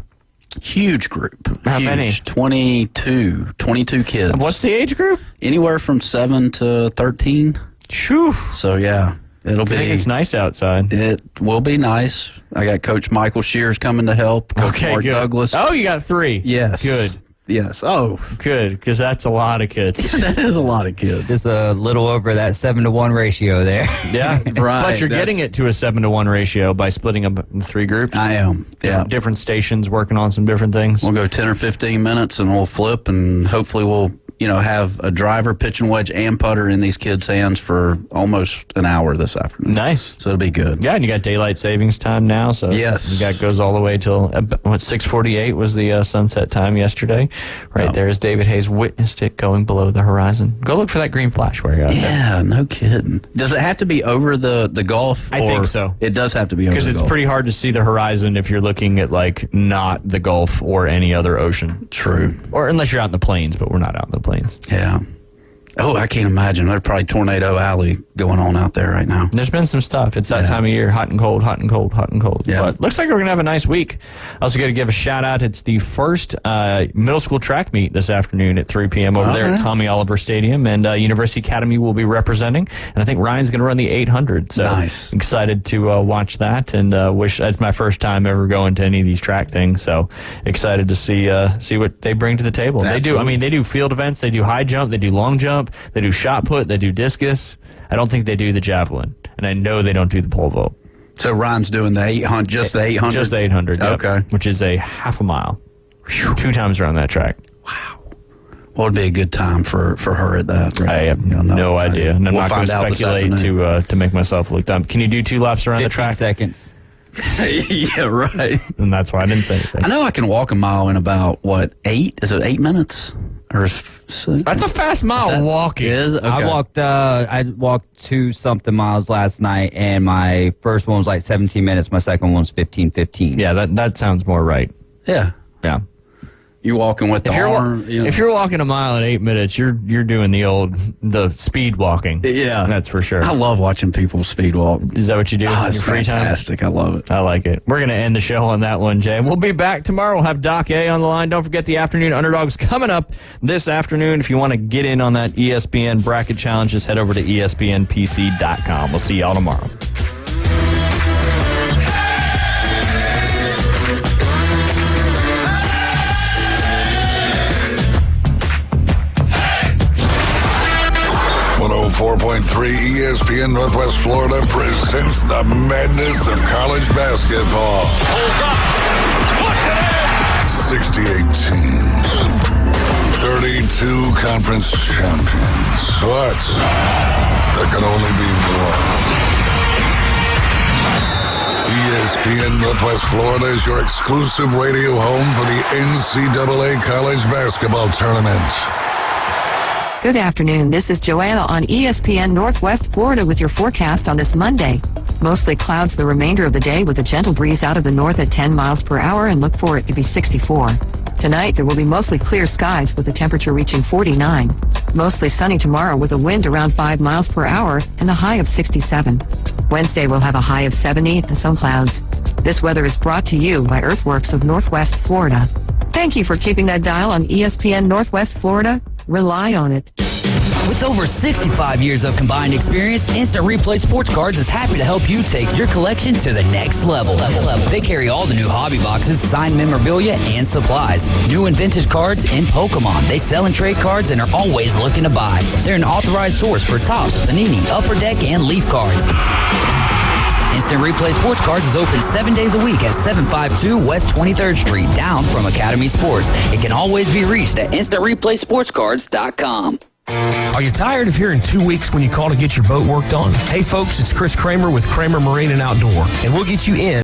Huge group. How many? 22 kids. And what's the age group? Anywhere from 7 to 13. Phew. So, yeah, it'll be. I think it's nice outside. It will be nice. I got Coach Michael Shears coming to help. Coach Mark good. Douglas. Oh, you got 3. Yes. Good. Yes. Oh, good, because that's a lot of kids. That is a lot of kids. Just a little over that 7-to-1 ratio there. Yeah, right. But you're getting it to a 7-to-1 ratio by splitting up in 3 groups. I am. Different stations working on some different things. We'll go 10 or 15 minutes and we'll flip, and hopefully we'll have a driver, pitching wedge, and putter in these kids' hands for almost an hour this afternoon. Nice. So it'll be good. Yeah, and you got daylight savings time now, so yes, goes all the way till 6:48 was the sunset time yesterday. Right there, as David Hayes witnessed it going below the horizon. Go look for that green flash where you're out there. Yeah, no kidding. Does it have to be over the Gulf? I think so. It does have to be over the Gulf. Because it's pretty hard to see the horizon if you're looking at not the Gulf or any other ocean. True. Or unless you're out in the plains, but we're not out in the plains. Yeah. Oh, I can't imagine. There's probably Tornado Alley going on out there right now. There's been some stuff. It's that time of year, hot and cold, hot and cold, hot and cold. Yeah. But looks like we're going to have a nice week. Also got to give a shout out. It's the first middle school track meet this afternoon at 3 p.m. over there at Tommy Oliver Stadium. And University Academy will be representing. And I think Ryan's going to run the 800. So nice. Excited to watch that, and wish that's my first time ever going to any of these track things. So excited to see what they bring to the table. Absolutely. They do field events. They do high jump. They do long jump. They do shot put. They do discus. I don't think they do the javelin, and I know they don't do the pole vault. So Ryan's doing the 800, just the 800? Just the 800, yep. Okay. Which is a half a mile. 2 times around that track. Wow. What would be a good time for her at that? I have no idea. And I'm We'll not going to find out this speculate afternoon. to make myself look dumb. Can you do 2 laps around the track? 15 seconds. Yeah, right. And that's why I didn't say anything. I know I can walk a mile in about, 8? Is it 8 minutes? Or 6? That's a fast mile walking. Okay. I walked 2-something miles last night, and my first one was like 17 minutes. My second one was 15. Yeah, that sounds more right. Yeah. Yeah. You're walking with the arm. If you're walking a mile in 8 minutes, you're doing the speed walking. Yeah. That's for sure. I love watching people speed walk. Is that what you do in It's your free time? fantastic. I love it. I like it. We're going to end the show on that one, Jay. We'll be back tomorrow. We'll have Doc A on the line. Don't forget the afternoon underdogs coming up this afternoon. If you want to get in on that ESPN bracket challenge, just head over to ESPNPC.com. We'll see y'all tomorrow. ESPN Northwest Florida presents the madness of college basketball. 68 teams, 32 conference champions. But there can only be one. ESPN Northwest Florida is your exclusive radio home for the NCAA College Basketball Tournament. Good afternoon. This is Joanna on ESPN Northwest Florida with your forecast on this Monday. Mostly clouds the remainder of the day with a gentle breeze out of the north at 10 miles per hour and look for it to be 64. Tonight, there will be mostly clear skies with the temperature reaching 49. Mostly sunny tomorrow with a wind around 5 miles per hour and a high of 67. Wednesday will have a high of 70 and some clouds. This weather is brought to you by Earthworks of Northwest Florida. Thank you for keeping that dial on ESPN Northwest Florida. Rely on it. With over 65 years of combined experience, Instant Replay Sports Cards is happy to help you take your collection to the next level. They carry all the new hobby boxes, signed memorabilia, and supplies. New and vintage cards and Pokemon. They sell and trade cards and are always looking to buy. They're an authorized source for Topps, Panini, Upper Deck, and Leaf cards. Instant Replay Sports Cards is open 7 days a week at 752 West 23rd Street, down from Academy Sports. It can always be reached at InstantReplaySportsCards.com. Are you tired of hearing 2 weeks when you call to get your boat worked on? Hey folks, it's Chris Kramer with Kramer Marine and Outdoor, and we'll get you in